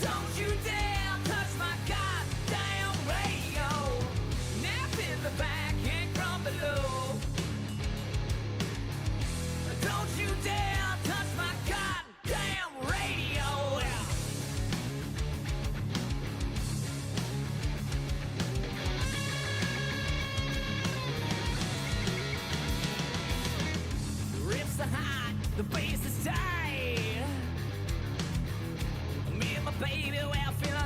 Don't you dare touch my goddamn radio. Nap in the back and from below. Don't you dare touch my goddamn radio. The riffs are hot, the bass is tight. Me and my baby, we're feeling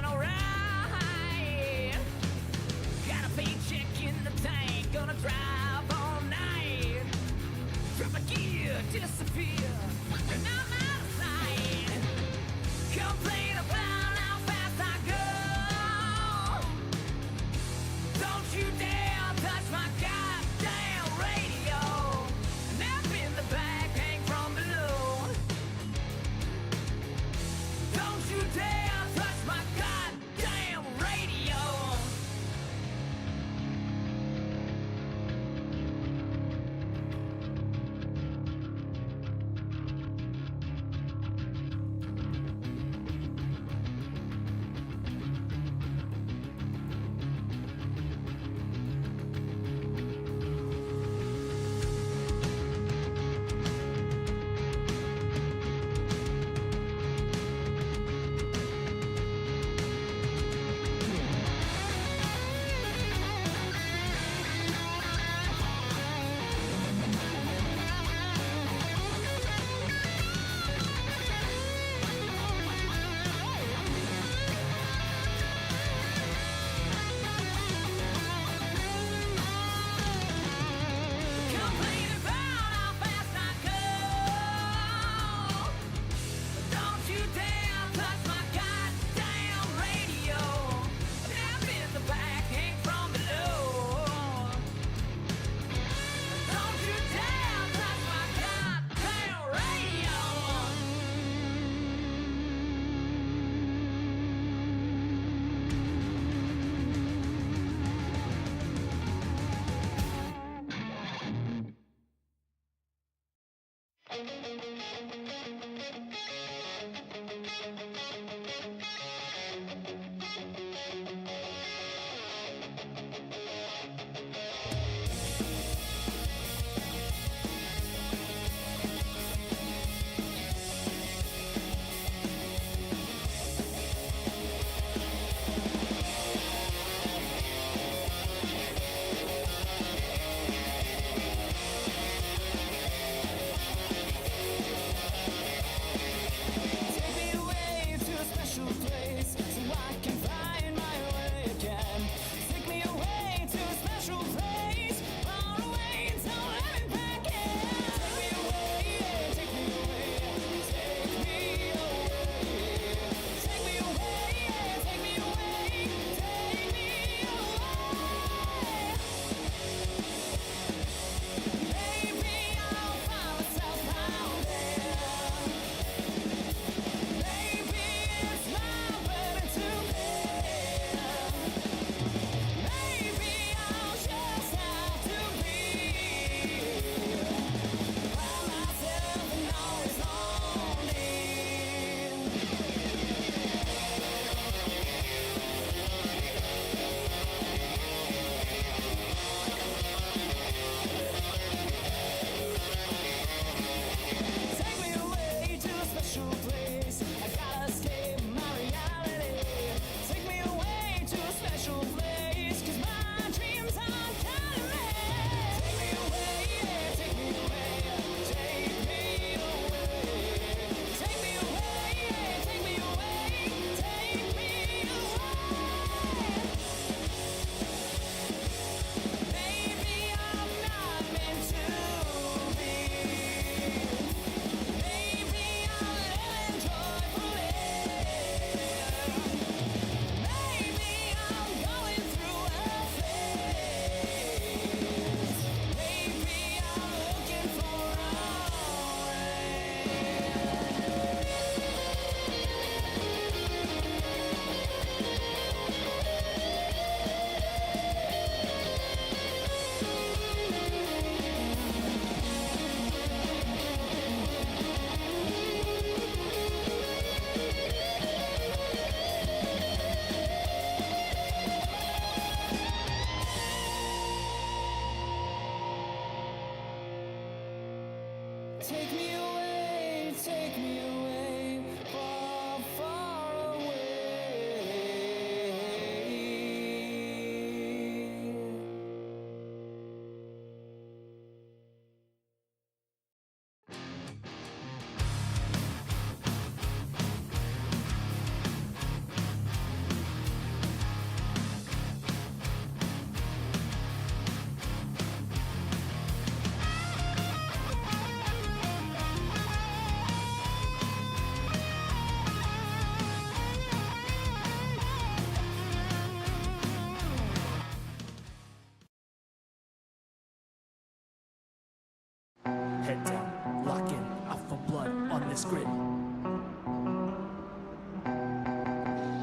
Head down, lock in, alpha blood on this grid.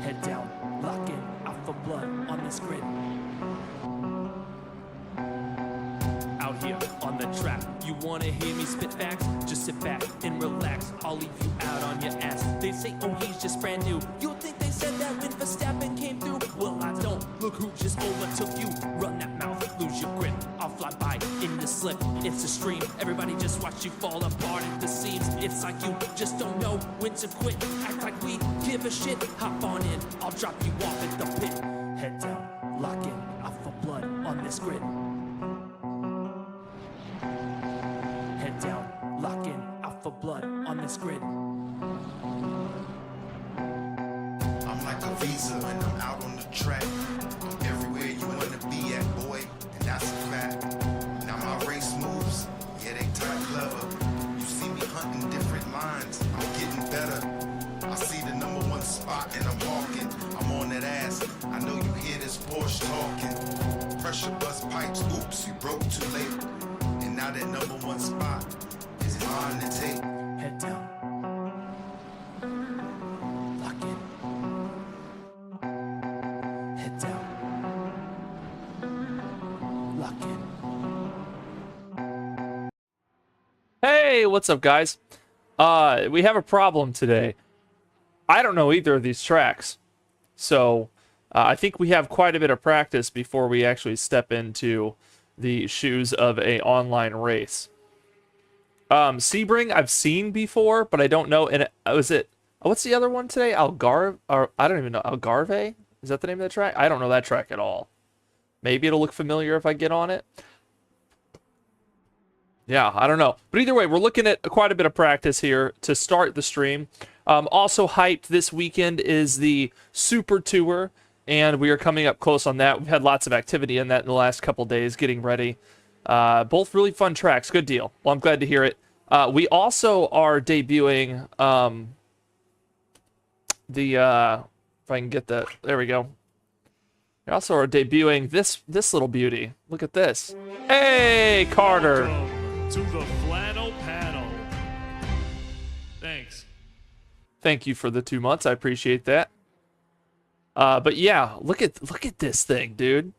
Head down, lock in, alpha blood on this grid. Out here on the track, you wanna hear me spit facts? Just sit back and relax, I'll leave you out on your ass. They say, oh, he's just brand new. You think they said that when Verstappen came through? Well, I don't. Look who just overtook you. Run that mouth, lose your grip. I'll fly by in the slip. It's a stream. Everybody just watch you fall apart at the seams. It's like you just don't know when to quit. Act like we give a shit. Hop on in, I'll drop you off at the pit. Head down, lock in, alpha blood on this grid. Head down, lock in, alpha blood on this grid. I'm like a visa when I'm out on the track. I'm everywhere you wanna be at, boy, and that's a fact. Now my race moves, yeah, they tight clever. You see me hunting different lines, I'm getting better. I see the #1 spot and I'm walking. I'm on that ass, I know you hear this Porsche talking. Pressure bust pipes, oops, you broke too late. And now that #1 spot is mine to take. Head down. Lock in. Head down. Lock in. Hey, what's up, guys? We have a problem today. I don't know either of these tracks. So, I think we have quite a bit of practice before we actually step into the shoes of a online race. Sebring I've seen before, but I don't know. And was it? What's the other one today? Algarve? Or I don't even know. Algarve? Is that the name of the track? I don't know that track at all. Maybe it'll look familiar if I get on it. Yeah, I don't know. But either way, we're looking at quite a bit of practice here to start the stream. Also hyped this weekend is the Super Tour, and we are coming up close on that. We've had lots of activity in that in the last couple days, getting ready. Both really fun tracks. Good deal. Well, I'm glad to hear it. We also are debuting if I can get that. There we go. We also are debuting this little beauty. Look at this. Hey, Carter. To the flannel panel. Thanks. Thank you for the 2 months. I appreciate that. But yeah, look at this thing, dude.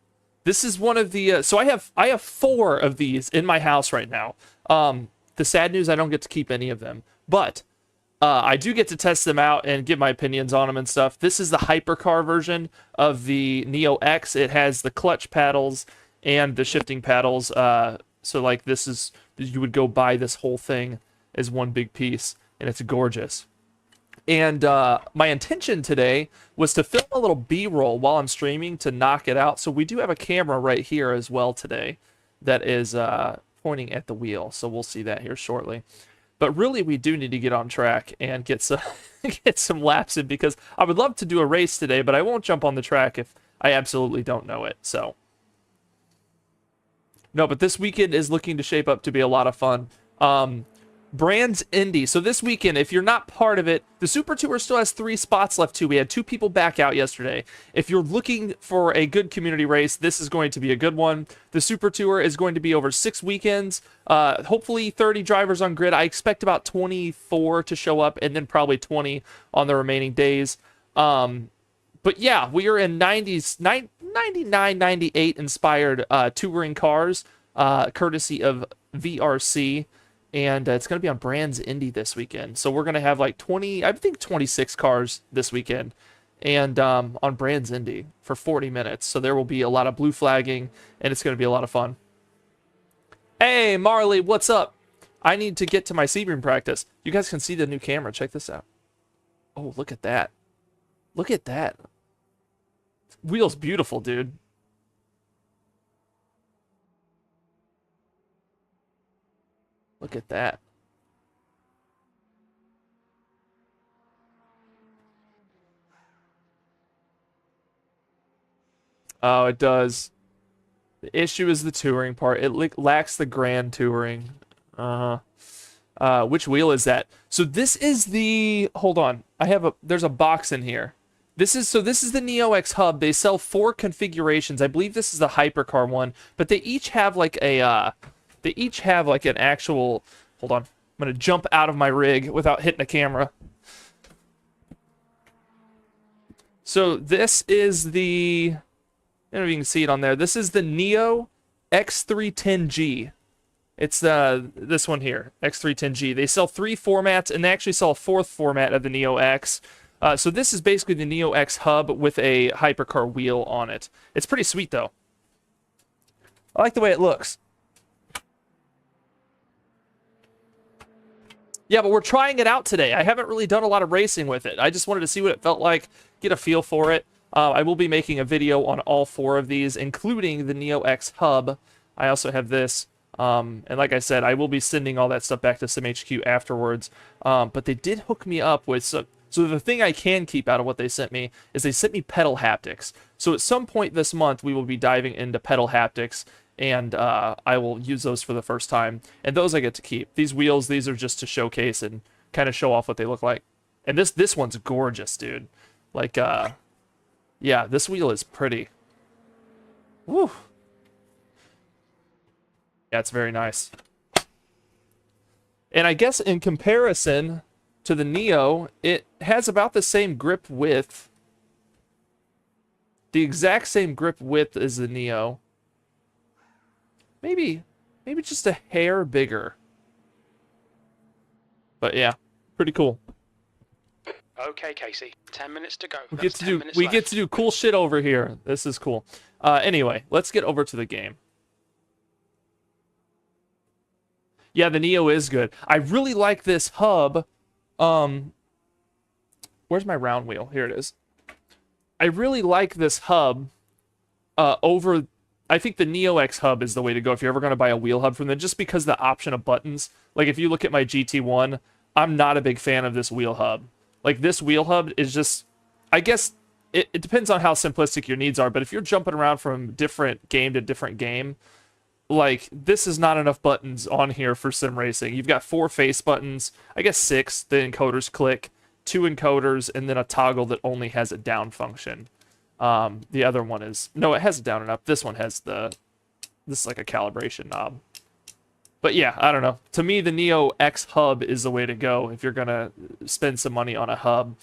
This is one of the so I have 4 of these in my house right now. The sad news, I don't get to keep any of them, but I do get to test them out and give my opinions on them and stuff. This is the hypercar version of the Neo X. It has the clutch paddles and the shifting paddles. So like this is, you would go buy this whole thing as one big piece, and it's gorgeous. And my intention today was to film a little B-roll while I'm streaming to knock it out. So we do have a camera right here as well today that is pointing at the wheel. So we'll see that here shortly. But really, we do need to get on track and get some get some laps in, because I would love to do a race today, but I won't jump on the track if I absolutely don't know it. So no, but this weekend is looking to shape up to be a lot of fun. Brands Indy. So this weekend, if you're not part of it, the Super Tour still has 3 spots left too. We had 2 people back out yesterday. If you're looking for a good community race, this is going to be a good one. The Super Tour is going to be over 6 weekends. Hopefully 30 drivers on grid. I expect about 24 to show up, and then probably 20 on the remaining days. But yeah, we are in 99, 98 inspired touring cars, courtesy of VRC. And it's going to be on Brands Indy this weekend. So we're going to have like 26 cars this weekend. And on Brands Indy for 40 minutes. So there will be a lot of blue flagging, and it's going to be a lot of fun. Hey, Marley, what's up? I need to get to my Sebring practice. You guys can see the new camera. Check this out. Oh, look at that. Look at that. Wheel's beautiful, dude. Look at that. Oh, it does. The issue is the touring part. It lacks the grand touring. Which wheel is that? So this is the, hold on. There's a box in here. This is the Neo X hub. They sell 4 configurations. I believe this is the hypercar one, but they each have like a, an actual Hold on. I'm going to jump out of my rig without hitting the camera. So this is the... I don't know if you can see it on there. This is the Neo X310G. It's this one here, X310G. They sell 3 formats, and they actually sell a 4th format of the Neo X. So this is basically the Neo X hub with a hypercar wheel on it. It's pretty sweet, though. I like the way it looks. Yeah, but we're trying it out today. I haven't really done a lot of racing with it. I just wanted to see what it felt like, get a feel for it. I will be making a video on all 4 of these, including the Neo X hub. I also have this. And like I said, I will be sending all that stuff back to SIMHQ afterwards. But they did hook me up with some... So the thing I can keep out of what they sent me is they sent me pedal haptics. So at some point this month, we will be diving into pedal haptics, and I will use those for the first time. And those I get to keep. These wheels, these are just to showcase and kind of show off what they look like. And this one's gorgeous, dude. Like, yeah, this wheel is pretty. Woo! Yeah, it's very nice. And I guess in comparison to the Neo, it has about the same grip width. The exact same grip width as the Neo. Maybe just a hair bigger. But yeah, pretty cool. Okay, Casey, 10 minutes to go. We get to do cool shit over here. This is cool. Anyway, let's get over to the game. Yeah, the Neo is good. I really like this hub. Where's my round wheel? Here it is. I really like this hub over... I think the Neo X hub is the way to go if you're ever going to buy a wheel hub from them, just because the option of buttons. Like, if you look at my GT1, I'm not a big fan of this wheel hub. Like, this wheel hub is just... I guess it depends on how simplistic your needs are, but if you're jumping around from different game to different game... Like, this is not enough buttons on here for sim racing. You've got 4 face buttons, I guess 6, the encoders click, 2 encoders, and then a toggle that only has a down function. The other one is... No, it has a down and up. This one has the... This is like a calibration knob. But yeah, I don't know. To me, the Neo X hub is the way to go if you're going to spend some money on a hub.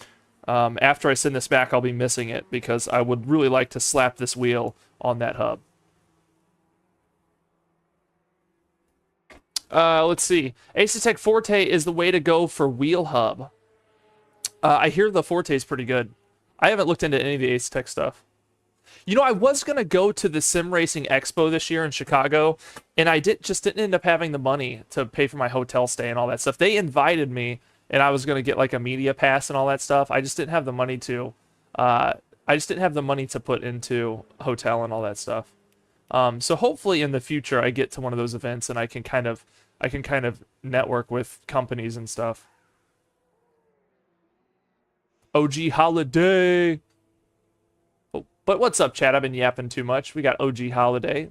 After I send this back, I'll be missing it because I would really like to slap this wheel on that hub. Let's see. Asetek Forte is the way to go for wheel hub. I hear the Forte is pretty good. I haven't looked into any of the Asetek stuff. You know, I was going to go to the Sim Racing Expo this year in Chicago, and I just didn't end up having the money to pay for my hotel stay and all that stuff. They invited me, and I was going to get like a media pass and all that stuff. I just didn't have the money to, put into hotel and all that stuff. So hopefully in the future I get to one of those events and I can kind of network with companies and stuff. OG Holiday. Oh, but what's up, chat? I've been yapping too much. We got OG Holiday.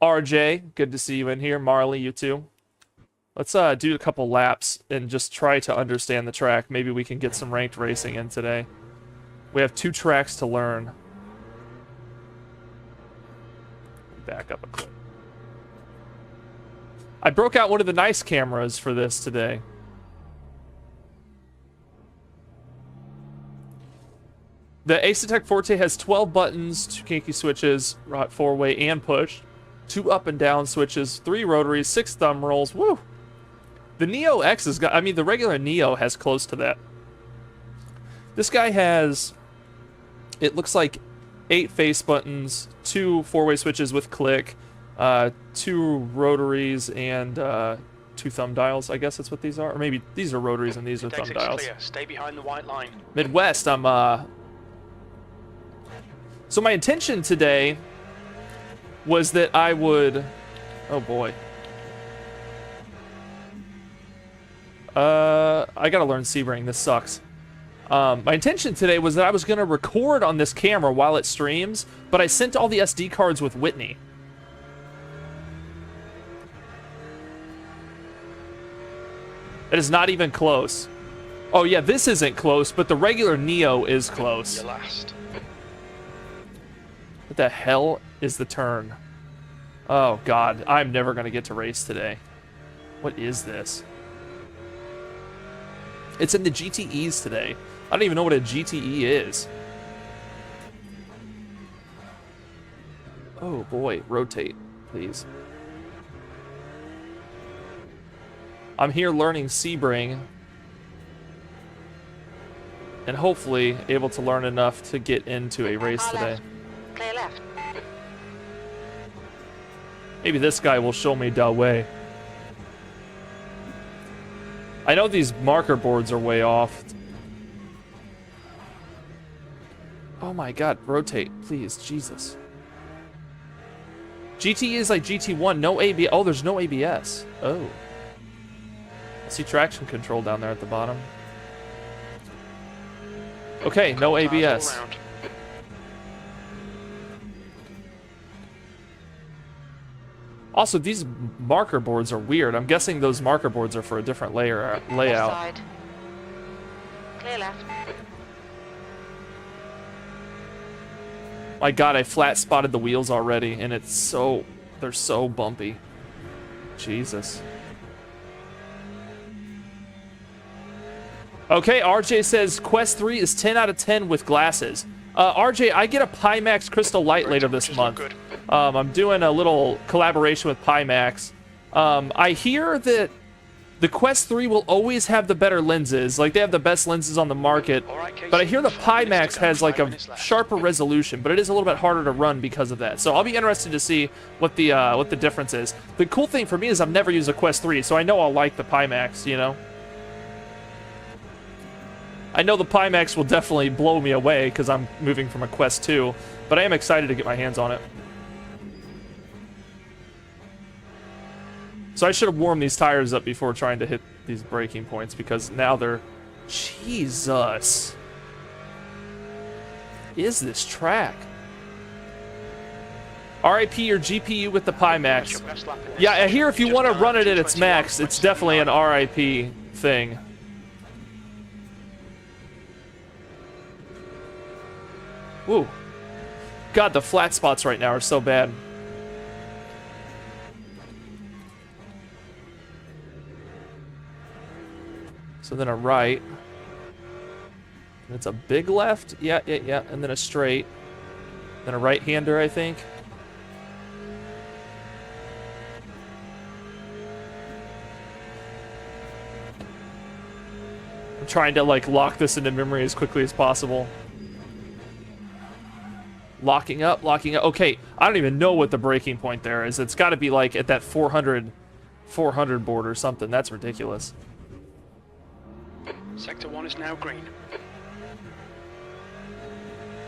RJ, good to see you in here. Marley, you too. Let's do a couple laps and just try to understand the track. Maybe we can get some ranked racing in today. We have 2 tracks to learn. Back up a clip. I broke out one of the nice cameras for this today. The Asetek Forte has 12 buttons, 2 kinky switches, 4-way and push, 2 up and down switches, 3 rotaries, 6 thumb rolls. Woo! The Neo X has got... I mean, the regular Neo has close to that. This guy has... It looks like 8 face buttons, 2 4-way switches with click, 2 rotaries, and 2 thumb dials. I guess that's what these are. Or maybe these are rotaries and these are thumb dials. Clear. Stay behind the white line. Midwest, So my intention today was that I would... Oh boy. I gotta learn Sebring. This sucks. My intention today was that I was going to record on this camera while it streams, but I sent all the SD cards with Whitney. It is not even close. Oh yeah, this isn't close, but the regular Neo is close. You're last. What the hell is the turn? Oh god, I'm never going to get to race today. What is this? It's in the GTEs today. I don't even know what a GTE is. Oh boy, rotate, please. I'm here learning Sebring. And hopefully able to learn enough to get into a race today. Clear left. Maybe this guy will show me the way. I know these marker boards are way off. Oh my god, rotate, please, Jesus. GT is like GT1, no ABS. Oh, there's no ABS. Oh. I see traction control down there at the bottom. Okay, no ABS. Also, these marker boards are weird. I'm guessing those marker boards are for a different layout. Side. Clear left. My god, I flat spotted the wheels already, and it's so... they're so bumpy. Jesus. Okay, RJ says Quest 3 is 10 out of 10 with glasses. RJ, I get a Pimax Crystal Light later this month. I'm doing a little collaboration with Pimax. I hear that the Quest 3 will always have the better lenses. Like, they have the best lenses on the market. But I hear the Pimax has, like, a sharper resolution, but it is a little bit harder to run because of that. So I'll be interested to see what the difference is. The cool thing for me is I've never used a Quest 3, so I know I'll like the Pimax, you know? I know the Pimax will definitely blow me away because I'm moving from a Quest 2, but I am excited to get my hands on it. So I should have warmed these tires up before trying to hit these braking points because now they're... Jesus. Is this track? RIP your GPU with the Pimax. Yeah, I hear if you want to run it at its max, it's definitely an RIP thing. Woo. God, the flat spots right now are so bad. So then a right. And it's a big left. Yeah. And then a straight. Then a right-hander, I think. I'm trying to, like, lock this into memory as quickly as possible. Locking up. Okay, I don't even know what the breaking point there is. It's got to be like at that 400 board or something. That's ridiculous. Sector 1 is now green.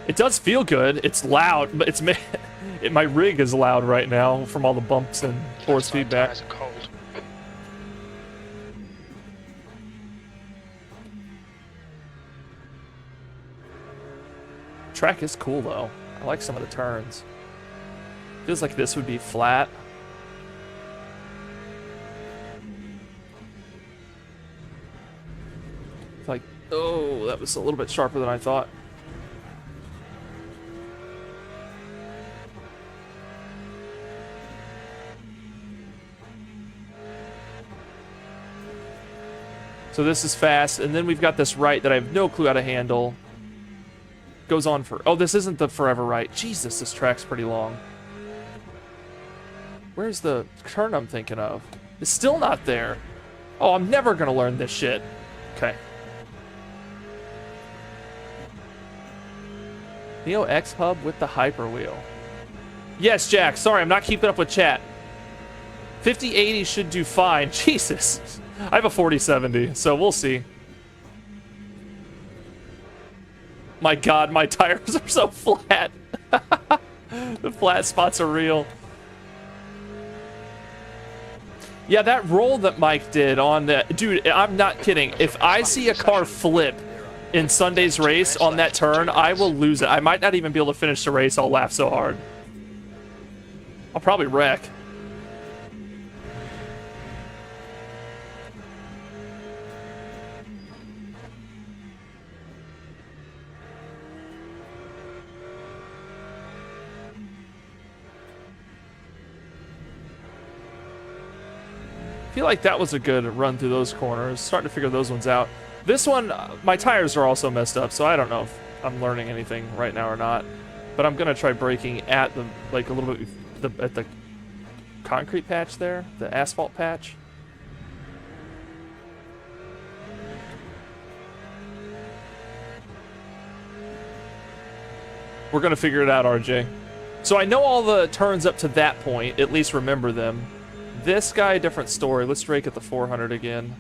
It does feel good. It's loud, but it's my rig is loud right now from all the bumps and force feedback. Tires are cold. Track is cool though. I like some of the turns. Feels like this would be flat. Like, oh, that was a little bit sharper than I thought. So this is fast, and then we've got this right that I have no clue how to handle. Goes on for... Oh, this isn't the forever right. Jesus, this track's pretty long. Where's the turn I'm thinking of? It's still not there. Oh, I'm never gonna learn this shit. Okay. Neo X Hub with the hyper wheel. Yes, Jack. Sorry, I'm not keeping up with chat. 5080 should do fine. Jesus. I have a 4070, so we'll see. My god, my tires are so flat. The flat spots are real. Yeah, that roll that Mike did on the... Dude, I'm not kidding. If I see a car flip in Sunday's race on that turn, I will lose it. I might not even be able to finish the race. I'll laugh so hard. I'll probably wreck. feel like that was a good run through those corners. Starting to figure those ones out. This one, my tires are also messed up, so I don't know if I'm learning anything right now or not. But I'm gonna try braking at the, like, a little bit at the concrete patch there, the asphalt patch. We're gonna figure it out, RJ. So I know all the turns up to that point, at least remember them. This guy, different story. Let's brake at the 400 again.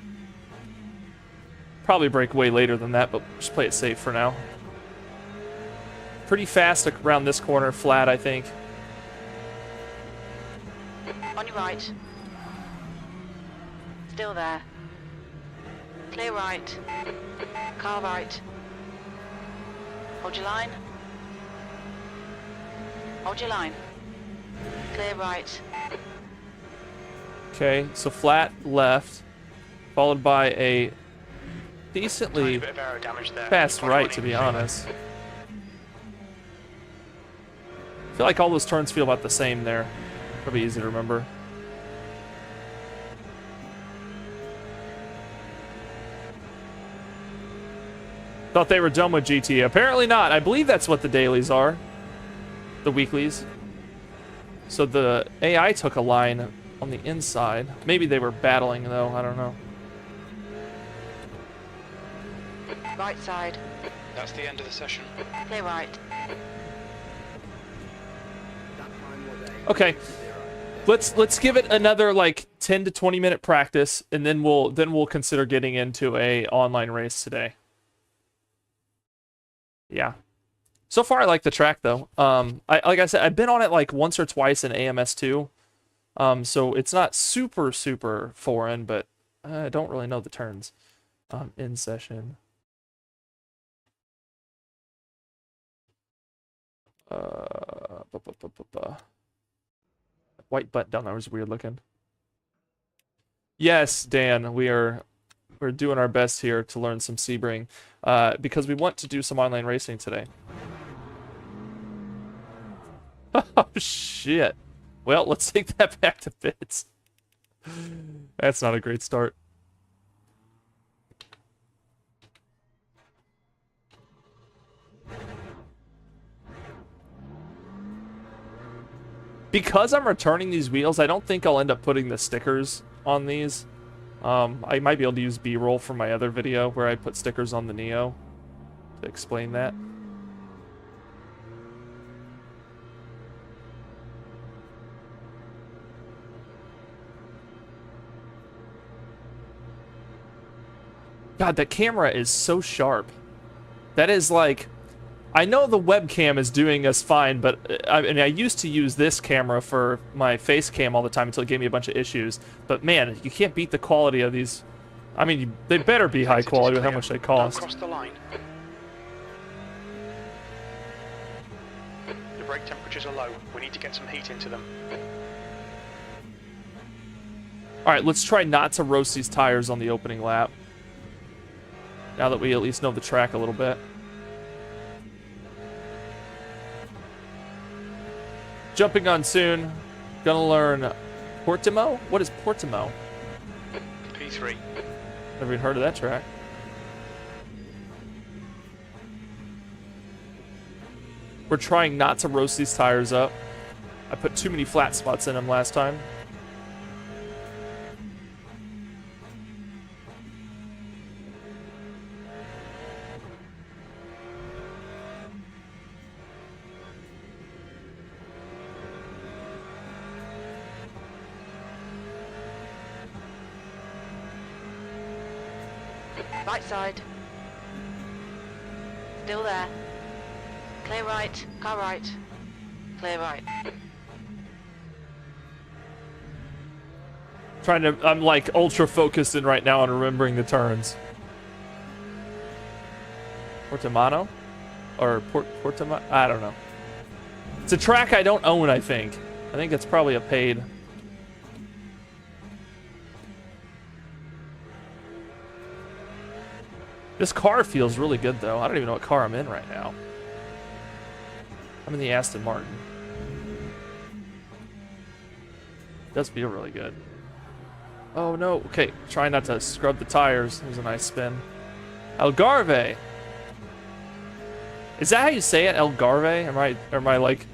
Probably brake way later than that, but just play it safe for now. Pretty fast around this corner, flat, I think. On your right. Still there. Clear right. Car right. Hold your line. Hold your line. Clear right. Okay, so flat left, followed by a decently Bit of aero damage there. fast right, to be honest. I feel like all those turns feel about the same there. Probably easy to remember. Thought they were done with GT. Apparently not. I believe that's what the dailies are. The weeklies. So the AI took a line on the inside. Maybe they were battling, though. I don't know. Right side. That's the end of the session. Clear right. Okay. Let's give it another like 10 to 20 minute practice, and then we'll consider getting into a online race today. Yeah. So far, I like the track though. Like I said, I've been on it like once or twice in AMS2. So it's not super foreign, but I don't really know the turns. In session. White button down there was weird looking. Yes, Dan, we're doing our best here to learn some Sebring, because we want to do some online racing today. Oh shit. Well, let's take that back to bits. That's not a great start. Because I'm returning these wheels, I don't think I'll end up putting the stickers on these. I might be able to use B-roll from my other video where I put stickers on the Neo to explain that. God, that camera is so sharp. That is like... I know the webcam is doing us fine, but I used to use this camera for my face cam all the time until it gave me a bunch of issues. But man, you can't beat the quality of these. I mean, they better be high quality with how much they cost. Don't cross the line. The brake temperatures are low. We need to get some heat into them. All right, let's try not to roast these tires on the opening lap. Now that we at least know the track a little bit. Jumping on soon. Gonna learn Portimo? What is Portimo? P3. Never even heard of that track. We're trying not to roast these tires up. I put too many flat spots in them last time. Right side. Still there. Clear right. Car right. Clear right. I'm like ultra focused in right now on remembering the turns. Portimano? Or Portimano? I don't know. It's a track I don't own, I think. I think it's probably a paid. This car feels really good, though. I don't even know what car I'm in right now. I'm in the Aston Martin. It does feel really good. Oh no. Okay, try not to scrub the tires. There's a nice spin. Algarve. Is that how you say it? Algarve? Am I like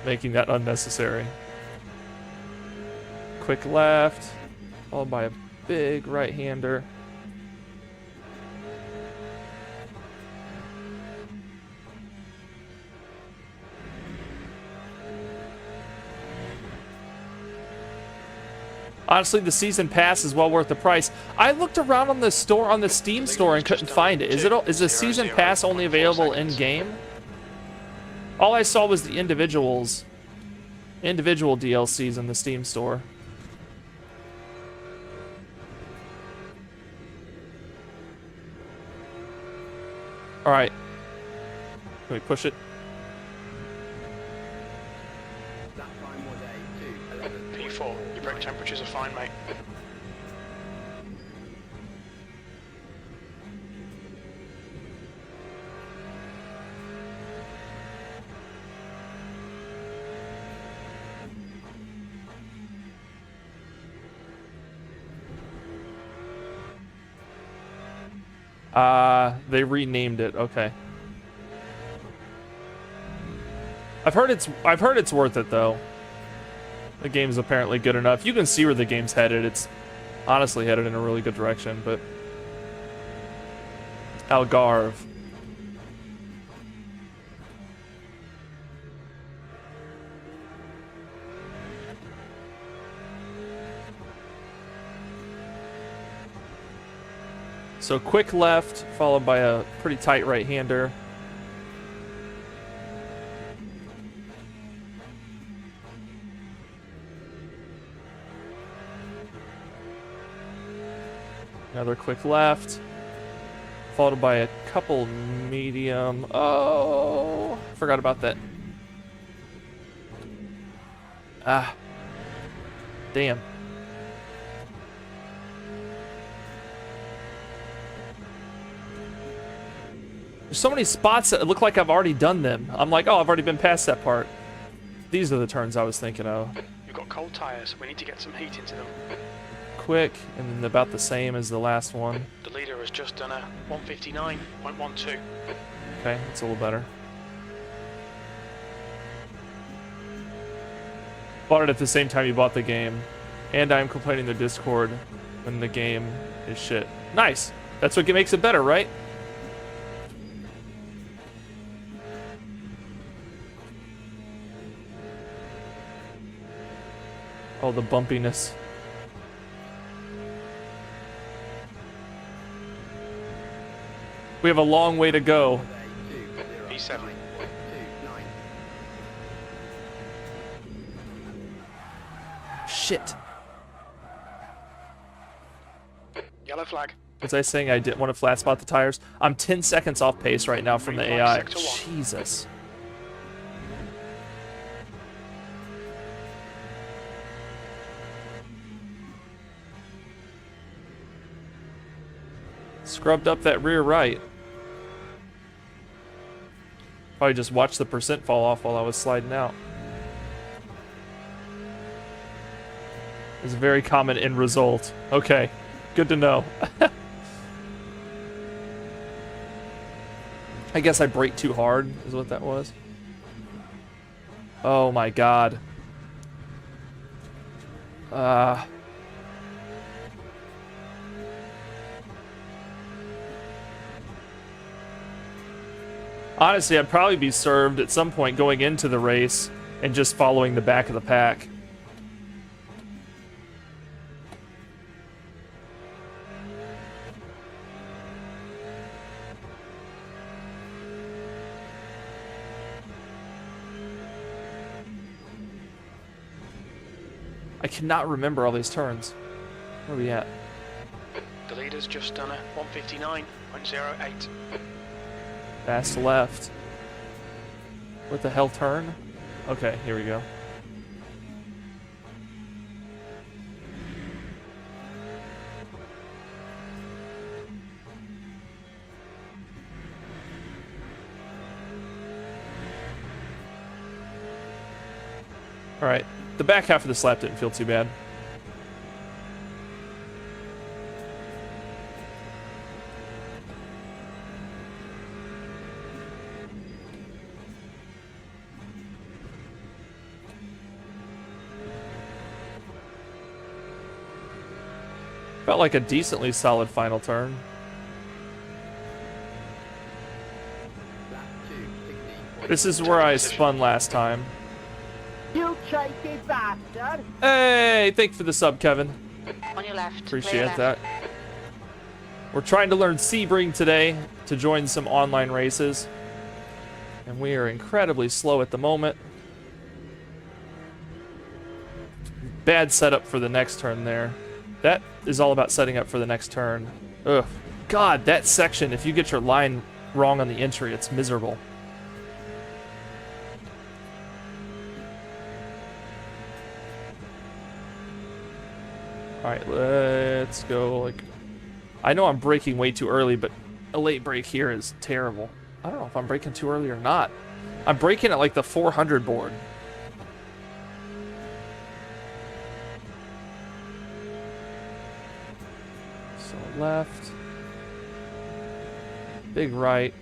making that unnecessary? Quick left, followed by a big right-hander. Honestly, the season pass is well worth the price. I looked around on the store, on the Steam store, and couldn't find it. Is the season pass only available in game? All I saw was the individual DLCs in the Steam store. All right, can we push it? P4, your brake temperatures are fine, mate. They renamed it. Okay. I've heard it's worth it though. The game's apparently good enough. You can see where the game's headed. It's honestly headed in a really good direction, but Algarve. So quick left, followed by a pretty tight right-hander. Another quick left, followed by a couple medium. Oh, forgot about that. Ah, damn. There's so many spots that look like I've already done them. I'm like, oh, I've already been past that part. These are the turns I was thinking of. You've got cold tyres. We need to get some heat into them. Quick, and then about the same as the last one. The leader has just done a 159.12. Okay, that's a little better. Bought it at the same time you bought the game. And I'm complaining the Discord when the game is shit. Nice. That's what makes it better, right? Oh, the bumpiness. We have a long way to go. P7. Shit. Yellow flag. Was I saying I didn't want to flat spot the tires? I'm 10 seconds off pace right now from the Green AI. flag, sector 1. Jesus. Scrubbed up that rear right. Probably just watched the percent fall off while I was sliding out. It's a very common end result. Okay, good to know. I guess I braked too hard, is what that was. Oh my god. Honestly, I'd probably be served at some point going into the race and just following the back of the pack. I cannot remember all these turns. Where are we at? The leader's just done a 159.08. Fast left. What the hell turn? Okay, here we go. Alright, the back half of this lap didn't feel too bad. Felt like a decently solid final turn. This is where I spun last time. You cheeky bastard! Hey, thank you for the sub, Kevin. On your left. Appreciate clear that. left. We're trying to learn Sebring today to join some online races. And we are incredibly slow at the moment. Bad setup for the next turn there. That is all about setting up for the next turn. Ugh. God, that section, if you get your line wrong on the entry, it's miserable. Alright, let's go, like... I know I'm braking way too early, but a late brake here is terrible. I don't know if I'm braking too early or not. I'm braking at, like, the 400 board. So, left. Big right.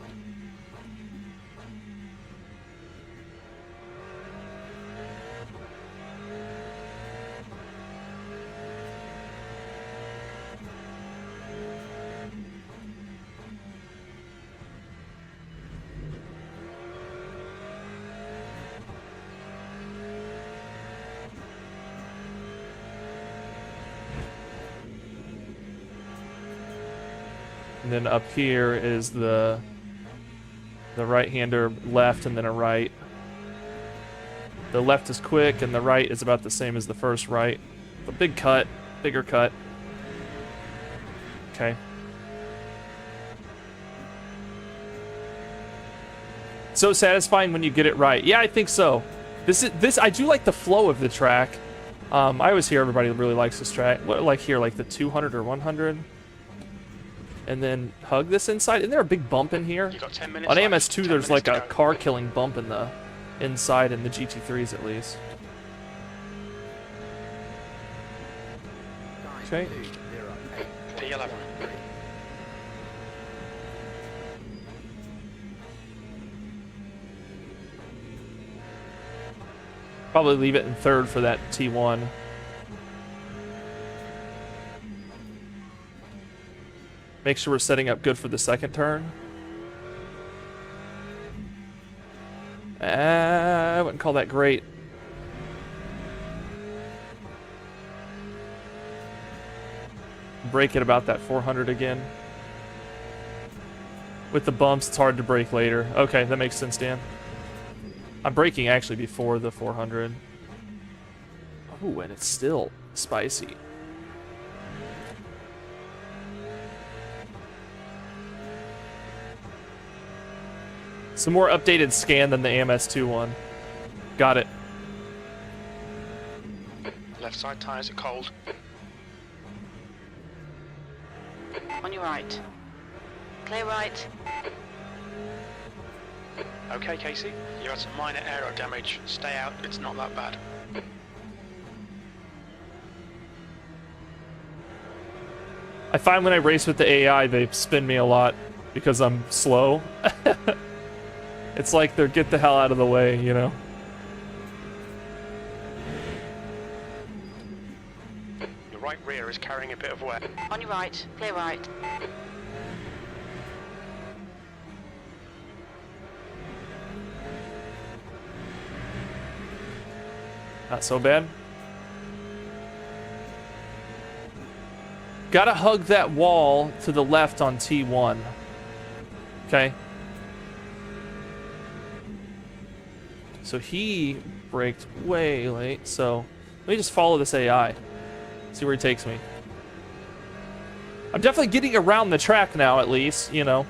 And then up here is the right-hander left and then a right. The left is quick and the right is about the same as the first right. A big cut, bigger cut. Okay. So satisfying when you get it right. Yeah, I think so. This I do like the flow of the track. I always hear everybody really likes this track. What, like here, like the 200 or 100? And then hug this inside. Isn't there a big bump in here? You got 10 minutes On left. AMS2, 10 there's minutes like to a go. car-killing bump in the inside in the GT3s at least. Okay. P11. Probably leave it in third for that T1. Make sure we're setting up good for the second turn. I wouldn't call that great. Brake at about that 400 again. With the bumps, it's hard to brake later. Okay, that makes sense, Dan. I'm braking actually before the 400. Oh, and it's still spicy. Some more updated scan than the AMS2 one. Got it. Left side tyres are cold. On your right. Clear right. Okay, Casey. You had some minor aero damage. Stay out. It's not that bad. I find when I race with the AI, they spin me a lot because I'm slow. It's like they're get the hell out of the way, you know? Your right rear is carrying a bit of wear. On your right. Clear right. Not so bad. Gotta hug that wall to the left on T1. Okay. So he braked way late, so let me just follow this AI. See where he takes me. I'm definitely getting around the track now, at least, you know.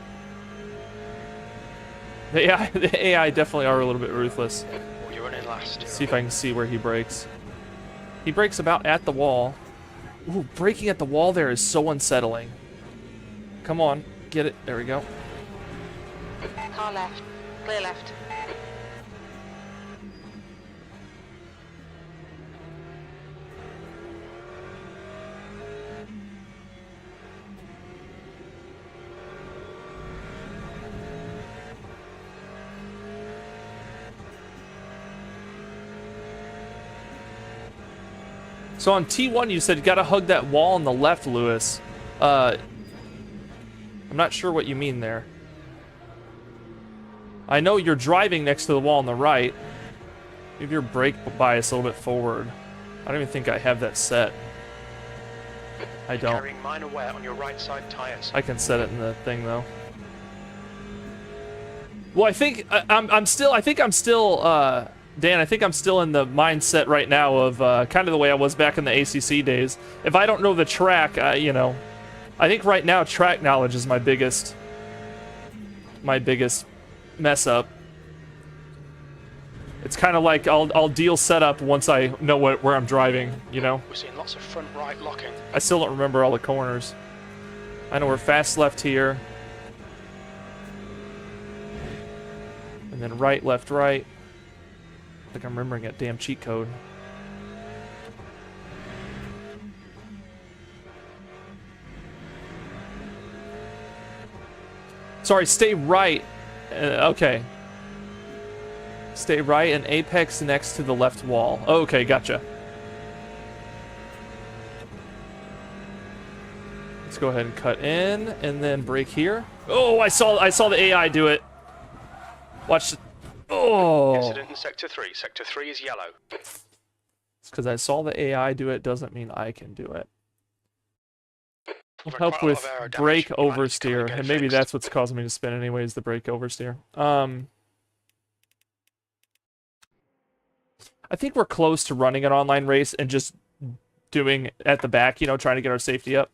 The AI definitely are a little bit ruthless. Well, you're running last. See if I can see where he brakes. He brakes about at the wall. Ooh, braking at the wall there is so unsettling. Come on, get it. There we go. Car left. Clear left. So on T1, you said you gotta hug that wall on the left, Lewis. I'm not sure what you mean there. I know you're driving next to the wall on the right. Maybe your brake bias a little bit forward. I don't even think I have that set. I don't. Carrying minor wear on your right side tires. I can set it in the thing though. Well, I think I'm still Dan, I think I'm still in the mindset right now of kind of the way I was back in the ACC days. If I don't know the track, you know, I think right now track knowledge is my biggest mess up. It's kind of like I'll deal setup once I know where I'm driving, you know? We're seeing lots of front right locking. I still don't remember all the corners. I know we're fast left here. And then right, left, right. I think I'm remembering a damn cheat code. Sorry, stay right. Okay. Stay right and apex next to the left wall. Okay, gotcha. Let's go ahead and cut in and then brake here. Oh, I saw the AI do it. Watch. Oh. Incident in Sector 3. Sector 3 is yellow. It's because I saw the AI do it doesn't mean I can do it. Will help with brake oversteer, and maybe that's what's causing me to spin anyways, the brake oversteer. I think we're close to running an online race and just doing at the back, you know, trying to get our safety up.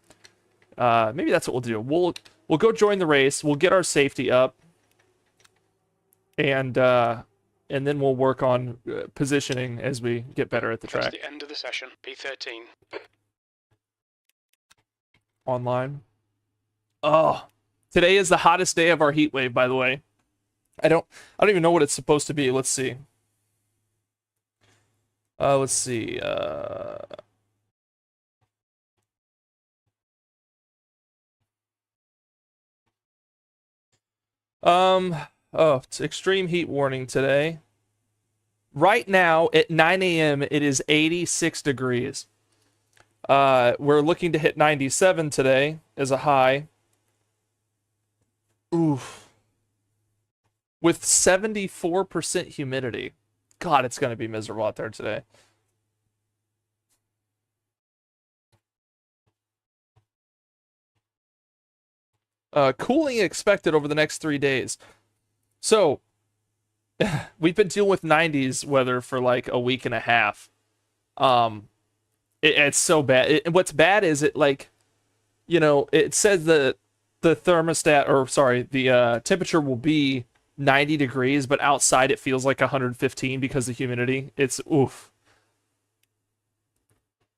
Maybe that's what we'll do. We'll go join the race. We'll get our safety up, and then we'll work on positioning as we get better at the track. That's the end of the session. P13. Online. Oh, today is the hottest day of our heat wave, by the way. I don't even know what it's supposed to be. Let's see. Let's see. Oh, it's extreme heat warning today. Right now at 9 a.m. it is 86 degrees. We're looking to hit 97 today as a high. Oof. With 74% humidity. God, it's going to be miserable out there today. Cooling expected over the next 3 days. So, we've been dealing with 90s weather for like a week and a half. It's so bad. What's bad is it, like, you know, it says the thermostat, or sorry, the temperature will be 90 degrees, but outside it feels like 115 because of the humidity. It's oof.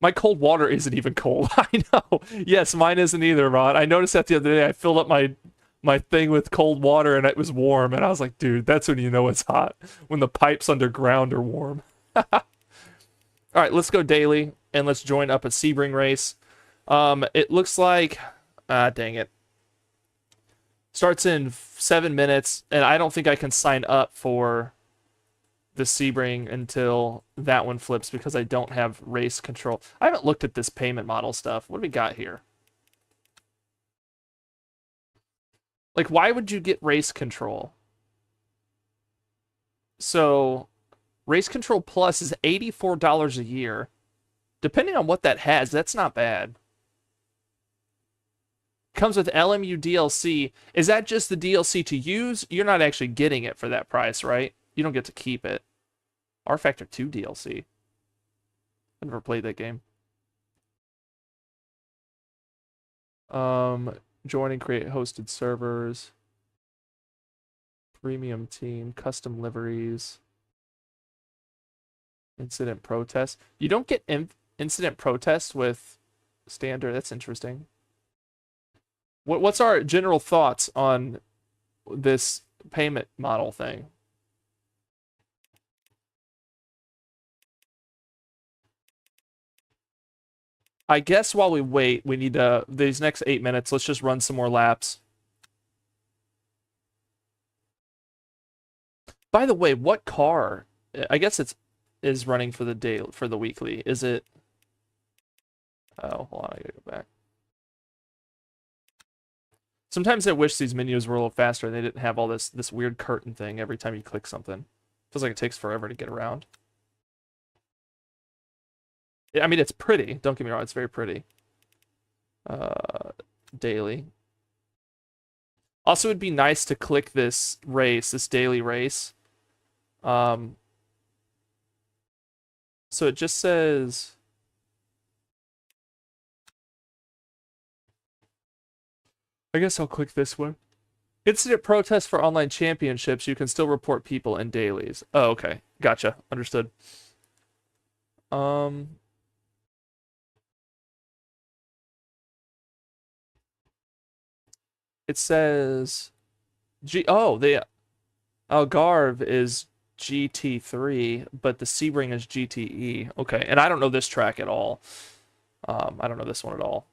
My cold water isn't even cold. I know. Yes, mine isn't either, Ron. I noticed that the other day. I filled up my thing with cold water and it was warm, and I was like, dude, that's when you know it's hot, when the pipes underground are warm. All right, let's go daily and let's join up a Sebring race. It looks like, dang it. Starts in 7 minutes, and I don't think I can sign up for the Sebring until that one flips because I don't have race control. I haven't looked at this payment model stuff. What do we got here? Like, why would you get race control? So, race control plus is $84 a year. Depending on what that has, that's not bad. Comes with LMU DLC. Is that just the DLC to use? You're not actually getting it for that price, right? You don't get to keep it. R Factor 2 DLC. I've never played that game. Join and create hosted servers. Premium team. Custom liveries. Incident protest. You don't get incident protest with standard. That's interesting. What's our general thoughts on this payment model thing? I guess while we wait, we need to, these next 8 minutes, let's just run some more laps. By the way, what car? I guess is running for the day, for the weekly. Is it Oh, hold on, I gotta go back. Sometimes I wish these menus were a little faster and they didn't have all this weird curtain thing every time you click something. Feels like it takes forever to get around. I mean, it's pretty. Don't get me wrong, it's very pretty. Daily. Also, it'd be nice to click this race, this daily race. So it just says... I guess I'll click this one. Incident protest for online championships. You can still report people in dailies. Oh, okay. Gotcha. Understood. It says Algarve is GT3, but the Sebring is GTE. Okay, and I don't know this track at all. I don't know this one at all.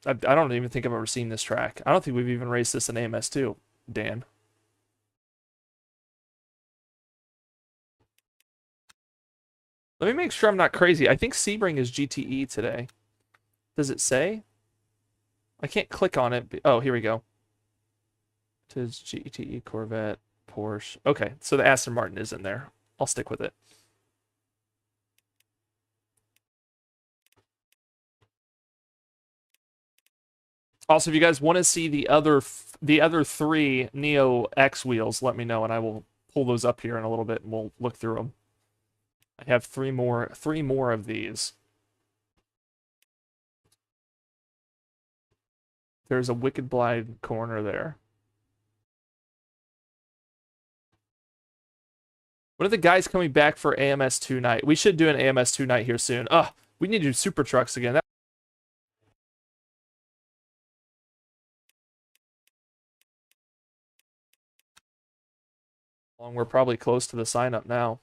I don't even think I've ever seen this track. I don't think we've even raced this in AMS2, Dan. Let me make sure I'm not crazy. I think Sebring is GTE today. Does it say? I can't click on it. Oh, here we go. It is GTE, Corvette, Porsche. Okay, so the Aston Martin is in there. I'll stick with it. Also, if you guys want to see the other three Neo X wheels, let me know and I will pull those up here in a little bit and we'll look through them. I have three more of these. There's a Wicked Blind corner there. When are the guys coming back for AMS2 night? We should do an AMS2 night here soon. Ugh, we need to do super trucks again. We're probably close to the sign up now.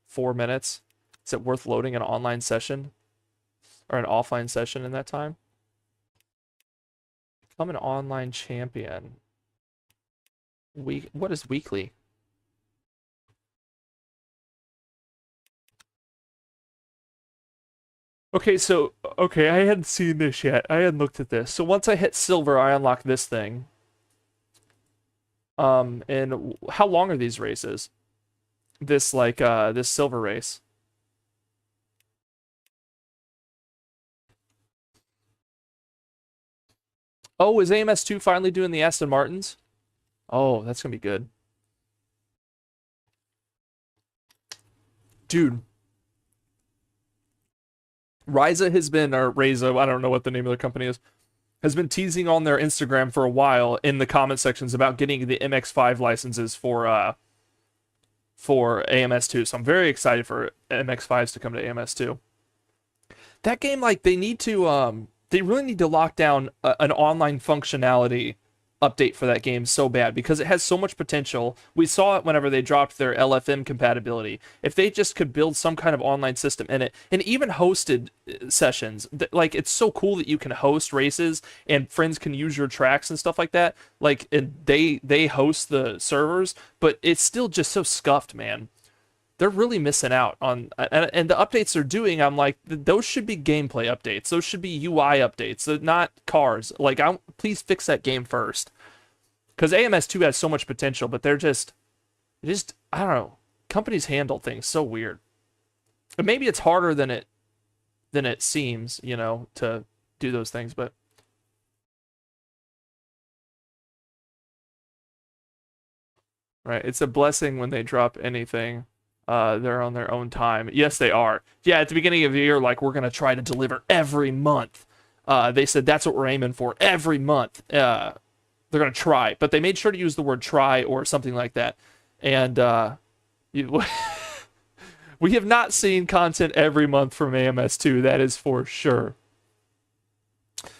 4 minutes. Is it worth loading an online session or an offline session in that time? Become an online champion. What is weekly? Okay, I hadn't seen this yet. I hadn't looked at this. So once I hit silver, I unlock this thing. And how long are these races? This this silver race. Oh, is AMS2 finally doing the Aston Martins? Oh, that's gonna be good. Dude. Ryza has been, or Razer, I don't know what the name of the company is, has been teasing on their Instagram for a while in the comment sections about getting the MX5 licenses for AMS2. So I'm very excited for MX5s to come to AMS2. That game, like, they really need to lock down an online functionality update for that game so bad because it has so much potential. We saw it whenever they dropped their LFM compatibility. If they just could build some kind of online system in it, and even hosted sessions, like, it's so cool that you can host races and friends can use your tracks and stuff like that. Like, they host the servers, but it's still just so scuffed, man. They're really missing out on, and the updates they're doing, I'm like, those should be gameplay updates. Those should be UI updates. They're not cars. Like, please fix that game first. Because AMS2 has so much potential, but they're just, I don't know. Companies handle things so weird. And maybe it's harder than it seems, you know, to do those things, but. Right, it's a blessing when they drop anything. They're on their own time. Yes, they are. Yeah, at the beginning of the year, like, we're going to try to deliver every month. They said that's what we're aiming for every month. They're going to try, but they made sure to use the word try or something like that. And we have not seen content every month from AMS2. That is for sure.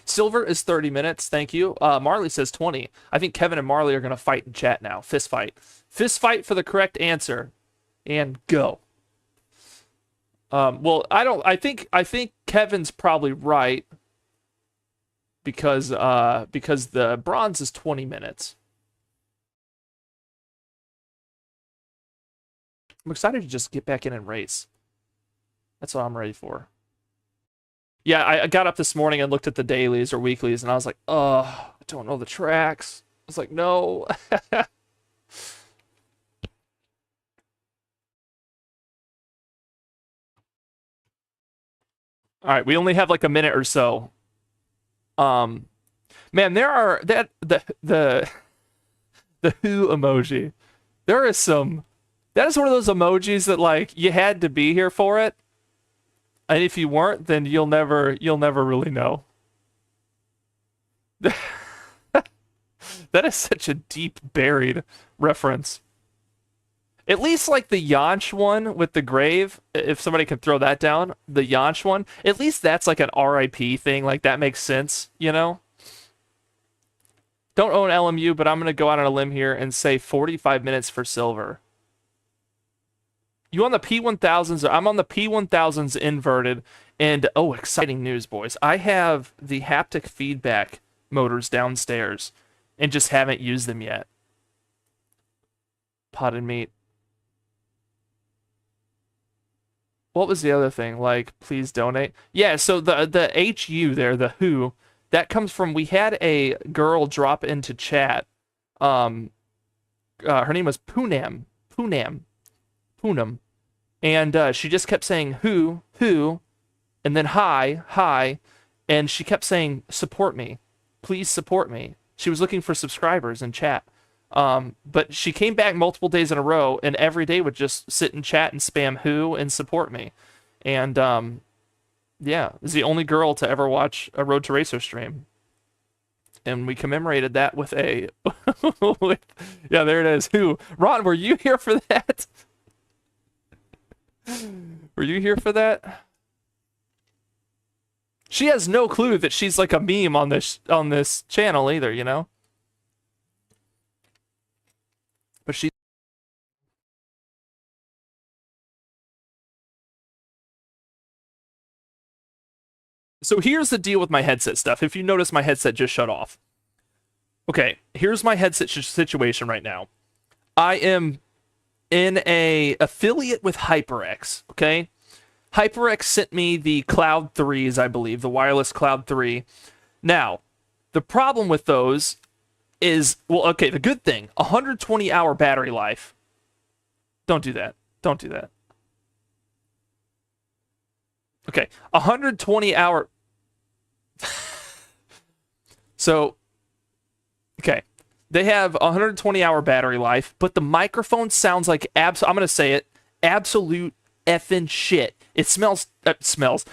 Silver is 30 minutes. Thank you. Marley says 20. I think Kevin and Marley are going to fight in chat now. Fist fight. Fist fight for the correct answer. And go. Well, I think Kevin's probably right because the bronze is 20 minutes. I'm excited to just get back in and race. That's what I'm ready for. Yeah, I got up this morning and looked at the dailies or weeklies, and I was like, oh, I don't know the tracks. I was like, no. All right, we only have like a minute or so. Man, there are the who emoji. There is some. That is one of those emojis that like you had to be here for it, and if you weren't, then you'll never really know. That is such a deep buried reference. At least like the Yonch one with the grave, if somebody can throw that down, the Yonch one, at least that's like an RIP thing. Like that makes sense, you know? Don't own LMU, but I'm going to go out on a limb here and say 45 minutes for silver. You on the P1000s? I'm on the P1000s inverted. And, oh, exciting news, boys. I have the haptic feedback motors downstairs and just haven't used them yet. Potted meat. What was the other thing? Like, please donate. Yeah, so the HU there, the who, that comes from, we had a girl drop into chat. Her name was Poonam. And she just kept saying who, and then hi, and she kept saying support me. Please support me. She was looking for subscribers in chat. But she came back multiple days in a row, and every day would just sit and chat and spam who and support me. And yeah, is the only girl to ever watch a Road to Racer stream. And we commemorated that with a yeah, there it is. Who? Ron, were you here for that? Were you here for that? She has no clue that she's like a meme on this channel either, you know? But she. So here's the deal with my headset stuff. If you notice, my headset just shut off. Okay, here's my headset situation right now. I am in a affiliate with HyperX, okay? HyperX sent me the Cloud 3s, I believe, the wireless Cloud 3. Now, the problem with those is, well, okay, the good thing, 120-hour battery life. Don't do that. Don't do that. Okay, 120-hour... So, okay, they have 120-hour battery life, but the microphone sounds like, I'm going to say it, absolute effing shit. It smells... it smells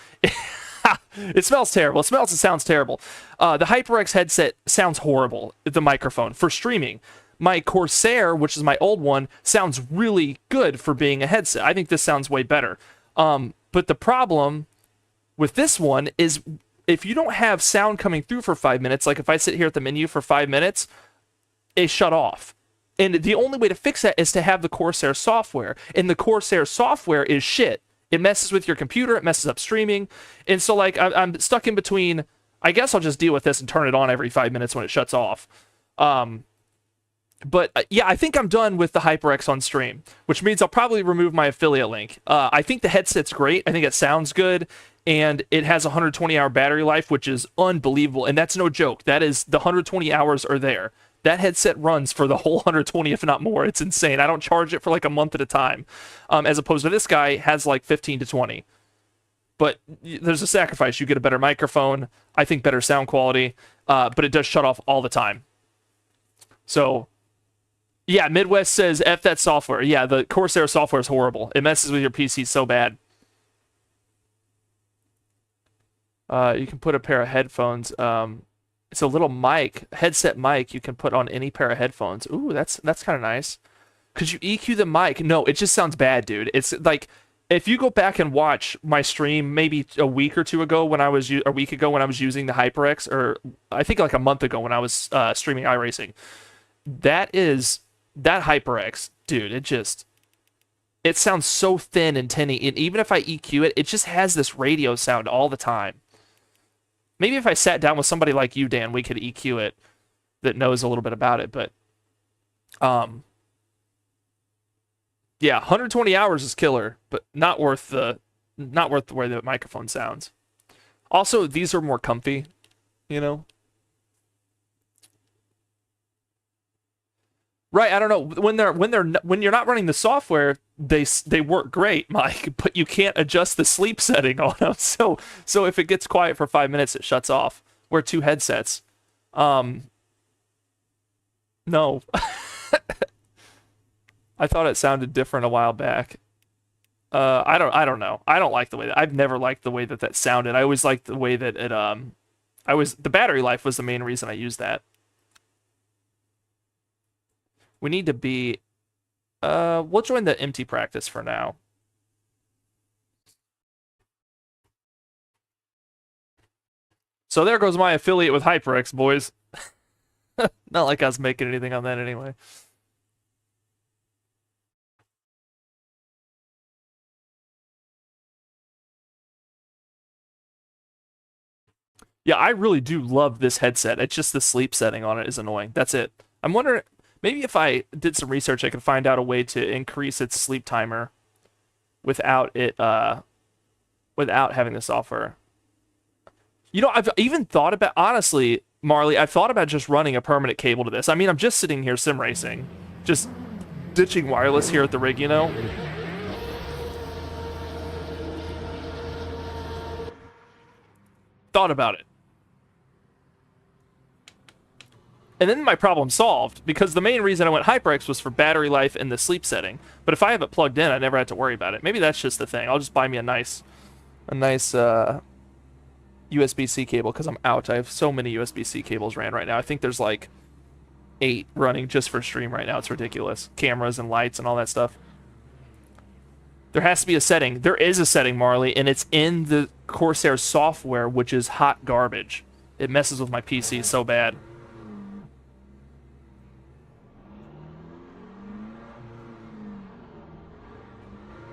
terrible. It smells and sounds terrible. The HyperX headset sounds horrible, the microphone, for streaming. My Corsair, which is my old one, sounds really good for being a headset. I think this sounds way better. But the problem with this one is if you don't have sound coming through for 5 minutes, like if I sit here at the menu for 5 minutes, it shut off. And the only way to fix that is to have the Corsair software. And the Corsair software is shit. It messes with your computer. It messes up streaming. And so, like, I'm stuck in between. I guess I'll just deal with this and turn it on every 5 minutes when it shuts off. But, yeah, I think I'm done with the HyperX on stream, which means I'll probably remove my affiliate link. I think the headset's great. I think it sounds good. And it has 120-hour battery life, which is unbelievable. And that's no joke. That is, the 120 hours are there. That headset runs for the whole 120, if not more. It's insane. I don't charge it for like a month at a time, as opposed to this guy has like 15 to 20. But there's a sacrifice. You get a better microphone, I think better sound quality, but it does shut off all the time. So, yeah, Midwest says, F that software. Yeah, the Corsair software is horrible. It messes with your PC so bad. You can put a pair of headphones. It's a little mic, headset mic you can put on any pair of headphones. Ooh, that's kind of nice. Could you EQ the mic? No, it just sounds bad, dude. It's like, if you go back and watch my stream maybe a week or two ago when I was using the HyperX, or I think like a month ago when I was streaming iRacing, that HyperX, dude, it sounds so thin and tinny, and even if I EQ it, it just has this radio sound all the time. Maybe if I sat down with somebody like you, Dan, we could EQ it that knows a little bit about it. But, yeah, 120 hours is killer, but not worth the way the microphone sounds. Also, these are more comfy, you know? Right, I don't know. When you're not running the software, they work great, Mike, but you can't adjust the sleep setting on them. So if it gets quiet for 5 minutes, it shuts off. Wear 2 headsets. No. I thought it sounded different a while back. I don't know. I don't like the way that I've never liked the way that sounded. I always liked the way that it the battery life was the main reason I used that. We need to be we'll join the empty practice for now. So there goes my affiliate with HyperX, boys. Not like I was making anything on that anyway. Yeah, I really do love this headset. It's just the sleep setting on it is annoying. That's it. I'm wondering, maybe if I did some research, I could find out a way to increase its sleep timer without it, without having the software. You know, I've even thought about, honestly, Marley, I've thought about just running a permanent cable to this. I mean, I'm just sitting here sim racing, just ditching wireless here at the rig, you know? Thought about it. And then my problem solved, because the main reason I went HyperX was for battery life and the sleep setting. But if I have it plugged in, I never had to worry about it. Maybe that's just the thing. I'll just buy me a nice USB-C cable, because I'm out. I have so many USB-C cables ran right now. I think there's like 8 running just for stream right now. It's ridiculous. Cameras and lights and all that stuff. There has to be a setting. There is a setting, Marley, and it's in the Corsair software, which is hot garbage. It messes with my PC so bad.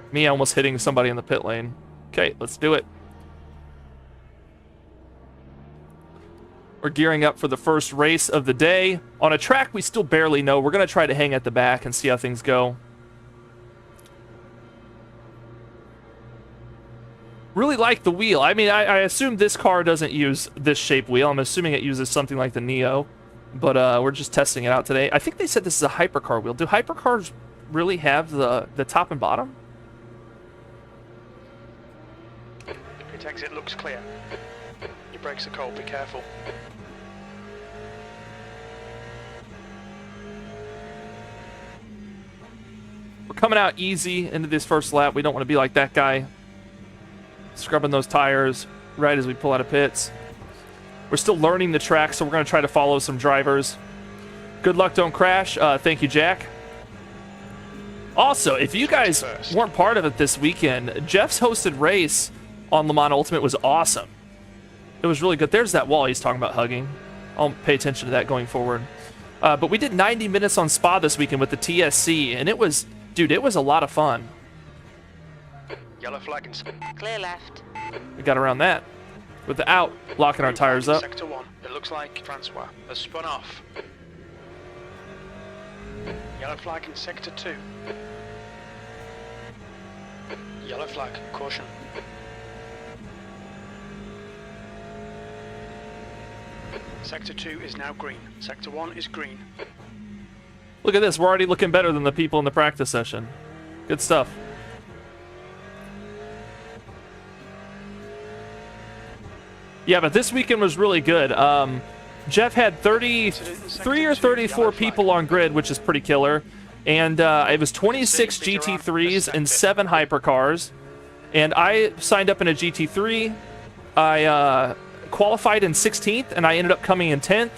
Me almost hitting somebody in the pit lane. Okay, let's do it. We're gearing up for the first race of the day. On a track we still barely know. We're going to try to hang at the back and see how things go. Really like the wheel. I mean, I assume this car doesn't use this shape wheel. I'm assuming it uses something like the Neo. But we're just testing it out today. I think they said this is a hypercar wheel. Do hypercars really have the top and bottom? Pit exit looks clear. Your brakes are cold, be careful. We're coming out easy into this first lap. We don't want to be like that guy. Scrubbing those tires right as we pull out of pits. We're still learning the track, so we're going to try to follow some drivers. Good luck, don't crash. Thank you, Jack. Also, if you guys weren't part of it this weekend, Jeff's hosted race on Le Mans Ultimate was awesome. It was really good. There's that wall he's talking about hugging. I'll pay attention to that going forward. But we did 90 minutes on Spa this weekend with the TSC, and it was, dude, it was a lot of fun. Yellow flag and Clear left. We got around that without locking our tires up. Sector 1. It looks like Francois has spun off. Yellow flag in sector 2. Yellow flag, caution. Sector 2 is now green. Sector 1 is green. Look at this. We're already looking better than the people in the practice session. Good stuff. Yeah, but this weekend was really good. Jeff had 33 or 34 people on grid, which is pretty killer. And it was 26 GT3s and 7 hypercars. And I signed up in a GT3. I qualified in 16th, and I ended up coming in 10th.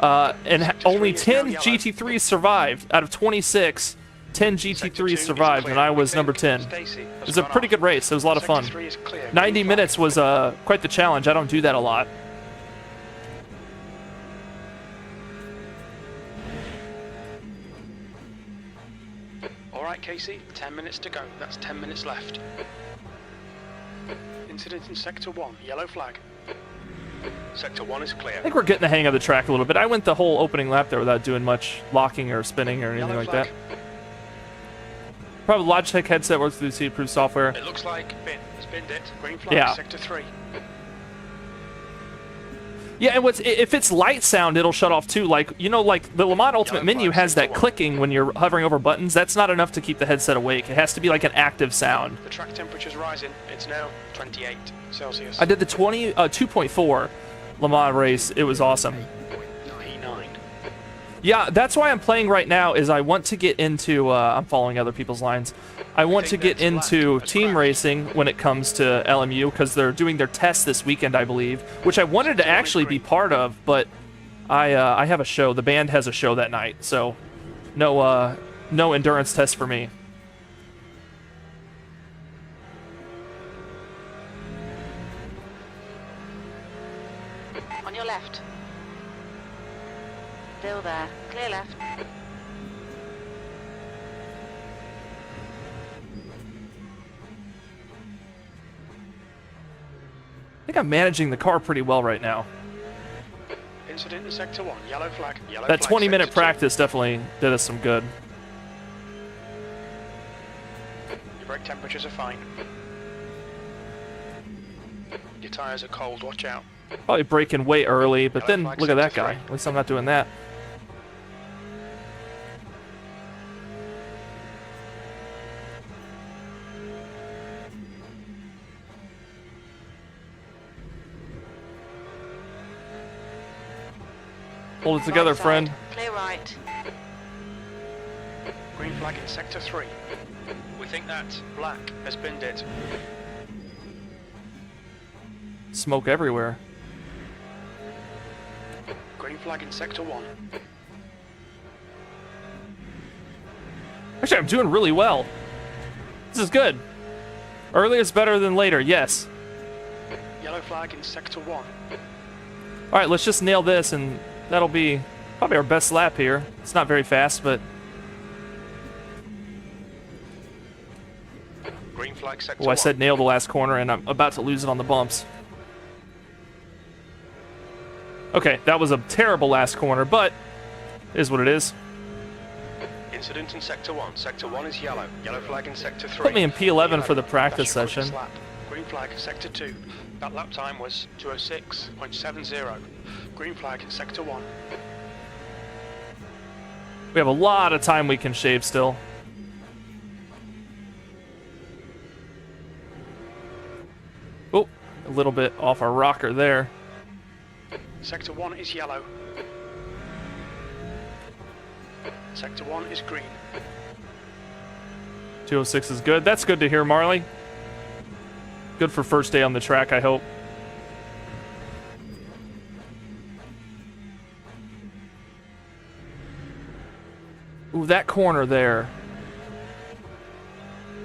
And only 10 GT3s survived out of 26. 10 GT3s survived, and I was number 10. It was a pretty good race. It was a lot of fun. 90 minutes was quite the challenge. I don't do that a lot. All right, Casey, 10 minutes to go. That's 10 minutes left. Incident in Sector 1, yellow flag. Sector 1 is clear. I think we're getting the hang of the track a little bit. I went the whole opening lap there without doing much locking or spinning or anything Yellow like flag. that. Probably Logitech headset works through the approved software. It looks like bin has binned it. Green flag, Yeah. Sector 3. Yeah, and if it's light sound, it'll shut off too. Like, you know, like the Le Mans Ultimate menu has that clicking when you're hovering over buttons. That's not enough to keep the headset awake. It has to be like an active sound. The track temperature's rising. It's now 28 Celsius. I did the 2.4 Le Mans race. It was awesome. 99. Yeah, that's why I'm playing right now. Is I want to get into. I'm following other people's lines. I want to get into team racing when it comes to LMU because they're doing their test this weekend, I believe, which I wanted to actually be part of, but I have a show. The band has a show that night, so no endurance test for me. On your left. Still there. Clear left. I think I'm managing the car pretty well right now. Incident in sector 1. Yellow flag. Yellow That flag, 20-minute sector 2. practice definitely did us some good. Your brake temperatures are fine. Your tyres are cold. Watch out. Probably braking way early, but then Flag look at that sector guy. 3. At least I'm not doing that. Hold it together, Right side. friend. Clear right. Green flag in sector 3. We think that black has binned it. Smoke everywhere. Green flag in sector 1. Actually, I'm doing really well. This is good. Earlier is better than later, yes. Yellow flag in sector 1. All right, let's just nail this, and that'll be probably our best lap here. It's not very fast, but... Green flag sector Oh, 1. I said nail the last corner, and I'm about to lose it on the bumps. Okay, that was a terrible last corner, but it is what it is. Incident in sector 1. Sector 1 is yellow. Yellow flag in sector 3. Put me in P11 Yellow. for the practice That's your session. quickest lap. Green flag sector 2. That lap time was 2:06.70. Green flag sector 1. We have a lot of time we can shave still. Oh, a little bit off our rocker there. Sector 1 is yellow. Sector 1 is green. 206 is good. That's good to hear, Marley. Good for first day on the track, I hope. Ooh, that corner there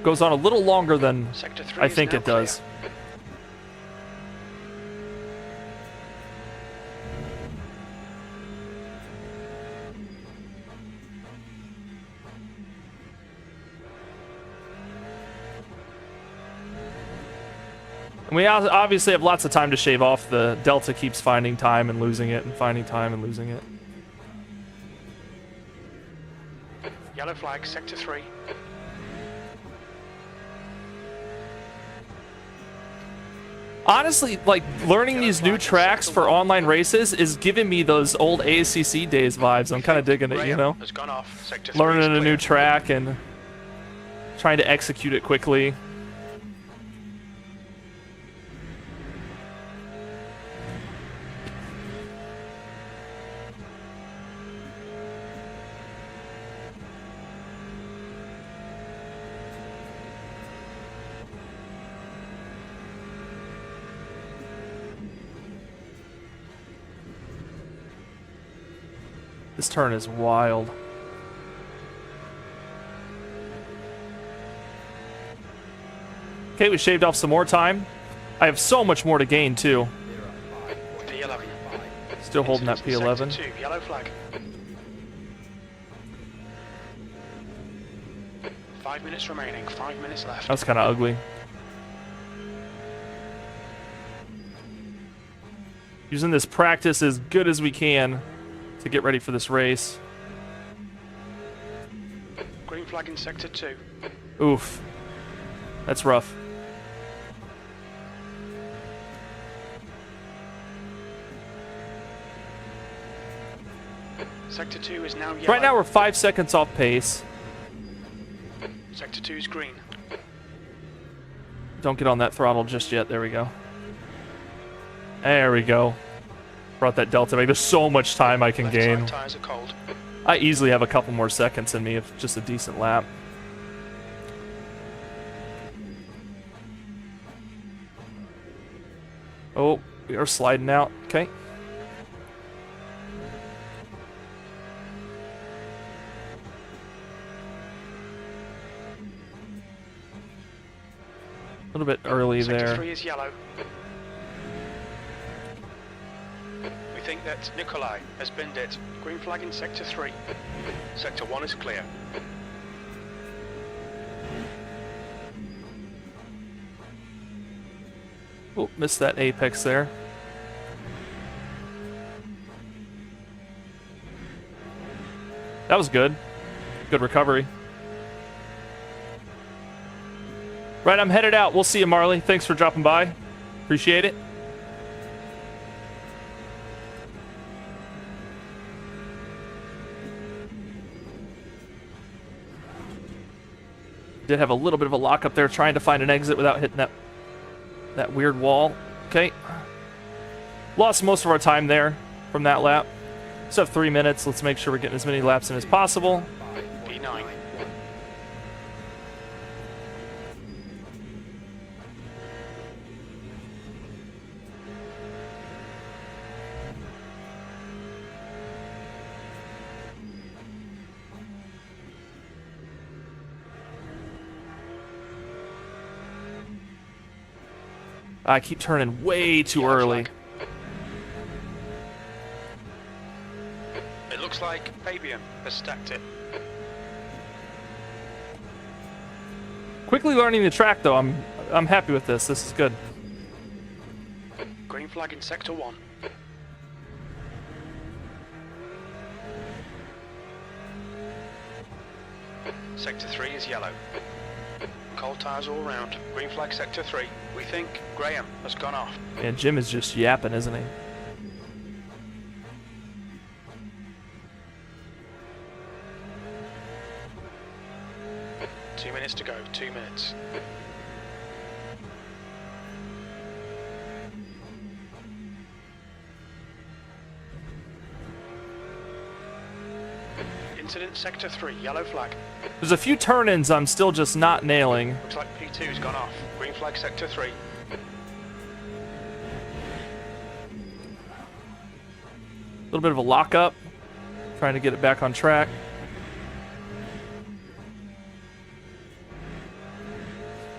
goes on a little longer than Sector 3 I is think now it does. clear. And we obviously have lots of time to shave off. The Delta keeps finding time and losing it, and finding time and losing it. Yellow flag sector 3. Honestly, like, learning these new tracks for online races is giving me those old ACC days vibes. I'm kind of digging it, you know? Has gone off. Sector 3 Learning is a clear. new track and trying to execute it quickly. This turn is wild. Okay, we shaved off some more time. I have so much more to gain, too. P11. Still holding that Incident in P11. sector 2. Yellow flag. 5 minutes remaining. 5 minutes left. That's kind of ugly. Using this practice as good as we can to get ready for this race. Green flag in sector 2. Oof. That's rough. Sector 2 is now yellow. Right now we're 5 seconds off pace. Sector 2 is green. Don't get on that throttle just yet. There we go. There we go. Brought that delta back. There's so much time I can Left gain. side tires are cold. I easily have a couple more seconds in me if just a decent lap. Oh, we are sliding out. Okay. A little bit early Sector there. 3 is yellow. We think that Nikolai has binned it. Green flag in Sector 3. Sector 1 is clear. Oh, missed that apex there. That was good. Good recovery. Right, I'm headed out. We'll see you, Marley. Thanks for dropping by. Appreciate it. Did have a little bit of a lock up there trying to find an exit without hitting that weird wall. Okay. Lost most of our time there from that lap. Still have 3 minutes. Let's make sure we're getting as many laps in as possible. P9. I keep turning way too Yellow early. flag. It looks like Fabian has stacked it. Quickly learning the track though. I'm happy with this. This is good. Green flag in Sector 1. Sector 3 is yellow. Cold tires all round. Green flag Sector 3. We think Graham has gone off. And Jim is just yapping, isn't he? Two minutes to go. 2 minutes. Incident Sector 3. Yellow flag. There's a few turn-ins I'm still just not nailing. Looks like P2's gone off. Green flag Sector 3. A little bit of a lockup. Trying to get it back on track.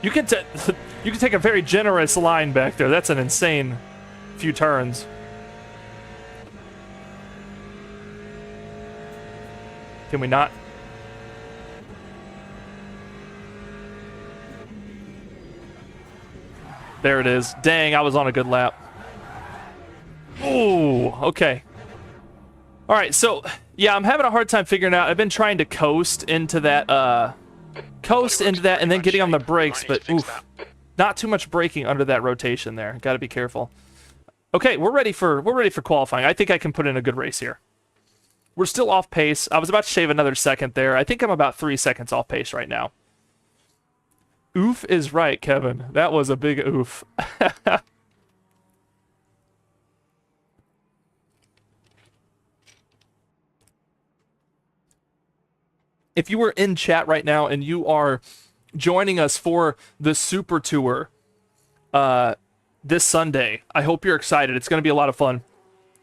You can you can take a very generous line back there. That's an insane few turns. Can we not? There it is. Dang, I was on a good lap. Ooh, okay. All right, so yeah, I'm having a hard time figuring out. I've been trying to coast into that, and then getting on the brakes, but oof, not too much braking under that rotation there. Got to be careful. Okay, we're ready for qualifying. I think I can put in a good race here. We're still off pace. I was about to shave another second there. I think I'm about 3 seconds off pace right now. Oof is right, Kevin. That was a big oof. If you are in chat right now and you are joining us for the Super Tour this Sunday, I hope you're excited. It's going to be a lot of fun.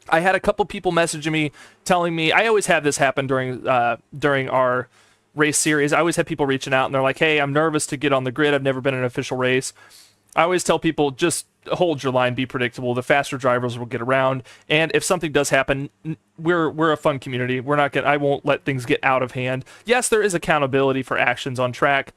I had a couple people messaging me, telling me, I always have this happen during our race series. I always have people reaching out and they're like, hey, I'm nervous to get on the grid. I've never been in an official race. I always tell people, just hold your line, be predictable. The faster drivers will get around. And if something does happen, we're a fun community. I won't let things get out of hand. Yes, there is accountability for actions on track.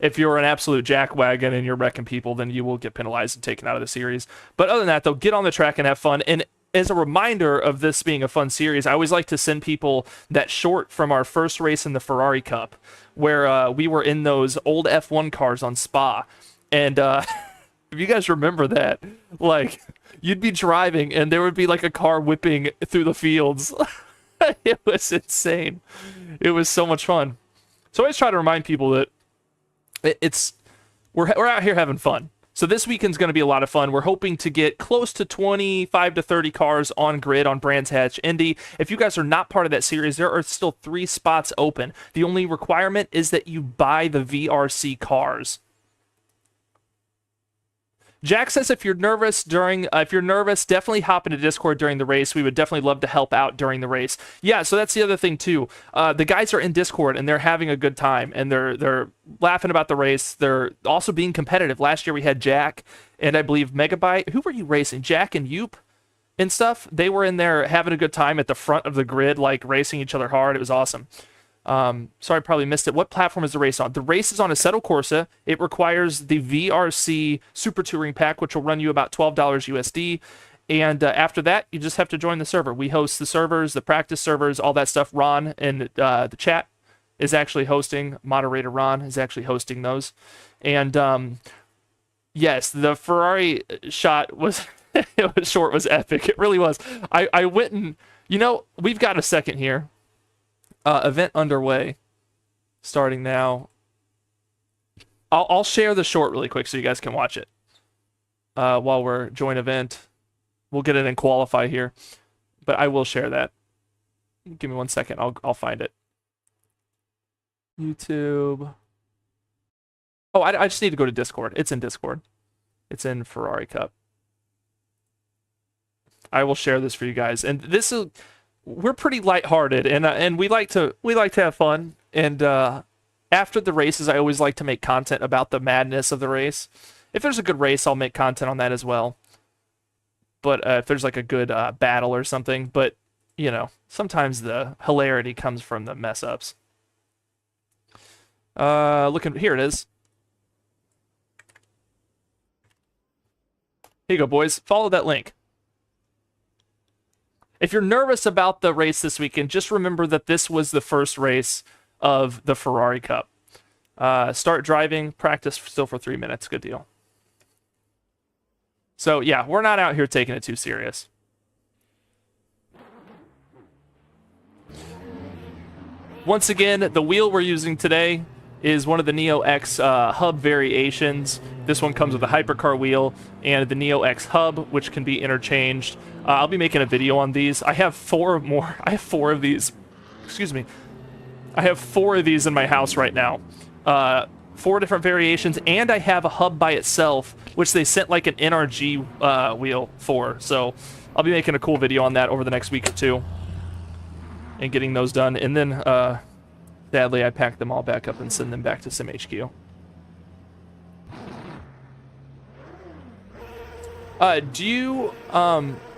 If you're an absolute jackwagon and you're wrecking people, then you will get penalized and taken out of the series. But other than that, though, get on the track and have fun. And as a reminder of this being a fun series, I always like to send people that short from our first race in the Ferrari Cup, where we were in those old F1 cars on Spa. And if you guys remember that, like, you'd be driving and there would be like a car whipping through the fields. It was insane. It was so much fun. So I always try to remind people that we're out here having fun. So this weekend's going to be a lot of fun. We're hoping to get close to 25 to 30 cars on grid on Brands Hatch Indy. If you guys are not part of that series, there are still 3 spots open. The only requirement is that you buy the VRC cars. Jack says if you're nervous, definitely hop into Discord during the race. We would definitely love to help out during the race. Yeah, so that's the other thing too. The guys are in Discord and they're having a good time and they're laughing about the race. They're also being competitive. Last year we had Jack and I believe Megabyte. Who were you racing? Jack and Yoop and stuff. They were in there having a good time at the front of the grid, like racing each other hard. It was awesome. Sorry, I probably missed it. What platform is the race on? The race is on Assetto Corsa. It requires the VRC Super Touring Pack, which will run you about $12 USD. And after that, you just have to join the server. We host the servers, the practice servers, all that stuff. Ron in the chat is actually hosting. Moderator Ron is actually hosting those. And yes, the Ferrari shot was short was epic. It really was. I went and, we've got a second here. Event underway, starting now. I'll share the short really quick so you guys can watch it while we're join event. We'll get it in qualify here, but I will share that. Give me 1 second. I'll find it. YouTube. Oh, I just need to go to Discord. It's in Discord. It's in Ferrari Cup. I will share this for you guys, and this is. We're pretty lighthearted, and we like to have fun. And after the races, I always like to make content about the madness of the race. If there's a good race, I'll make content on that as well. But if there's like a good battle or something, but sometimes the hilarity comes from the mess ups. Here it is. Here you go, boys. Follow that link. If you're nervous about the race this weekend, just remember that this was the first race of the Ferrari Cup. Start driving, practice still for 3 minutes. Good deal. So, yeah, we're not out here taking it too serious. Once again, the wheel we're using today is one of the Neo X hub variations. This one comes with a hypercar wheel and the Neo X hub, which can be interchanged. I'll be making a video on these. I have 4 more. I have 4 of these. Excuse me. I have 4 of these in my house right now. 4 different variations, and I have a hub by itself, which they sent like an NRG wheel for. So I'll be making a cool video on that over the next week or 2 and getting those done. And then, sadly, I pack them all back up and send them back to SimHQ.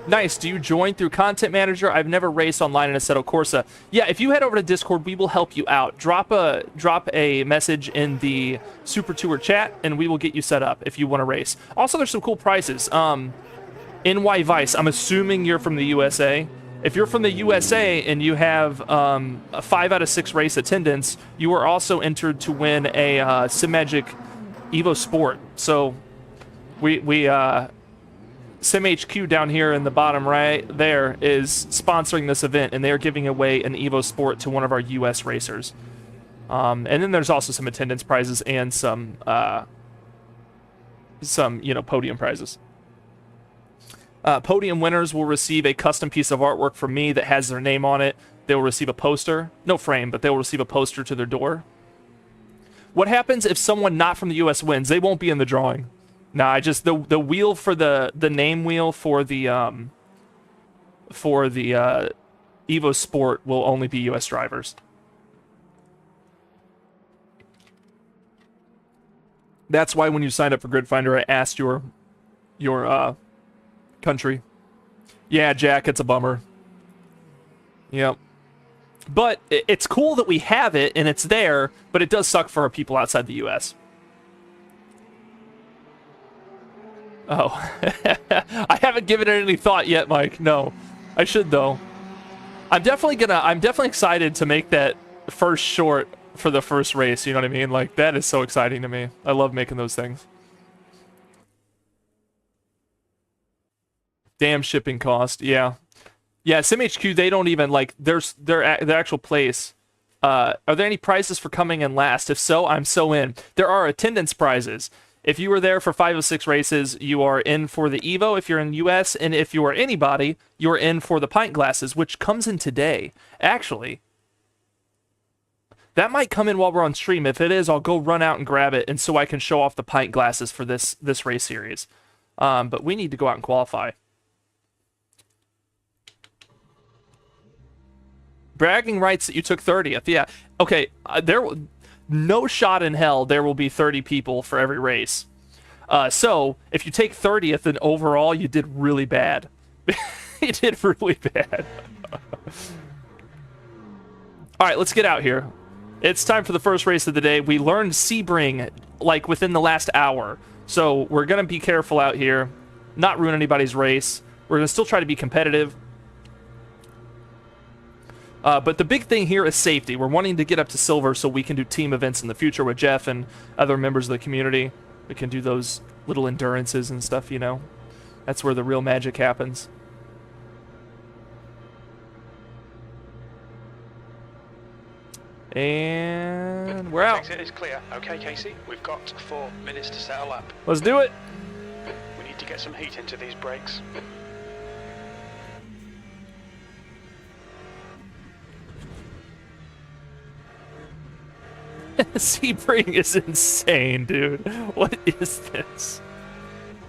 Nice. Do you join through Content Manager? I've never raced online in Assetto Corsa. Yeah, if you head over to Discord, we will help you out. Drop a message in the Super Tour chat, and we will get you set up if you want to race. Also, there's some cool prices. NY Vice, I'm assuming you're from the USA. If you're from the USA and you have a 5 out of 6 race attendance, you are also entered to win a Simagic Evo Sport. So we SimHQ down here in the bottom right there is sponsoring this event, and they are giving away an Evo Sport to one of our US racers. And then there's also some attendance prizes and some podium prizes. Podium winners will receive a custom piece of artwork from me that has their name on it. They will receive a poster, no frame, but they will receive a poster to their door. What happens if someone not from the US wins? They won't be in the drawing. Nah, I just the wheel for the name wheel for the Evo Sport will only be US drivers. That's why when you signed up for Grid Finder, I asked your country. Yeah, Jack, it's a bummer. Yep. But it's cool that we have it and it's there, but it does suck for our people outside the US. Oh. I haven't given it any thought yet, Mike. No. I should though. I'm definitely excited to make that first short for the first race, you know what I mean? Like, that is so exciting to me. I love making those things. Damn shipping cost, yeah. Yeah, SimHQ, they don't even, like, their actual place. Are there any prizes for coming in last? If so, I'm so in. There are attendance prizes. If you were there for 5 of 6 races, you are in for the Evo if you're in the US, and if you are anybody, you're in for the pint glasses, which comes in today. Actually, that might come in while we're on stream. If it is, I'll go run out and grab it, and so I can show off the pint glasses for this race series. But we need to go out and qualify. Bragging rights that you took 30th. Yeah. Okay. No shot in hell there will be 30 people for every race. So if you take 30th, then overall you did really bad. You did really bad. All right, let's get out here. It's time for the first race of the day. We learned Sebring like within the last hour. So we're going to be careful out here, not ruin anybody's race. We're going to still try to be competitive. But the big thing here is safety. We're wanting to get up to silver so we can do team events in the future with Jeff and other members of the community. We can do those little endurances and stuff, you know. That's where the real magic happens. And we're out. Exit is clear. Okay, Casey, we've got 4 minutes to settle up. Let's do it. We need to get some heat into these brakes. Sebring is insane, dude. What is this?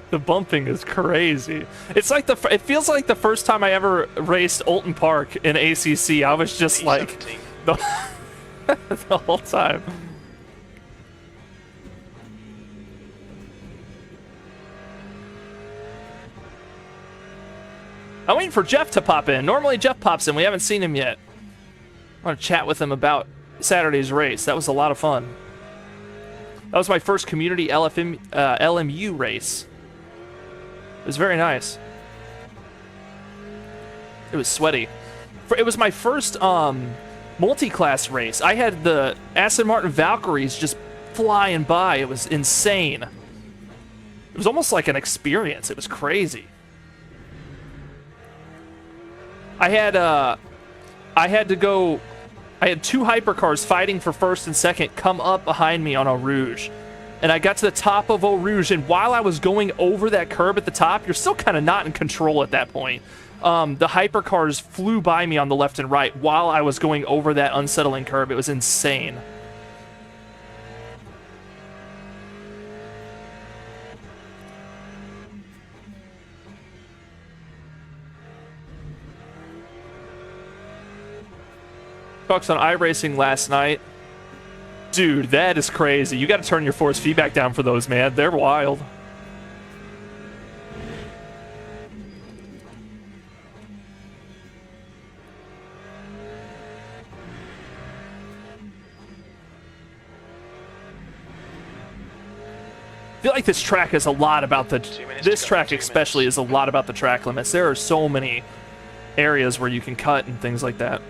The bumping is crazy. It's like it feels like the first time I ever raced Alton Park in ACC. I was just like the whole time. I'm waiting for Jeff to pop in. Normally Jeff pops in. We haven't seen him yet. I want to chat with him about Saturday's race. That was a lot of fun. That was my first community LMU race. It was very nice. It was sweaty. It was my first multi-class race. I had the Aston Martin Valkyries just flying by. It was insane. It was almost like an experience. It was crazy. I had two hypercars fighting for first and second come up behind me on Eau Rouge. And I got to the top of Eau Rouge, and while I was going over that curb at the top, you're still kind of not in control at that point. The hypercars flew by me on the left and right while I was going over that unsettling curb. It was insane. Talks on iRacing last night. Dude, that is crazy. You got to turn your force feedback down for those, man. They're wild. I feel like this track is a lot about this track especially is a lot about the track limits. There are so many areas where you can cut and things like that.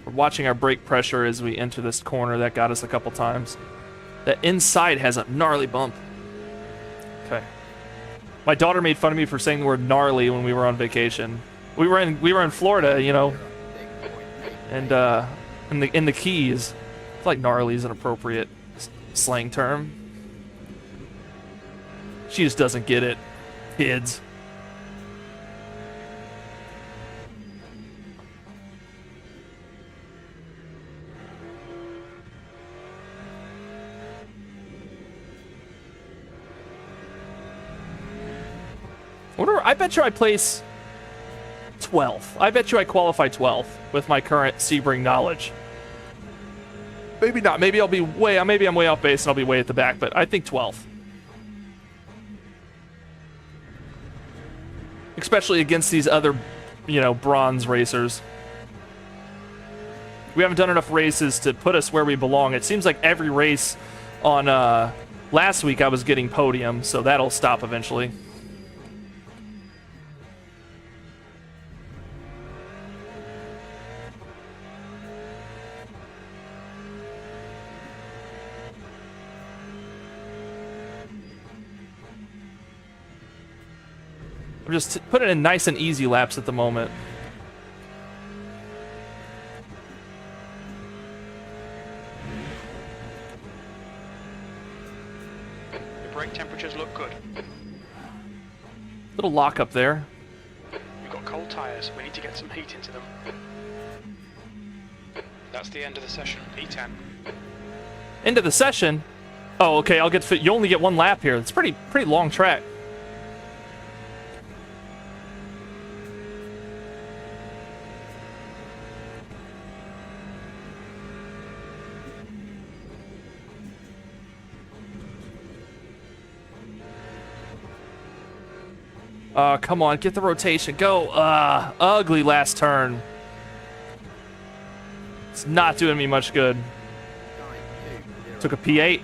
We're watching our brake pressure as we enter this corner. That got us a couple times. The inside has a gnarly bump. Okay. My daughter made fun of me for saying the word gnarly when we were on vacation. We were in Florida, you know, and in the Keys. I feel like gnarly is an appropriate slang term. She just doesn't get it, kids. I bet you I place 12th. I bet you I qualify 12th with my current Sebring knowledge. Maybe not. Maybe I'll be maybe I'm way off base and I'll be way at the back, but I think 12th. Especially against these other, you know, bronze racers. We haven't done enough races to put us where we belong. It seems like every race on last week I was getting podium, so that'll stop eventually. We're just putting in nice and easy laps at the moment. Your brake temperatures look good. Little lock up there. We've got cold tyres. We need to get some heat into them. That's the end of the session. E10. End of the session? Oh, okay, I'll get fit. You only get one lap here. It's pretty long track. Come on, get the rotation. Go. Ugly last turn. It's not doing me much good. Took a P8.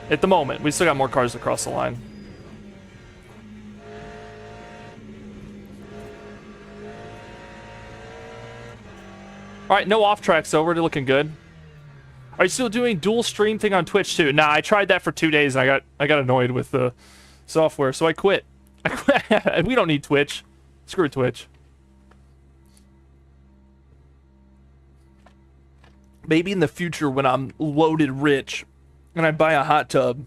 At the moment, we still got more cars across the line. All right, no off tracks though. We're looking good. Are you still doing dual stream thing on Twitch too? Nah, I tried that for 2 days and I got annoyed with the software, so I quit. We don't need Twitch. Screw Twitch. Maybe in the future when I'm loaded rich and I buy a hot tub,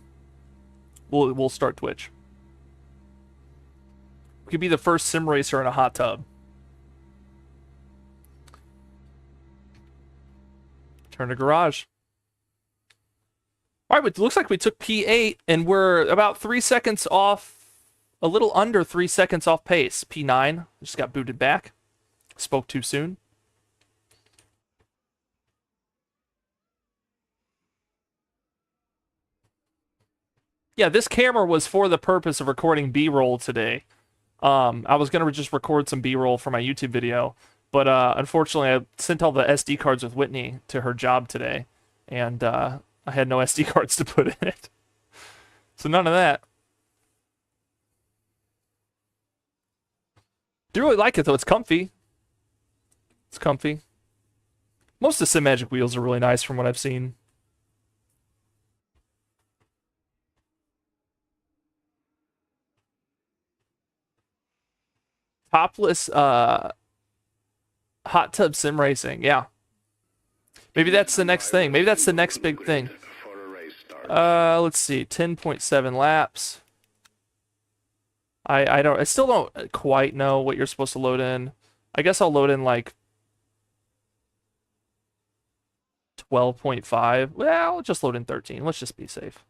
we'll start Twitch. We could be the first sim racer in a hot tub. Turn to garage. All right, it looks like we took P8 and we're about 3 seconds off. A little under 3 seconds off pace. P9 just got booted back. Spoke too soon. Yeah, this camera was for the purpose of recording B-roll today. I was going to just record some B-roll for my YouTube video, but unfortunately I sent all the SD cards with Whitney to her job today, and I had no SD cards to put in it. So none of that. Do really like it though. It's comfy. It's comfy. Most of the Simagic wheels are really nice from what I've seen. Topless hot tub sim racing. Yeah. Maybe that's the next thing. Maybe that's the next big thing. Let's see. 10.7 laps. I still don't quite know what you're supposed to load in. I guess I'll load in like 12.5. Well, I'll just load in 13. Let's just be safe.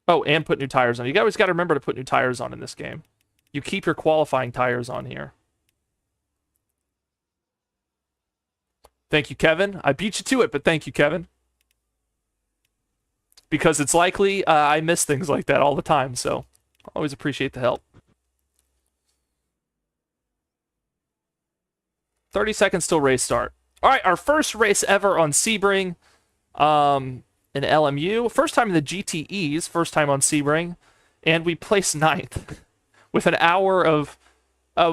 Oh, and put new tires on. You always got to remember to put new tires on in this game. You keep your qualifying tires on here. Thank you, Kevin. I beat you to it, but thank you, Kevin. Because it's likely I miss things like that all the time, so I always appreciate the help. 30 seconds till race start. All right, our first race ever on Sebring in LMU. First time in the GTEs, first time on Sebring, and we placed 9th with an hour of...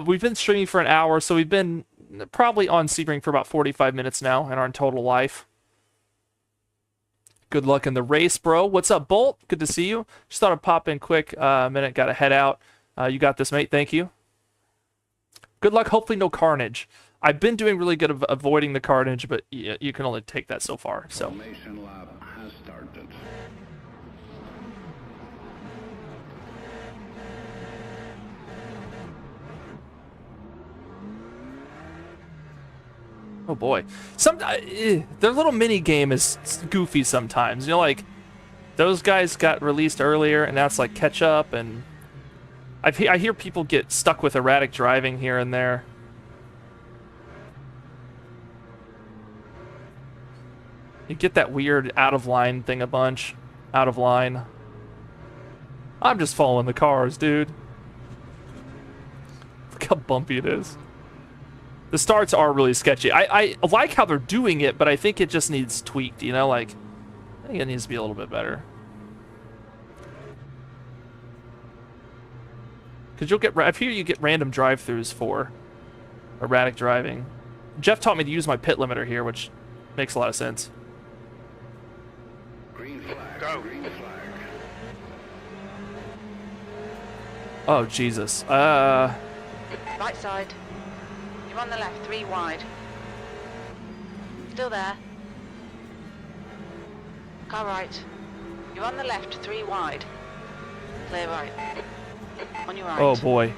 we've been streaming for an hour, so we've been probably on Sebring for about 45 minutes now in our total life. Good luck in the race, bro. What's up, Bolt? Good to see you. Just thought I'd pop in quick minute. Got to head out. You got this, mate. Thank you. Good luck. Hopefully no carnage. I've been doing really good of avoiding the carnage, but you can only take that so far. So. Formation lab has started. Oh boy, their little mini game is goofy sometimes. You know, like those guys got released earlier, and now it's like catch up. And I hear people get stuck with erratic driving here and there. You get that weird out of line thing a bunch. Out of line. I'm just following the cars, dude. Look how bumpy it is. The starts are really sketchy. I like how they're doing it, but I think it just needs tweaked, you know? Like, I think it needs to be a little bit better. Because I hear you get random drive-thrus for erratic driving. Jeff taught me to use my pit limiter here, which makes a lot of sense. Green flag. Go. Green flag. Oh, Jesus. Right side. You're on the left, 3 wide. Still there. Car right. You're on the left, 3 wide. Clear right. On your right. Oh, boy.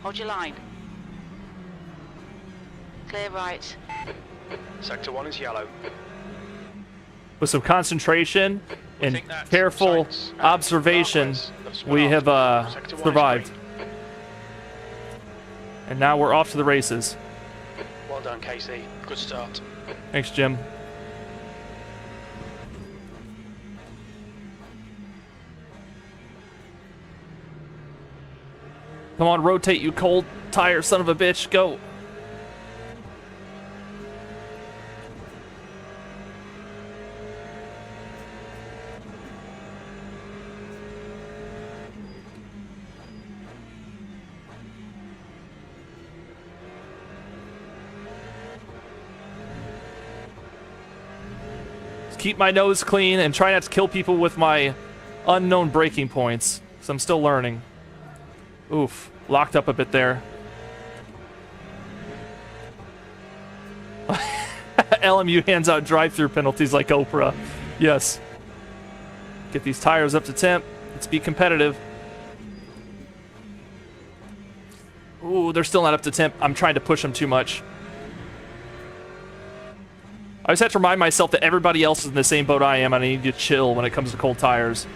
Hold your line. Clear right. Sector 1 is yellow. With some concentration and think that's careful sights and observation, pathways. we have Sector 1 is survived. green. And now we're off to the races. Well done, Casey. Good start. Thanks, Jim. Come on, rotate, you cold tire son of a bitch. Go. Keep my nose clean and try not to kill people with my unknown breaking points, because I'm still learning. Oof, locked up a bit there. LMU hands out drive-through penalties like Oprah. Yes. Get these tires up to temp. Let's be competitive. Ooh, they're still not up to temp. I'm trying to push them too much. I just have to remind myself that everybody else is in the same boat I am, and I need to chill when it comes to cold tires.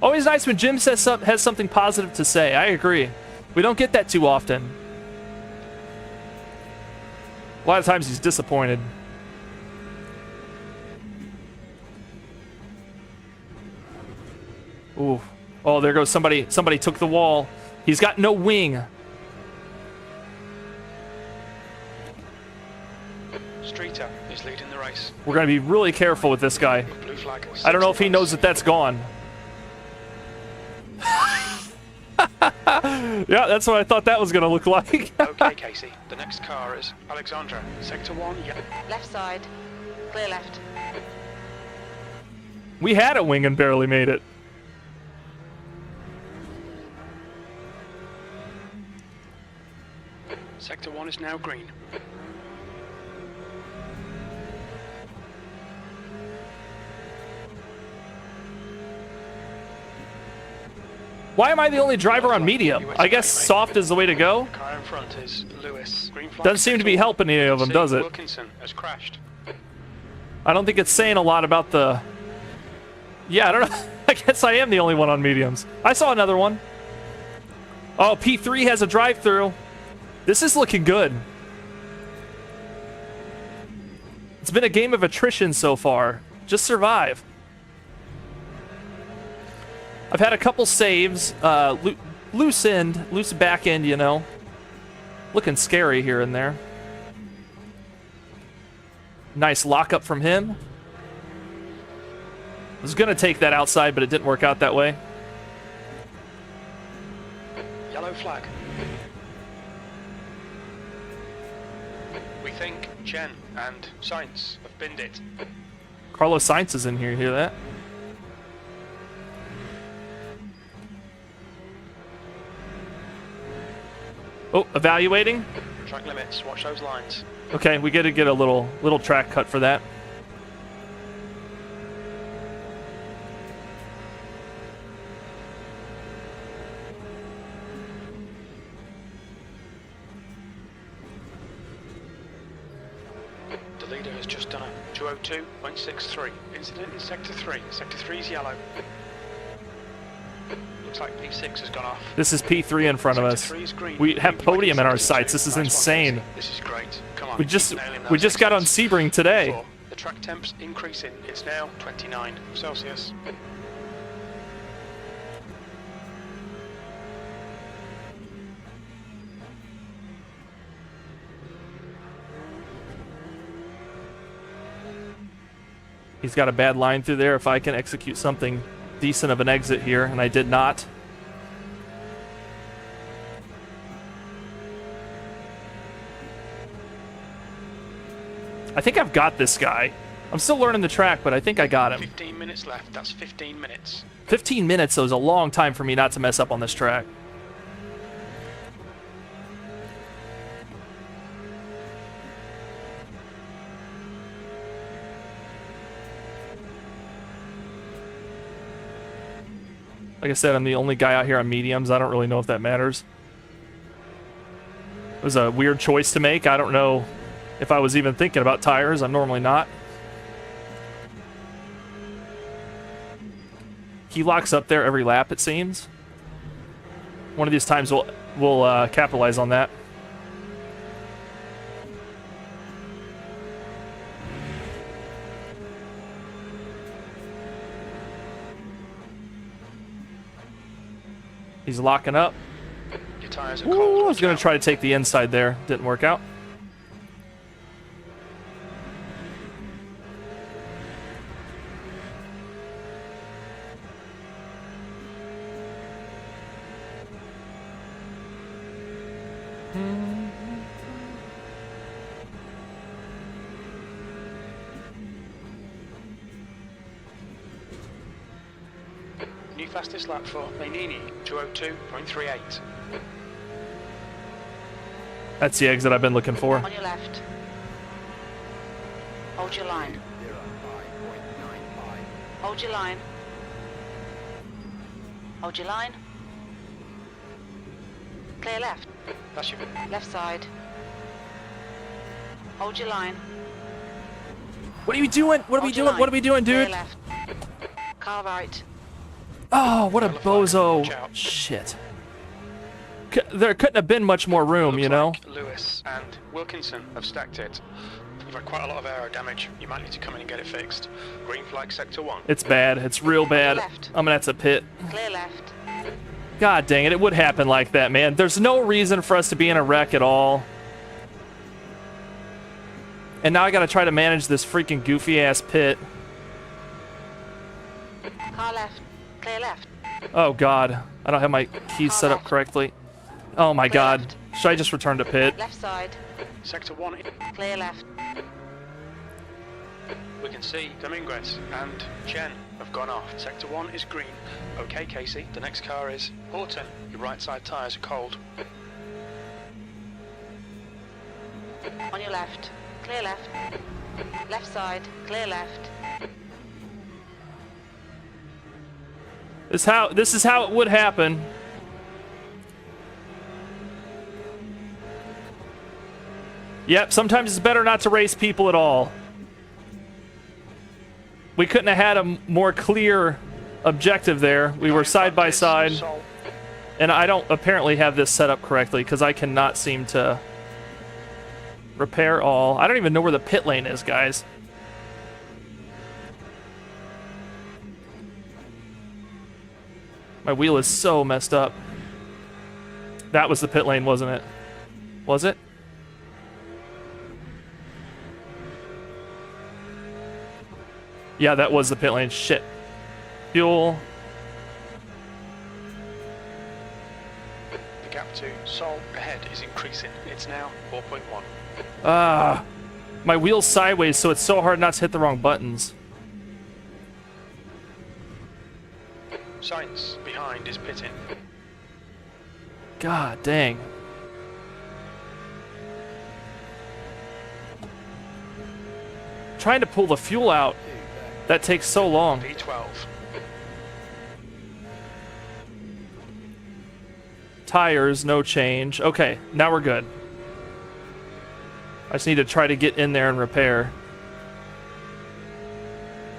Always nice when Jim has something positive to say. I agree. We don't get that too often. A lot of times he's disappointed. Ooh. Oh, there goes somebody. Somebody took the wall. He's got no wing. Streeter is leading the race. We're going to be really careful with this guy. Blue flag. I don't know if he knows that that's gone. Yeah, that's what I thought that was going to look like. Okay, Casey. The next car is Alexandra. Sector 1, yellow. Left side. Clear left. We had a wing and barely made it. Sector 1 is now green. Why am I the only driver on medium? I guess soft is the way to go. The car in front is Lewis. Green flag. Doesn't seem to be helping any of them, does it? Wilkinson has crashed. I don't think it's saying a lot about the... Yeah, I don't know. I guess I am the only one on mediums. I saw another one. Oh, P3 has a drive-through. This is looking good. It's been a game of attrition so far. Just survive. I've had a couple saves. Loose back end, you know. Looking scary here and there. Nice lockup from him. I was going to take that outside, but it didn't work out that way. Yellow flag. We think Jen and Sainz have binned it. Carlos Sainz is in here. You hear that? Oh, evaluating. Track limits. Watch those lines. Okay, we got to get a little track cut for that. The leader has just done a 202.63. Incident in Sector 3. Sector 3 is yellow. Looks like P6 has gone off. This is P3 in front of us. Sector 3 is green. We have Green podium in our flag sights. This is Nice one, insane. Casey. This is great. Come on. We just keep nailing those got on exits. Sebring today. 4. The track temp's increasing. It's now 29 Celsius. He's got a bad line through there. If I can execute something decent of an exit here, and I did not. I think I've got this guy. I'm still learning the track, but I think I got him. 15 minutes left. That's 15 minutes. 15 minutes, though, is a long time for me not to mess up on this track. Like I said, I'm the only guy out here on mediums. I don't really know if that matters. It was a weird choice to make. I don't know if I was even thinking about tires. I'm normally not. He locks up there every lap, it seems. One of these times we'll capitalize on that. He's locking up. Your tires are Ooh, cold. I was going to try to take the inside there. Didn't work out. New fastest lap for Lanini, 202.38. That's the exit I've been looking for. On your left. Hold your line. Hold your line. Hold your line. Clear left. That's your Left side. Hold your line. What are you doing? What are we Hold your doing? line. What are we doing, Clear dude? left. Car right. Oh, what a bozo. Watch out. Shit. There couldn't have been much more room, Looks you know? like Lewis and Wilkinson have stacked it. You've had quite a lot of aero damage. You might need to come in and get it fixed. Green flag sector 1. It's bad. It's real bad. Left. I'm gonna have to pit. Clear left. God dang it. It would happen like that, man. There's no reason for us to be in a wreck at all. And now I gotta try to manage this freaking goofy-ass pit. Car left. Clear left. Oh, God. I don't have my keys set up correctly. Oh, my God. left. Should I just return to pit? Left side. Sector 1, Clear left. we can see Dominguez and Chen have gone off. Sector 1 is green. Okay, Casey, the next car is Horton. Your right side tyres are cold. On your left. Clear left. Left side. Clear left. This is how it would happen. Yep, sometimes it's better not to race people at all. We couldn't have had a more clear objective there. We were side by side. And I don't apparently have this set up correctly because I cannot seem to repair all. I don't even know where the pit lane is, guys. My wheel is so messed up. That was the pit lane, wasn't it? Was it? Yeah, that was the pit lane. Shit. Fuel. The gap to Sol ahead is increasing. It's now 4.1. Ah. My wheel's sideways, so it's so hard not to hit the wrong buttons. Science behind is pitting. God dang. Trying to pull the fuel out. That takes so long. V12. Tires, no change. Okay, now we're good. I just need to try to get in there and repair.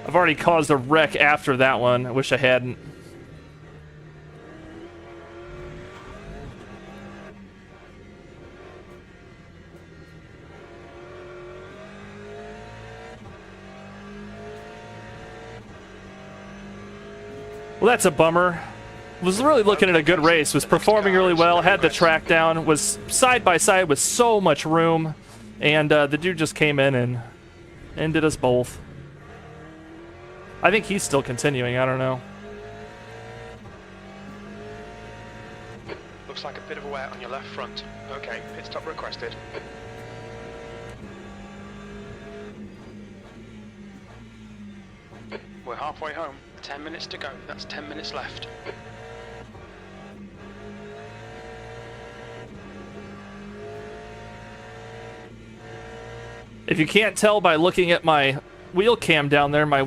I've already caused a wreck after that one. I wish I hadn't. Well, that's a bummer. Was really looking at a good race. Was performing really well. Had the track down. Was side by side with so much room. And the dude just came in and ended us both. I think he's still continuing. I don't know. Looks like a bit of a wear on your left front. Okay, pit stop requested. We're halfway home. 10 minutes to go. That's 10 minutes left. If you can't tell by looking at my wheel cam down there, my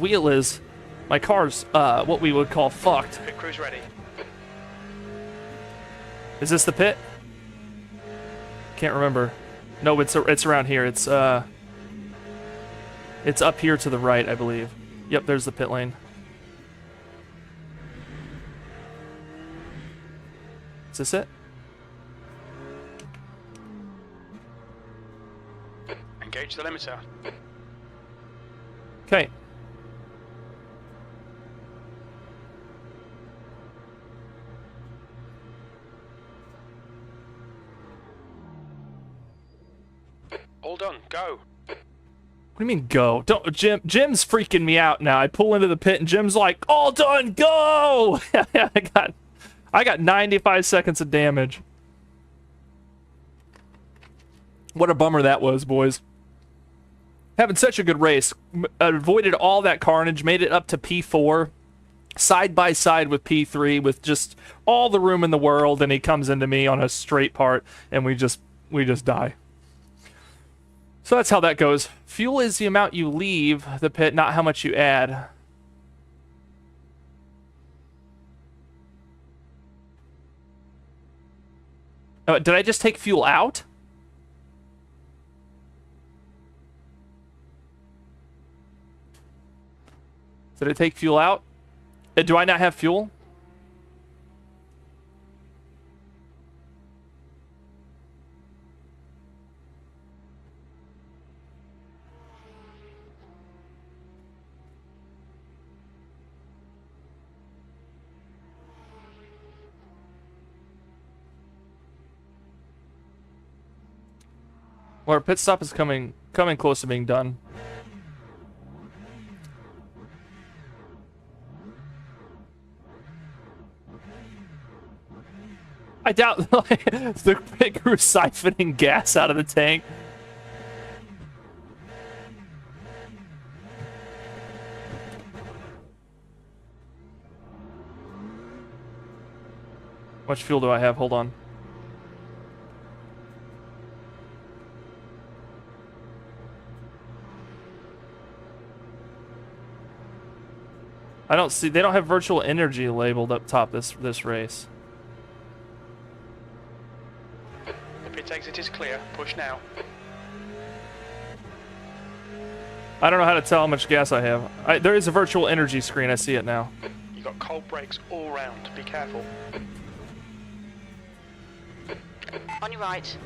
car's what we would call fucked. Pit crew's ready. Is this the pit? Can't remember. No, it's around here. It's up here to the right, I believe. Yep, there's the pit lane. Is this it? Engage the limiter. Okay. All done. Go. What do you mean go? Don't Jim's freaking me out now. I pull into the pit and Jim's like, "All done, go!" I got 95 seconds of damage. What a bummer that was, boys. Having such a good race. Avoided all that carnage, made it up to P4, side by side with P3 with just all the room in the world, and he comes into me on a straight part and we just die. So that's how that goes. Fuel is the amount you leave the pit, not how much you add. Did I just take fuel out? Did I take fuel out? Do I not have fuel? Well, our pit stop is coming close to being done. I doubt the pit crew siphoning gas out of the tank. How much fuel do I have? Hold on. I don't see. They don't have virtual energy labeled up top this race. The pit exit is clear. Push now. I don't know how to tell how much gas I have. There is a virtual energy screen. I see it now. You got cold brakes all round. Be careful. On your right.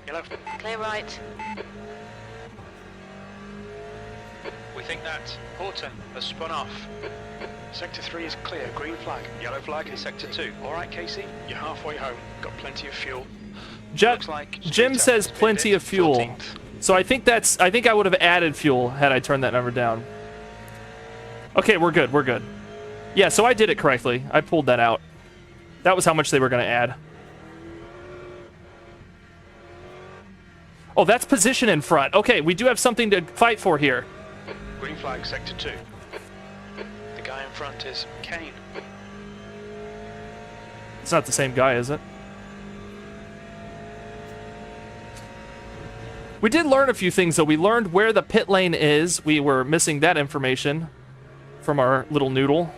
Yellow. Clear right. We think that Horton has spun off. Sector 3 is clear. Green flag. Yellow flag in Sector 2. All right, Casey. You're halfway home. Got plenty of fuel. Looks like Jim says plenty of fuel. 14th. So I think I would have added fuel had I turned that number down. Okay, we're good. We're good. Yeah, so I did it correctly. I pulled that out. That was how much they were going to add. Oh, that's position in front. Okay, we do have something to fight for here. Green flag, Sector 2. The guy in front is Kane. It's not the same guy, is it? We did learn a few things, though. We learned where the pit lane is. We were missing that information from our little noodle.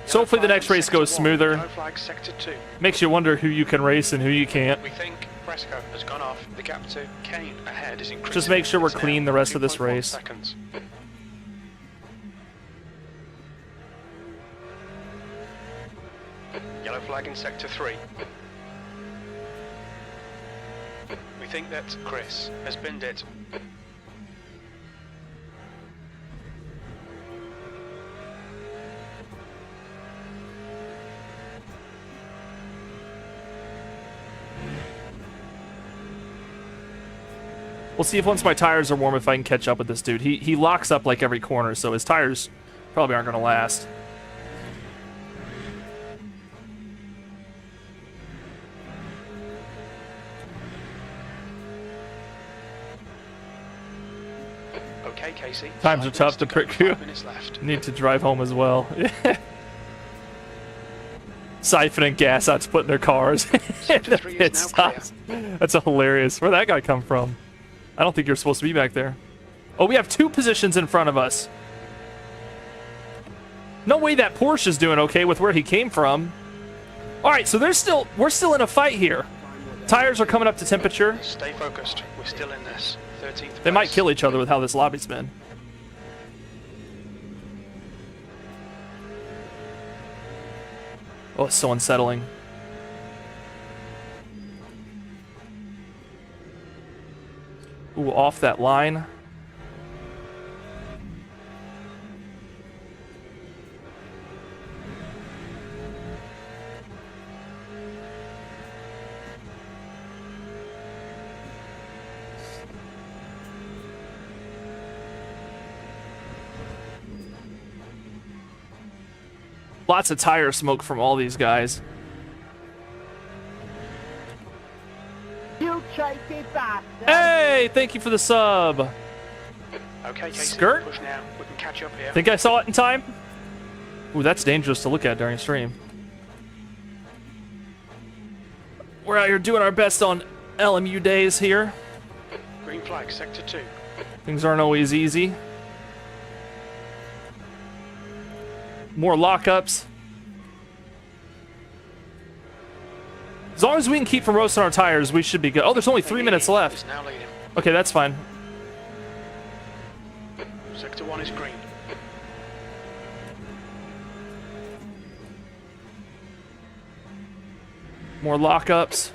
So hopefully the next race goes smoother. Yellow flag, Sector 2. Makes you wonder who you can race and who you can't. We think Fresco has gone off. The gap to Kane ahead is increasing. Just make sure we're It's now clean the rest of this 2.1 race. Seconds. Yellow flag in Sector 3. We think that Chris has binned it. We'll see if once my tires are warm if I can catch up with this dude. He locks up like every corner, so his tires probably aren't going to last. Okay, Casey. Times are 5 tough to minutes go, pick you. 5 minutes left. Need to drive home as well. Siphoning gas out to put in their cars. Sector 3 is It now stops. That's hilarious. Where'd that guy come from? I don't think you're supposed to be back there. Oh, we have 2 positions in front of us. No way that Porsche's doing okay with where he came from. All right, so we're still in a fight here. Tires are coming up to temperature. Stay focused. We're still in this. 13th They might place. kill each other with how this lobby's been. Oh, it's so unsettling. Ooh, off that line. Lots of tire smoke from all these guys. You cheeky bastard. Hey, thank you for the sub. Okay, Casey. Skirt? Push now. We can catch up here. Think I saw it in time? Ooh, that's dangerous to look at during stream. We're out here doing our best on LMU days here. Green flag, sector 2. Things aren't always easy. More lockups. As long as we can keep from roasting our tires, we should be good. Oh, there's only 3 minutes left. Is now leading. Okay, that's fine. Sector 1 is green. More lockups.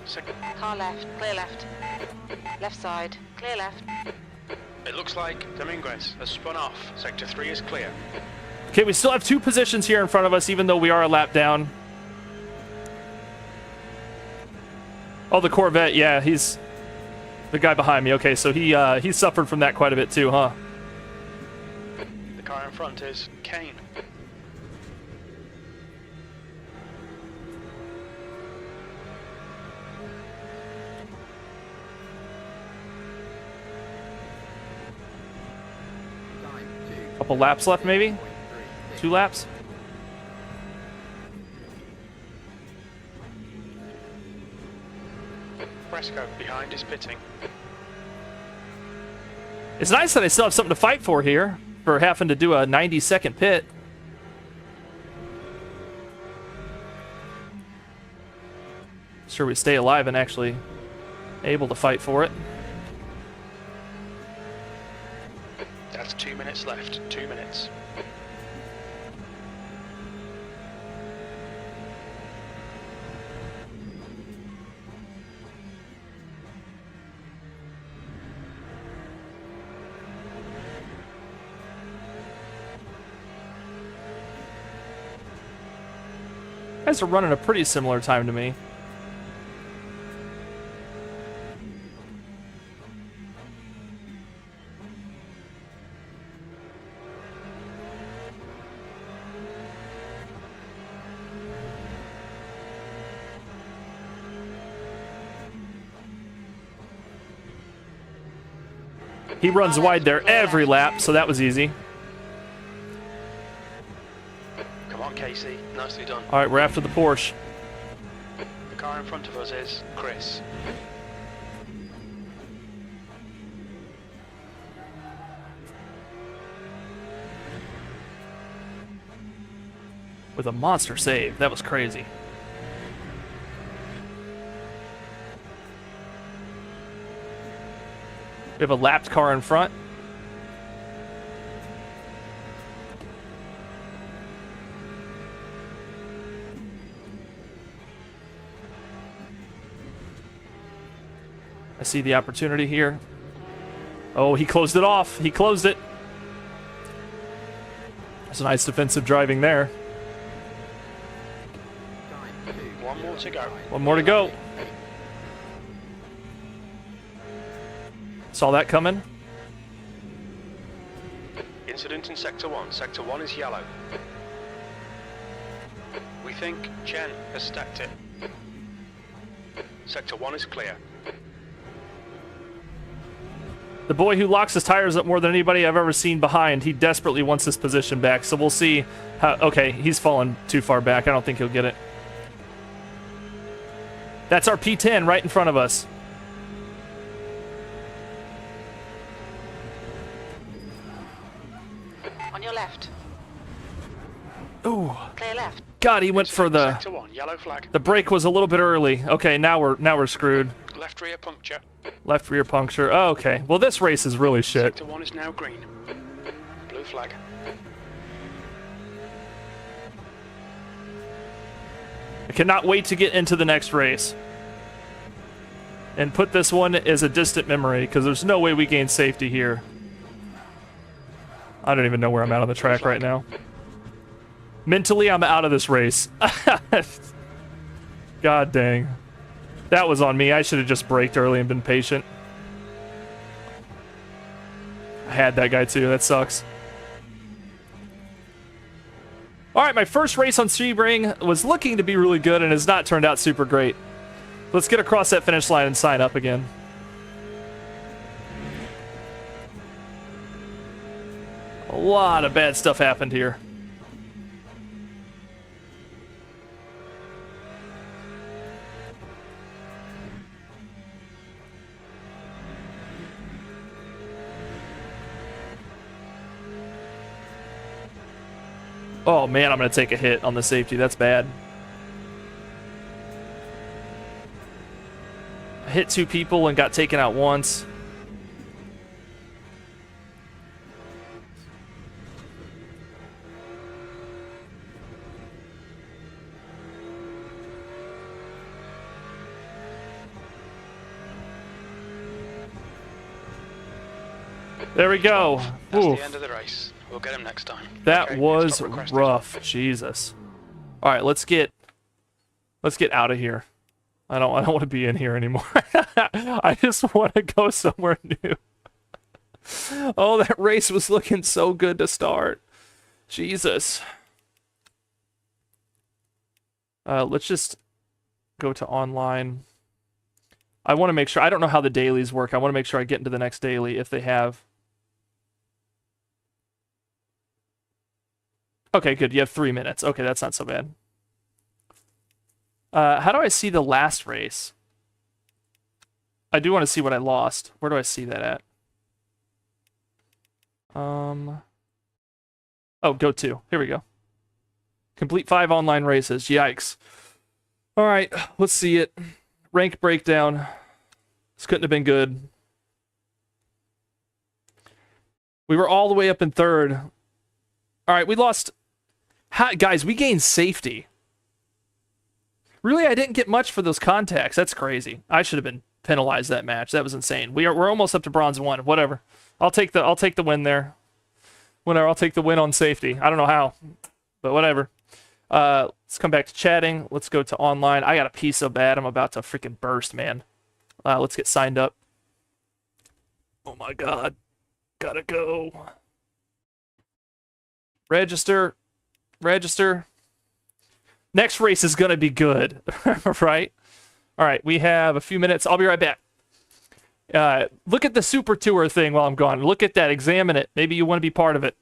Car left, clear left. Left side, clear left. It looks like Dominguez has spun off. Sector 3 is clear. Okay, we still have 2 positions here in front of us, even though we are a lap down. Oh, the Corvette, yeah, he's the guy behind me. Okay, so he suffered from that quite a bit too, huh? The car in front is Kane. Couple laps left, maybe? 2 laps? Fresco behind is pitting. It's nice that I still have something to fight for here, for having to do a 90-second pit. Sure we stay alive and actually able to fight for it. That's 2 minutes left. 2 minutes. Guys are running a pretty similar time to me. He runs wide there every lap, so that was easy. Come on, Casey. Nicely done. All right, we're after the Porsche. The car in front of us is Chris. With a monster save. That was crazy. We have a lapped car in front. I see the opportunity here. Oh, he closed it off. He closed it. That's a nice defensive driving there. One more to go. One more to go. Saw that coming. Incident in Sector 1. Sector 1 is yellow. We think Chen has stacked it. Sector 1 is clear. The boy who locks his tires up more than anybody I've ever seen behind. He desperately wants his position back, so we'll see how... Okay, he's fallen too far back. I don't think he'll get it. That's our P10 right in front of us. On your left. Ooh. Clear left. God, he went for the... Sector 1, yellow flag. The brake was a little bit early. Okay, now we're screwed. Left rear puncture. Left rear puncture. Oh, okay. Well, this race is really shit. Sector 1 is now green. Blue flag. I cannot wait to get into the next race. And put this one as a distant memory, because there's no way we gain safety here. I don't even know where I'm at on the track right now. Mentally, I'm out of this race. God dang. That was on me. I should have just braked early and been patient. I had that guy too. That sucks. Alright, my first race on Sebring was looking to be really good and has not turned out super great. Let's get across that finish line and sign up again. A lot of bad stuff happened here. Oh man, I'm gonna take a hit on the safety. That's bad. I hit 2 people and got taken out once. There we go. That's Oof. the end of the race. We'll get him next time. That Okay, was stop requested. rough. Jesus. All right, let's get out of here. I don't want to be in here anymore. I just want to go somewhere new. Oh, that race was looking so good to start. Jesus. Let's just go to online. I want to make sure. I don't know how the dailies work. I want to make sure I get into the next daily if they have. Okay, good. You have 3 minutes. Okay, that's not so bad. How do I see the last race? I do want to see what I lost. Where do I see that at? Oh, go to. Here we go. Complete 5 online races. Yikes. All right, let's see it. Rank breakdown. This couldn't have been good. We were all the way up in 3rd. All right, we lost... Guys, we gained safety. Really, I didn't get much for those contacts. That's crazy. I should have been penalized that match. That was insane. We're almost up to bronze 1. Whatever. I'll take the win there. Whatever. I'll take the win on safety. I don't know how, but whatever. Let's come back to chatting. Let's go to online. I got to pee so bad. I'm about to freaking burst, man. Let's get signed up. Oh my God. Gotta go. Register. Register. Next race is going to be good, right? All right, we have a few minutes. I'll be right back. Look at the Super Tour thing while I'm gone. Look at that. Examine it. Maybe you want to be part of it.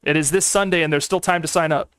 It is this Sunday, and there's still time to sign up.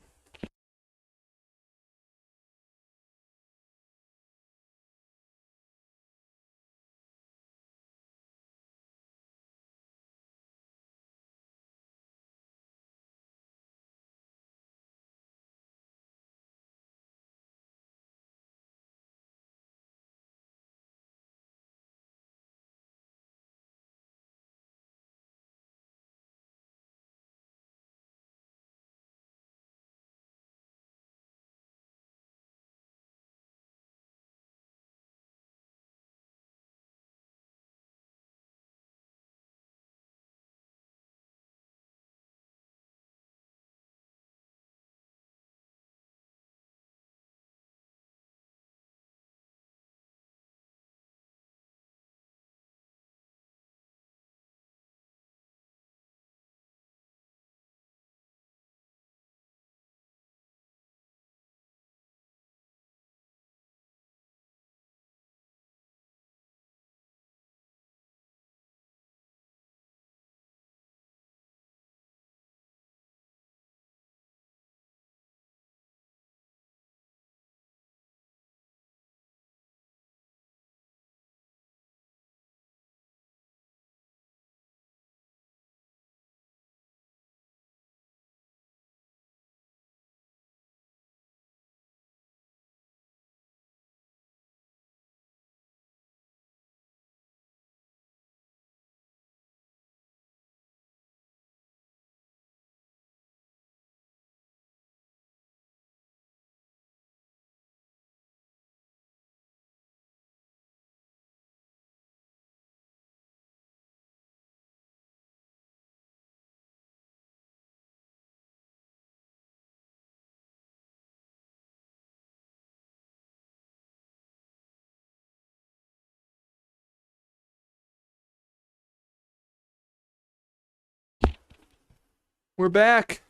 We're back.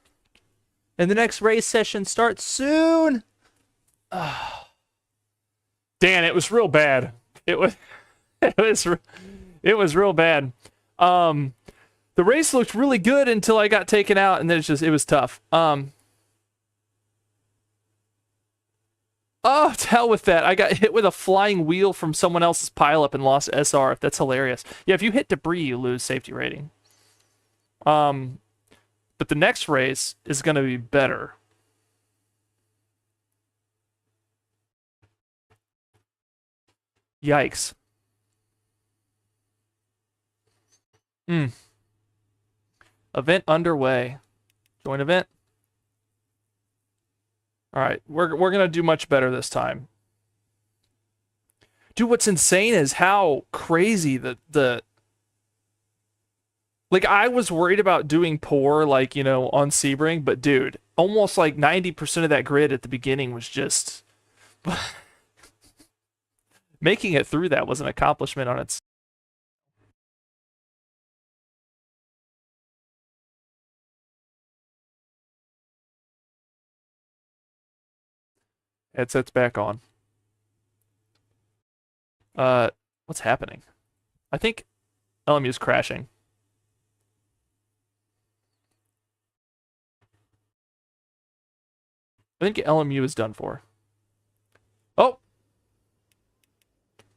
And the next race session starts soon. Dan, it was real bad. It was it was real bad. The race looked really good until I got taken out, and then it was tough. Oh, to hell with that. I got hit with a flying wheel from someone else's pileup and lost SR. That's hilarious. Yeah, if you hit debris, you lose safety rating. But the next race is going to be better. Yikes. Event underway. Join event. All right, we're going to do much better this time. Dude, what's insane is how crazy the like, I was worried about doing poor, like, you know, on Sebring, but dude, almost like 90% of that grid at the beginning was just... Making it through that was an accomplishment on its... Headset's back on. What's happening? I think LMU's crashing. I think LMU is done for. Oh!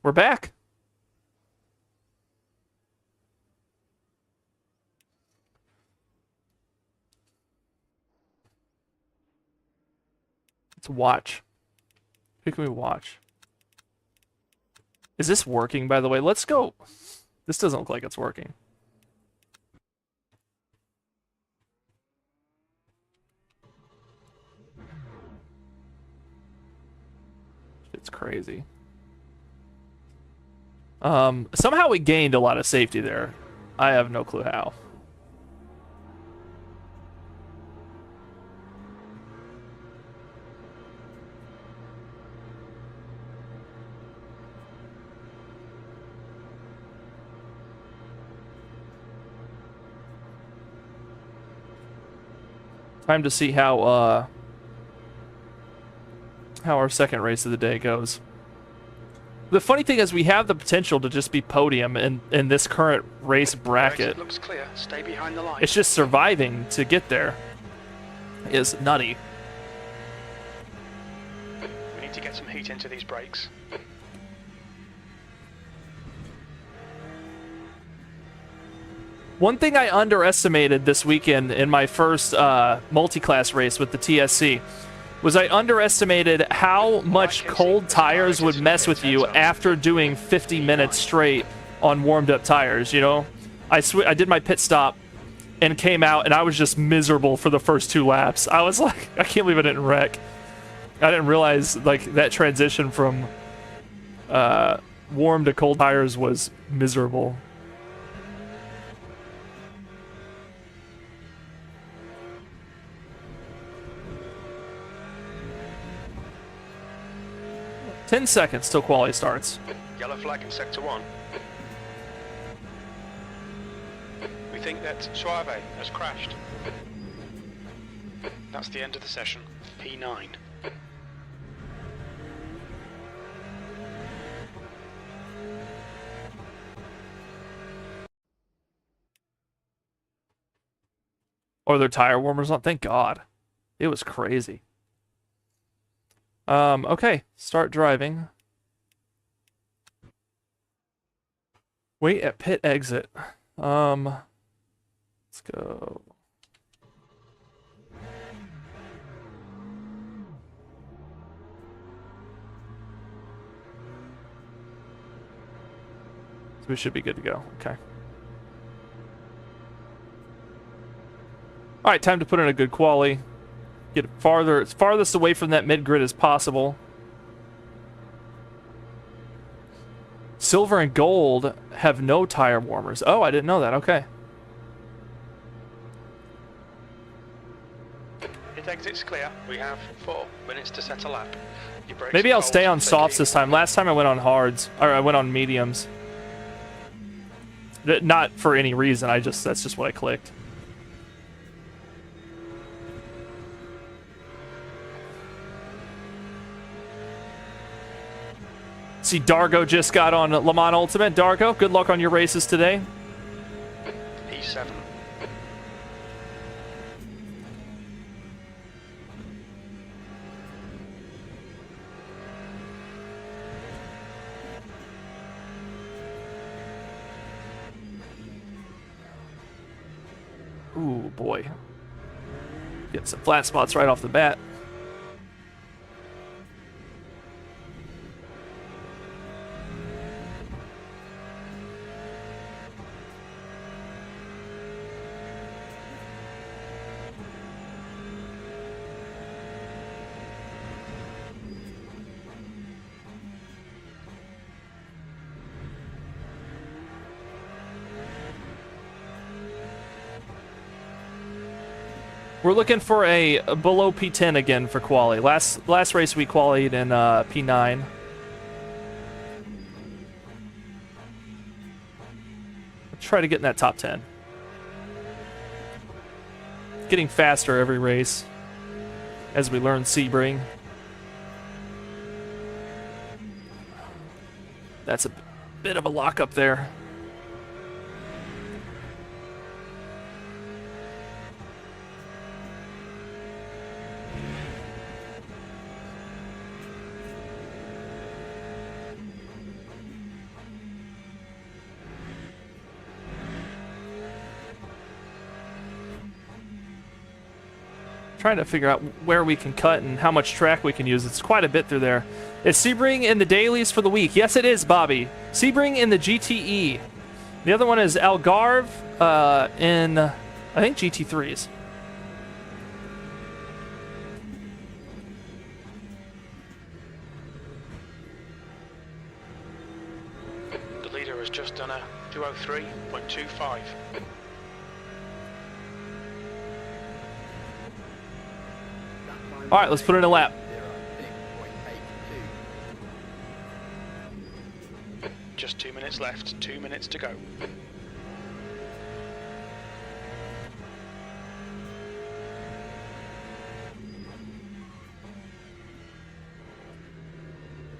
We're back! Let's watch. Who can we watch? Is this working, by the way? Let's go. This doesn't look like it's working. It's crazy. Somehow we gained a lot of safety there. I have no clue how. Time to see how our second race of the day goes. The funny thing is we have the potential to just be podium in this current race bracket. Looks clear. Stay behind the line. It's just surviving to get there is nutty. We need to get some heat into these brakes. One thing I underestimated this weekend in my first multi-class race with the TSC was I underestimated how much cold tires would mess with you after doing 50 minutes straight on warmed-up tires, you know? I did my pit stop and came out, and I was just miserable for the first 2 laps. I was like, I can't believe I didn't wreck. I didn't realize, like, that transition from warm to cold tires was miserable. Ten seconds till quality starts. Yellow flag in sector 1. We think that Suave has crashed. That's the end of the session. P9. Or their tire warmers on. Thank God. It was crazy. Okay, start driving. Wait at pit exit. Let's go. So we should be good to go. Okay. All right, time to put in a good quali. Get as farthest away from that mid-grid as possible. Silver and gold have no tire warmers. Oh, I didn't know that. Okay. It exits clear. We have 4 minutes to set a lap. Maybe I'll stay on softs this time. Last time I went on hards, or I went on mediums. Not for any reason. That's just what I clicked. See, Dargo just got on Le Mans Ultimate. Dargo, good luck on your races today. E7. Ooh, boy. Get some flat spots right off the bat. We're looking for a below P10 again for quali. Last race we qualied in P9. Try to get in that top 10. Getting faster every race as we learn Sebring. That's a bit of a lockup there. Trying to figure out where we can cut and how much track we can use. It's quite a bit through there. Is Sebring in the dailies for the week? Yes, it is, Bobby. Sebring in the GTE. The other one is Algarve in, I think, GT3s. The leader has just done a 203.25. All right, let's put in a lap. Just 2 minutes left, 2 minutes to go.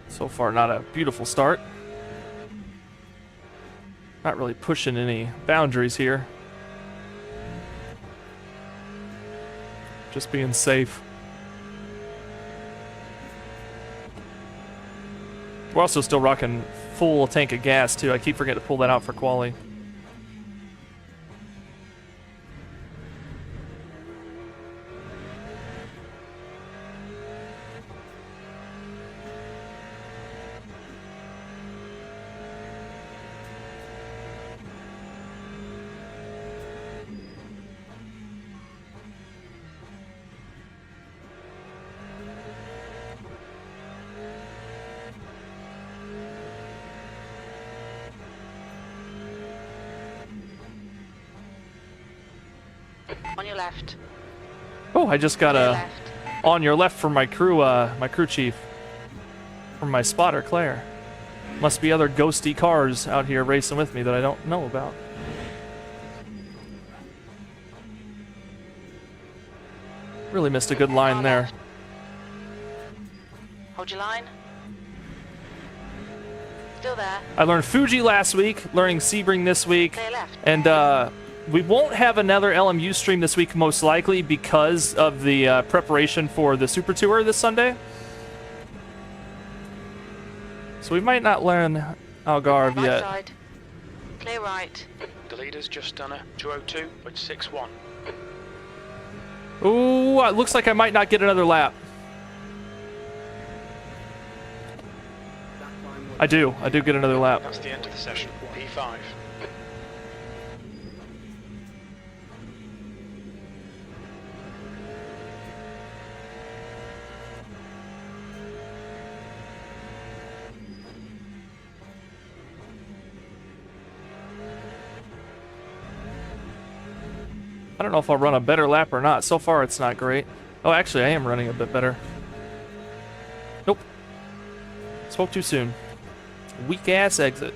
So far, not a beautiful start. Not really pushing any boundaries here. Just being safe. We're also still rocking full tank of gas, too. I keep forgetting to pull that out for quali. On your left. Oh, I just got On your a left. on your left from my crew chief. From my spotter, Claire. Must be other ghosty cars out here racing with me that I don't know about. Really missed a good line On there. left. Hold your line. Still there. I learned Fuji last week, learning Sebring this week, Clear left. and we won't have another LMU stream this week most likely because of the preparation for the Super Tour this Sunday. So we might not learn Algarve Right yet. side. Clear right. The leader's just done a 202.61. Ooh, it looks like I might not get another lap. I do get another lap. That's the end of the session. P5. I don't know if I'll run a better lap or not. So far, it's not great. Oh, actually, I am running a bit better. Nope. Spoke too soon. Weak-ass exit.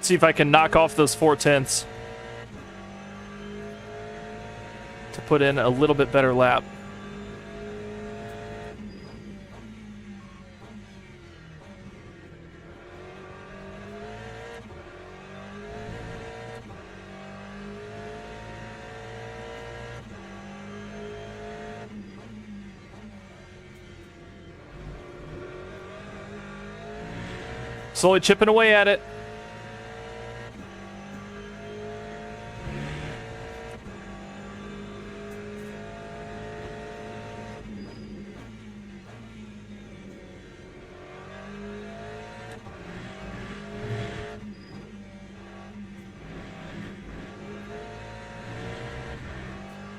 See if I can knock off those 4/10 to put in a little bit better lap. Slowly chipping away at it.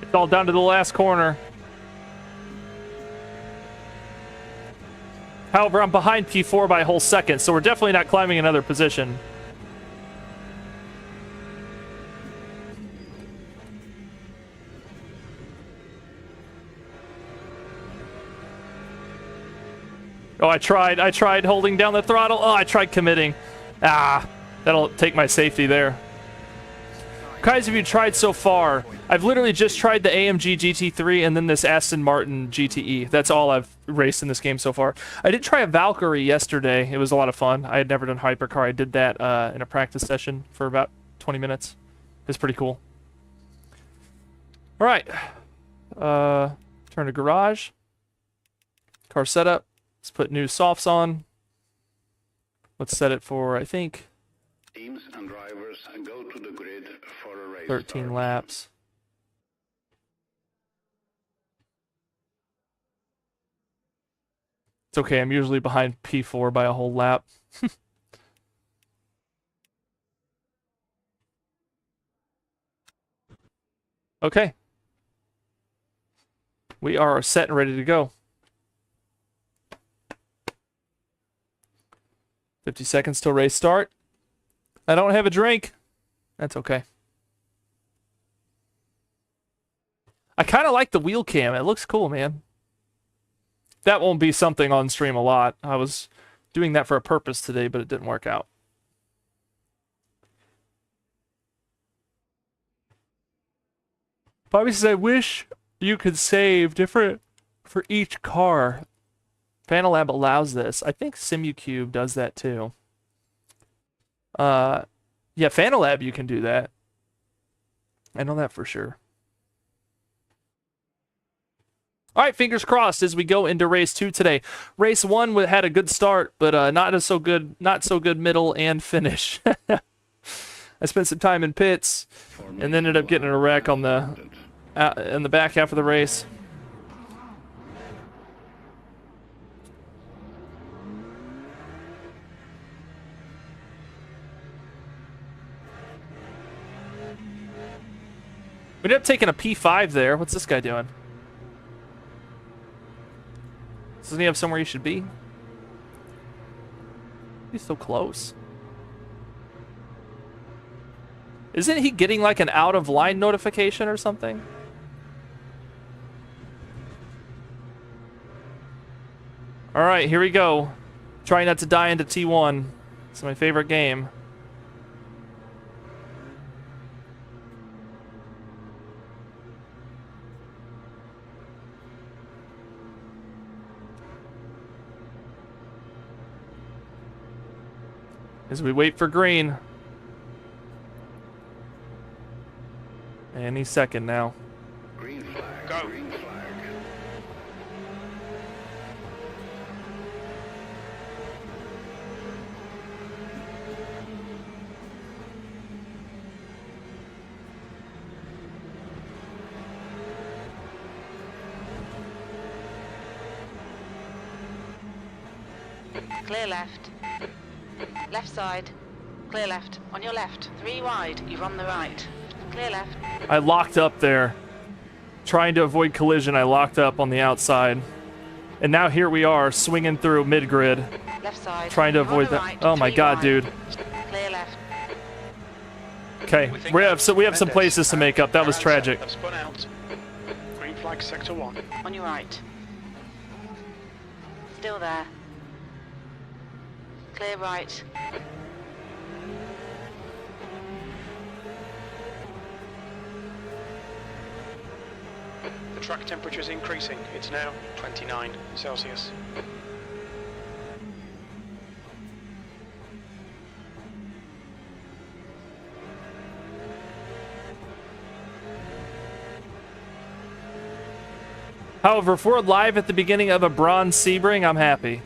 It's all down to the last corner. However, I'm behind P4 by a whole second, so we're definitely not climbing another position. Oh, I tried holding down the throttle. Oh, I tried committing. Ah, that'll take my safety there. Guys, have you tried so far? I've literally just tried the AMG GT3 and then this Aston Martin GTE. That's all I've raced in this game so far. I did try a Valkyrie yesterday. It was a lot of fun. I had never done hypercar. I did that in a practice session for about 20 minutes. It's pretty cool. All right. Turn to garage. Car setup. Let's put new softs on. Let's set it for, I think, Teams and drivers go to the grid for a race 13 start. laps. It's okay, I'm usually behind P4 by a whole lap. Okay. We are set and ready to go. 50 seconds till race start. I don't have a drink. That's okay. I kind of like the wheel cam. It looks cool, man. That won't be something on stream a lot. I was doing that for a purpose today, but it didn't work out. Bobby says, I wish you could save different for each car. Fanalab allows this. I think SIMHQ does that too. Yeah, Fanalab, you can do that. I know that for sure. All right, fingers crossed as we go into race 2 today. Race 1 had a good start, but not so good middle and finish. I spent some time in pits and then ended up getting in a wreck on in the back half of the race. We ended up taking a P5 there. What's this guy doing? Doesn't he have somewhere he should be? He's so close. Isn't he getting like an out of line notification or something? All right, here we go. Trying not to die into T1. It's my favorite game. As we wait for green. Any second now. Green flag. Go. Green flag. Clear left. Left side. Clear left. On your left. 3 wide. You're on the right. Clear left. I locked up there. Trying to avoid collision, I locked up on the outside. And now here we are, swinging through mid-grid. Left side. Trying to You're on avoid the that. right, Oh my 3 god, wide. dude. Clear left. Okay, we have some places to make up. That was tragic. I've spun out. Green flag sector 1. On your right. Still there. Clear right. The track temperature is increasing. It's now 29 Celsius. However, if we're live at the beginning of a bronze Sebring, I'm happy.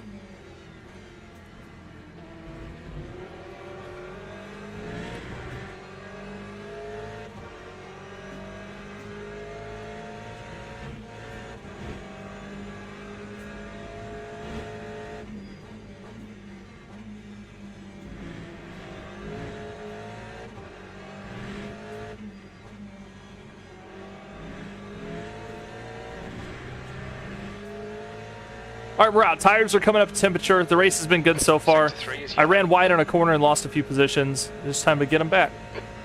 All right, we're out. Tires are coming up to temperature. The race has been good so far. I ran wide on a corner and lost a few positions. It's time to get them back.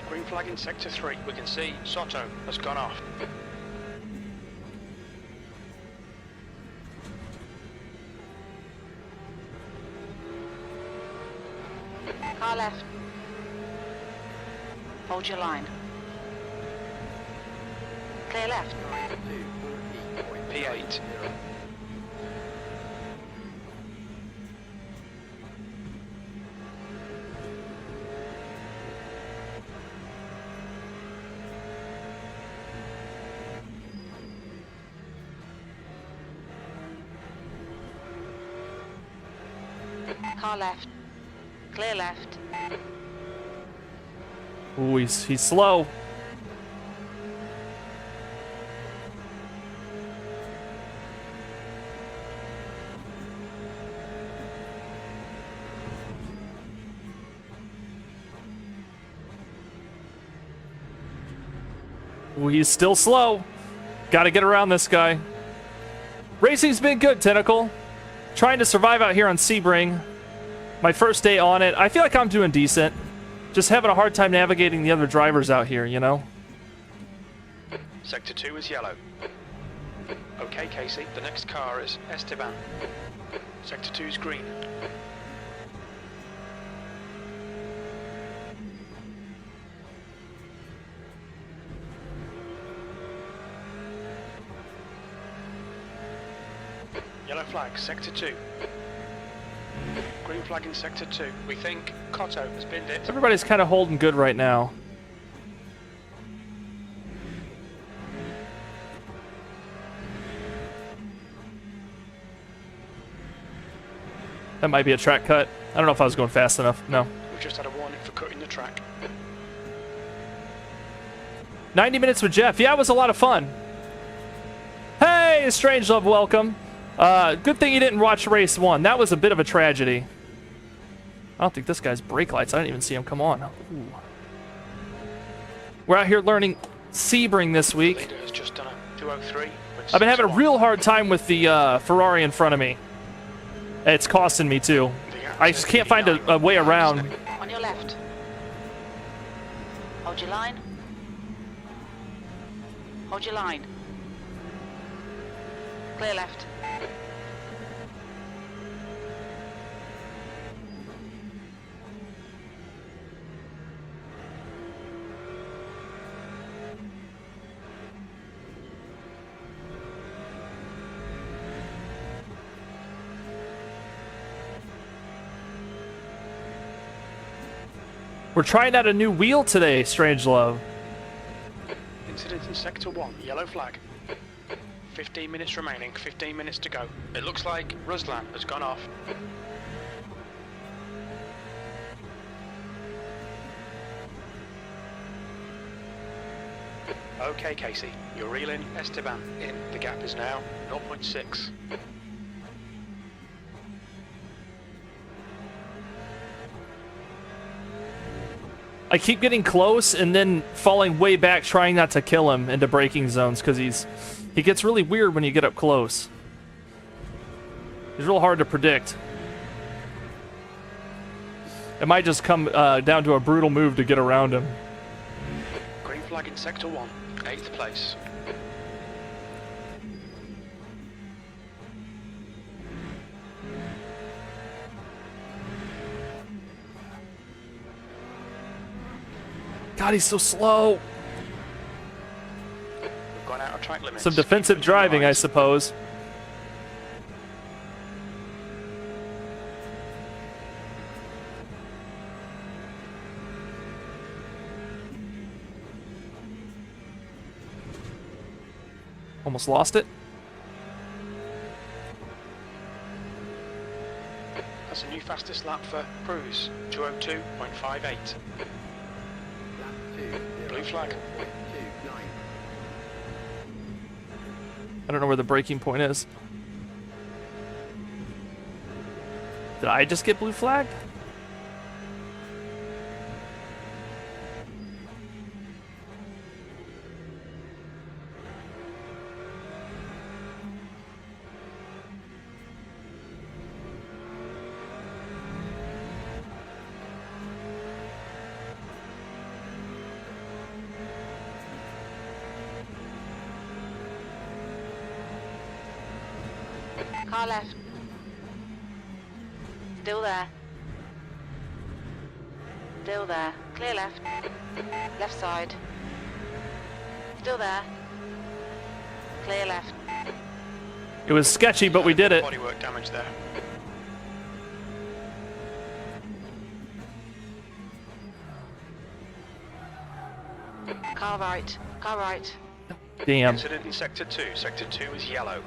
Green flag in Sector 3. We can see Soto has gone off. Car left. Hold your line. Clear left. P8. Car left. Clear left. Ooh, he's slow. Ooh, he's still slow. Got to get around this guy. Racing's been good, Tentacle. Trying to survive out here on Sebring. My first day on it. I feel like I'm doing decent. Just having a hard time navigating the other drivers out here, you know? Sector 2 is yellow. Okay, Casey, the next car is Esteban. Sector 2 is green. Yellow flag, Sector 2. Green flag in Sector 2. We think Cotto has binned it. Everybody's kind of holding good right now. That might be a track cut. I don't know if I was going fast enough. No. We've just had a warning for cutting the track. 90 minutes with Jeff. Yeah, it was a lot of fun. Hey, Strangelove, welcome. Good thing you didn't watch race 1. That was a bit of a tragedy. I don't think this guy's brake lights. I didn't even see him come on. Ooh. We're out here learning Sebring this week. Leader has just done a 203. I've been having a real hard time with the Ferrari in front of me. It's costing me too. I just can't find a way around. On your left. Hold your line. Hold your line. Clear left. We're trying out a new wheel today, Strangelove. Incident in Sector 1, yellow flag. 15 minutes remaining, 15 minutes to go. It looks like Ruslan has gone off. Okay, Casey, you're reeling Esteban in. The gap is now 0.6. I keep getting close and then falling way back, trying not to kill him into braking zones because he gets really weird when you get up close. He's real hard to predict. It might just come down to a brutal move to get around him. Green flag in Sector 1, 8th place. God, he's so slow. We've gone out our track limits. Some defensive driving, I suppose. Almost lost it. That's a new fastest lap for Cruise, 202.58. Blue flag. I don't know where the braking point is. Did I just get blue flagged? Car left. Still there. Still there. Clear left. Left side. Still there. Clear left. It was sketchy, but we did it. Bodywork damage there. Car right. Car right. Damn. Incident in Sector 2. Sector 2 is yellow.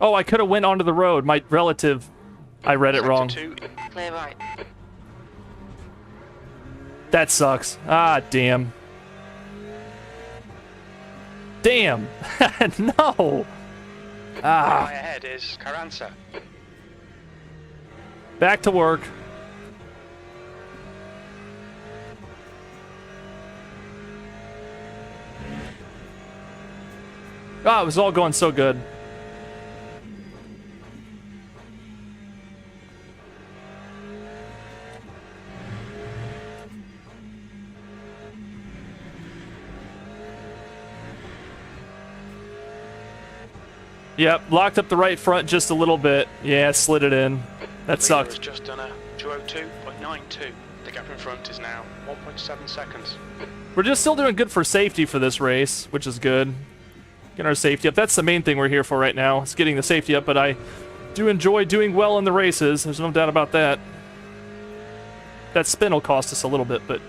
Oh, I could have went onto the road. My relative, I read it wrong. Sector 2. Clear right. That sucks. Ah, damn. Damn. No. Ah. High ahead is Carranza. Back to work. Ah, it was all going so good. Yep, locked up the right front just a little bit. Yeah, slid it in. That Razer sucked. has just done a 202.92. The gap in front is now 1.7 seconds. We're just still doing good for safety for this race, which is good. Getting our safety up. That's the main thing we're here for right now. It's getting the safety up, but I do enjoy doing well in the races. There's no doubt about that. That spin will cost us a little bit, but...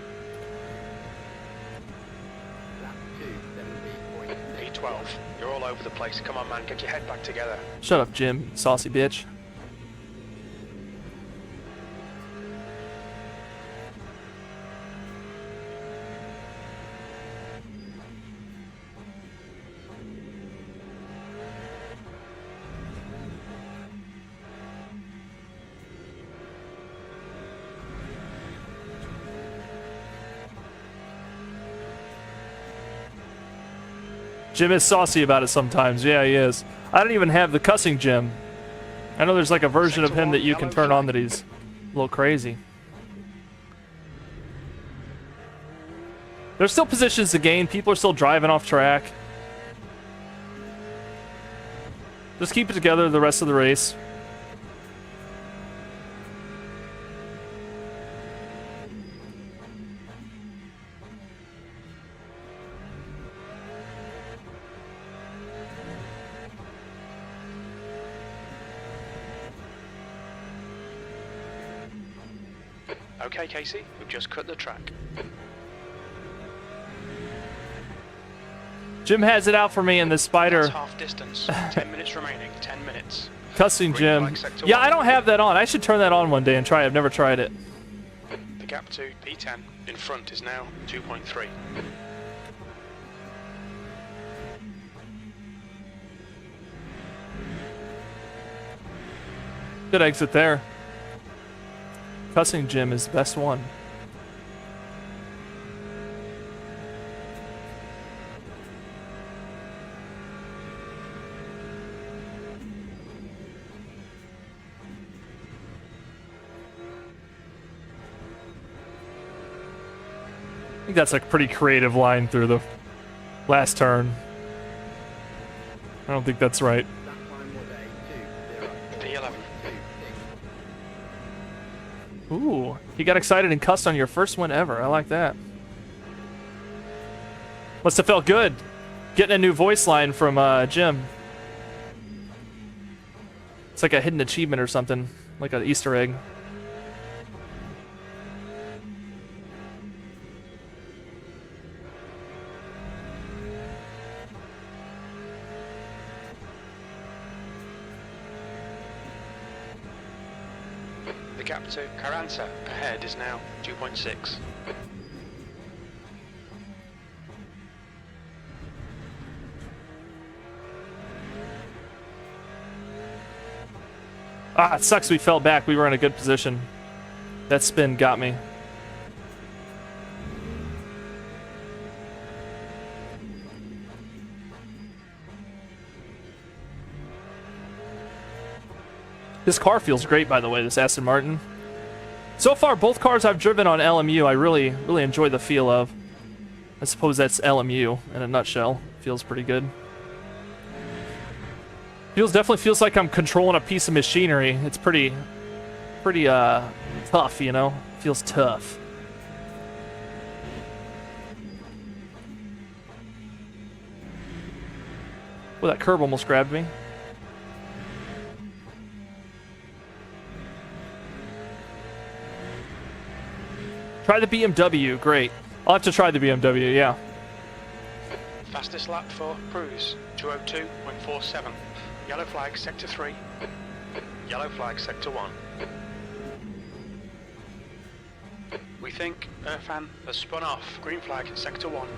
P12, you're all over the place. Come on, man, get your head back together. Shut up, Jim, saucy bitch. Jim is saucy about it sometimes. Yeah, he is. I don't even have the cussing Jim. I know there's like a version of him that you can turn on that he's a little crazy. There's still positions to gain. People are still driving off track. Just keep it together the rest of the race. Okay, Casey, we've just cut the track. Jim has it out for me in the spider. That's half distance. 10 minutes remaining. 10 minutes. Cussing Green Jim. flag sector Yeah, one. I don't have that on. I should turn that on one day and try it. I've never tried it. The gap to P10 in front is now 2.3. Good exit there. Cussing Jim is the best one. I think that's a pretty creative line through the last turn. I don't think that's right. P11. Ooh, he got excited and cussed on your first one ever. I like that. Must have felt good. Getting a new voice line from Jim. It's like a hidden achievement or something, like an Easter egg. The gap to Carranza ahead is now 2.6. Ah, it sucks we fell back. We were in a good position. That spin got me. This car feels great, by the way, this Aston Martin. So far, both cars I've driven on LMU, I really enjoy the feel of. I suppose that's LMU in a nutshell. Feels pretty good. Definitely feels like I'm controlling a piece of machinery. It's pretty tough, you know? Feels tough. Well, that curb almost grabbed me. Try the BMW, great. I'll have to try the BMW, yeah. Fastest lap for Cruise, 202.47. Yellow flag, sector 3. Yellow flag, sector 1. We think Irfan has spun off. Green flag, sector 1.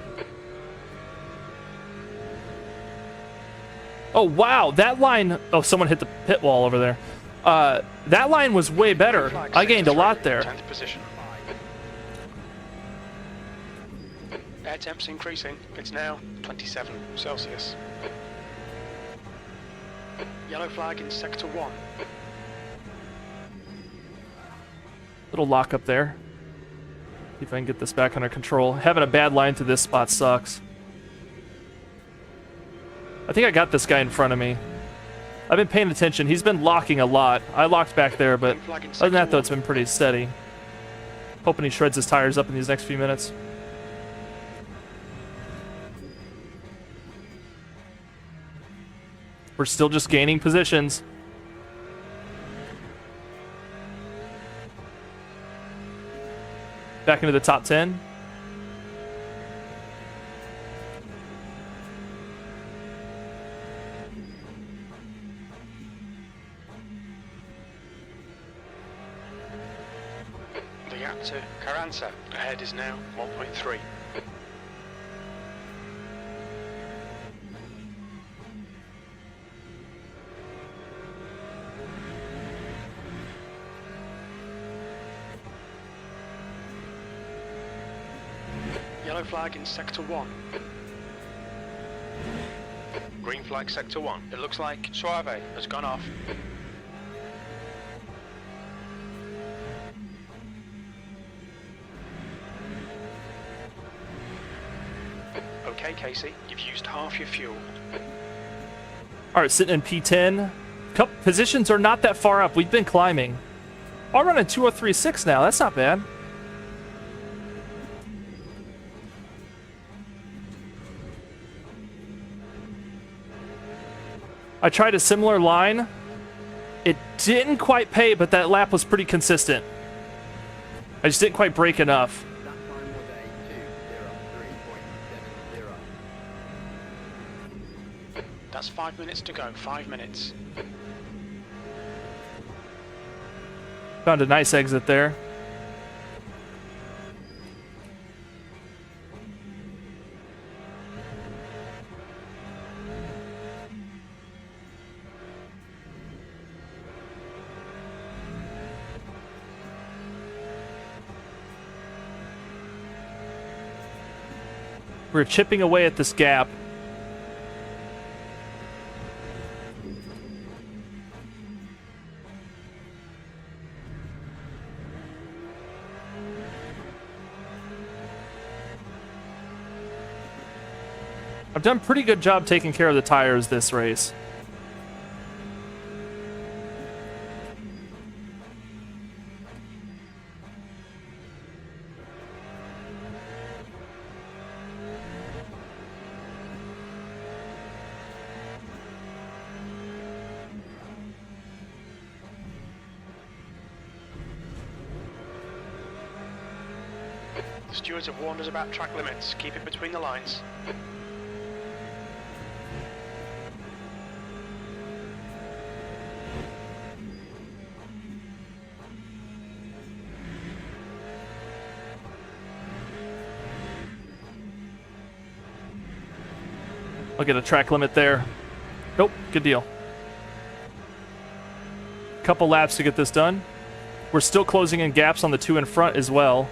Oh, wow, that line... Oh, someone hit the pit wall over there. That line was way better. Flag, I gained a lot there. 10th position. Air temps increasing. It's now 27 Celsius. Yellow flag in sector 1. Little lock up there. See if I can get this back under control. Having a bad line through this spot sucks. I think I got this guy in front of me. I've been paying attention. He's been locking a lot. I locked back there, but other than that, though, it's been pretty steady. Hoping he shreds his tires up in these next few minutes. We're still just gaining positions. Back into the top 10. The gap to Carranza ahead is now 1.3. Yellow flag in sector 1. Green flag sector 1. It looks like Suave has gone off. Okay, Casey, you've used half your fuel. All right, sitting in P10. Positions are not that far up. We've been climbing. I'll run in 203.6 now. That's not bad. I tried a similar line. It didn't quite pay, but that lap was pretty consistent. I just didn't quite break enough. That time was a 2:03.70. That's 5 minutes to go. 5 minutes. Found a nice exit there. We're chipping away at this gap. I've done a pretty good job taking care of the tires this race. The stewards have warned us about track limits. Keep it between the lines. I'll get a track limit there. Nope, good deal. Couple laps to get this done. We're still closing in gaps on the 2 in front as well.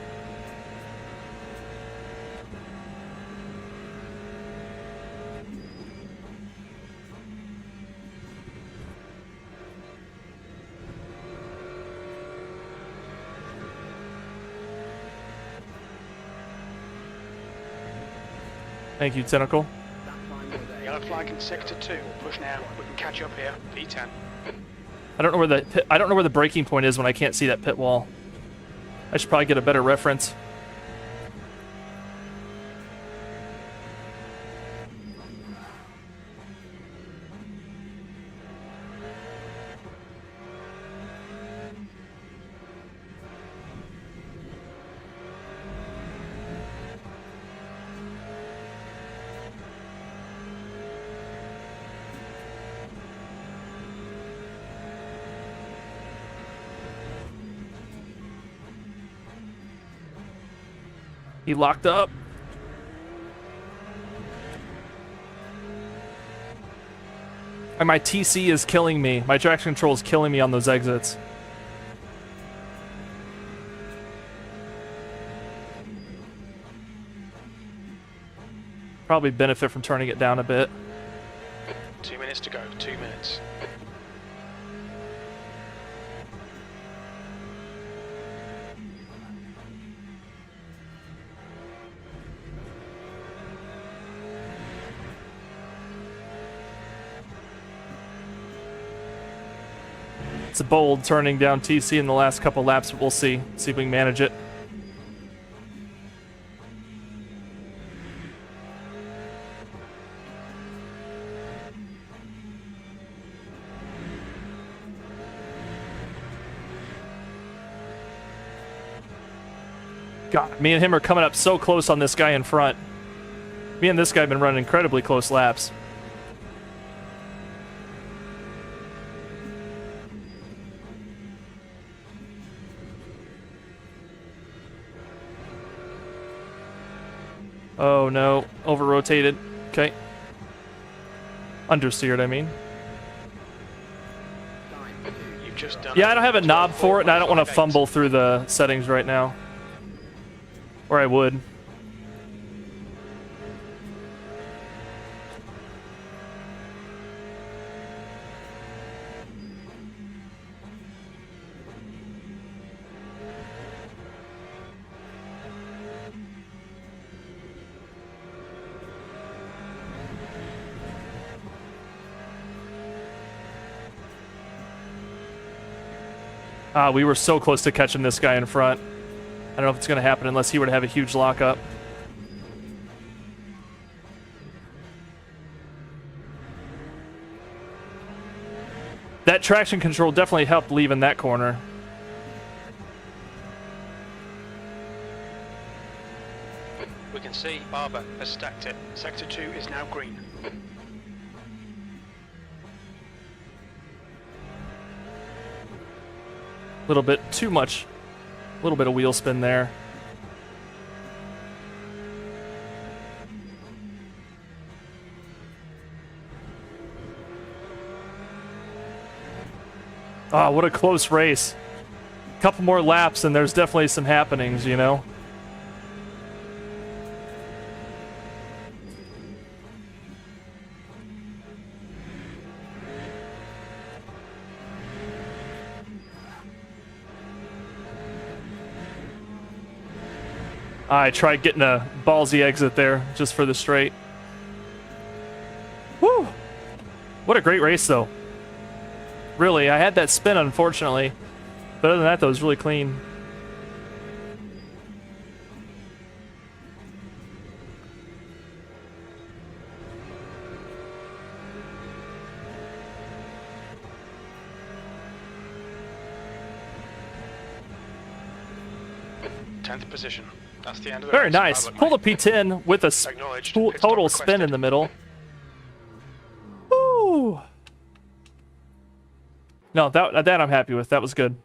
Thank you, Tentacle. Yellow flag in sector 2. Push now. We can catch up here. P10. I don't know where the braking point is when I can't see that pit wall. I should probably get a better reference. He locked up. And my TC is killing me. My traction control is killing me on those exits. Probably benefit from turning it down a bit. 2 minutes to go. 2 minutes. It's a bold turning down TC in the last couple laps, but we'll see. See if we can manage it. God, me and him are coming up so close on this guy in front. Me and this guy have been running incredibly close laps. Oh no, over-rotated. Okay. Understeered, I mean. You've just done Yeah, I don't have a knob for it, and I don't want to fumble through the settings right now. Or I would. We were so close to catching this guy in front. I don't know if it's going to happen unless he were to have a huge lockup. That traction control definitely helped leaving that corner. We can see Barber has stacked it. Sector 2 is now green. A little bit too much. A little bit of wheel spin there. Ah, what a close race. Couple more laps and there's definitely some happenings, you know? I tried getting a ballsy exit there just for the straight. Woo! What a great race, though. Really, I had that spin, unfortunately. But other than that, that was really clean. Tenth position. That's the end of the Very race. nice. Bye, bye. Pulled a P10 with a Acknowledged. total Pit stop spin requested. in the middle. Woo! No, that I'm happy with. That was good.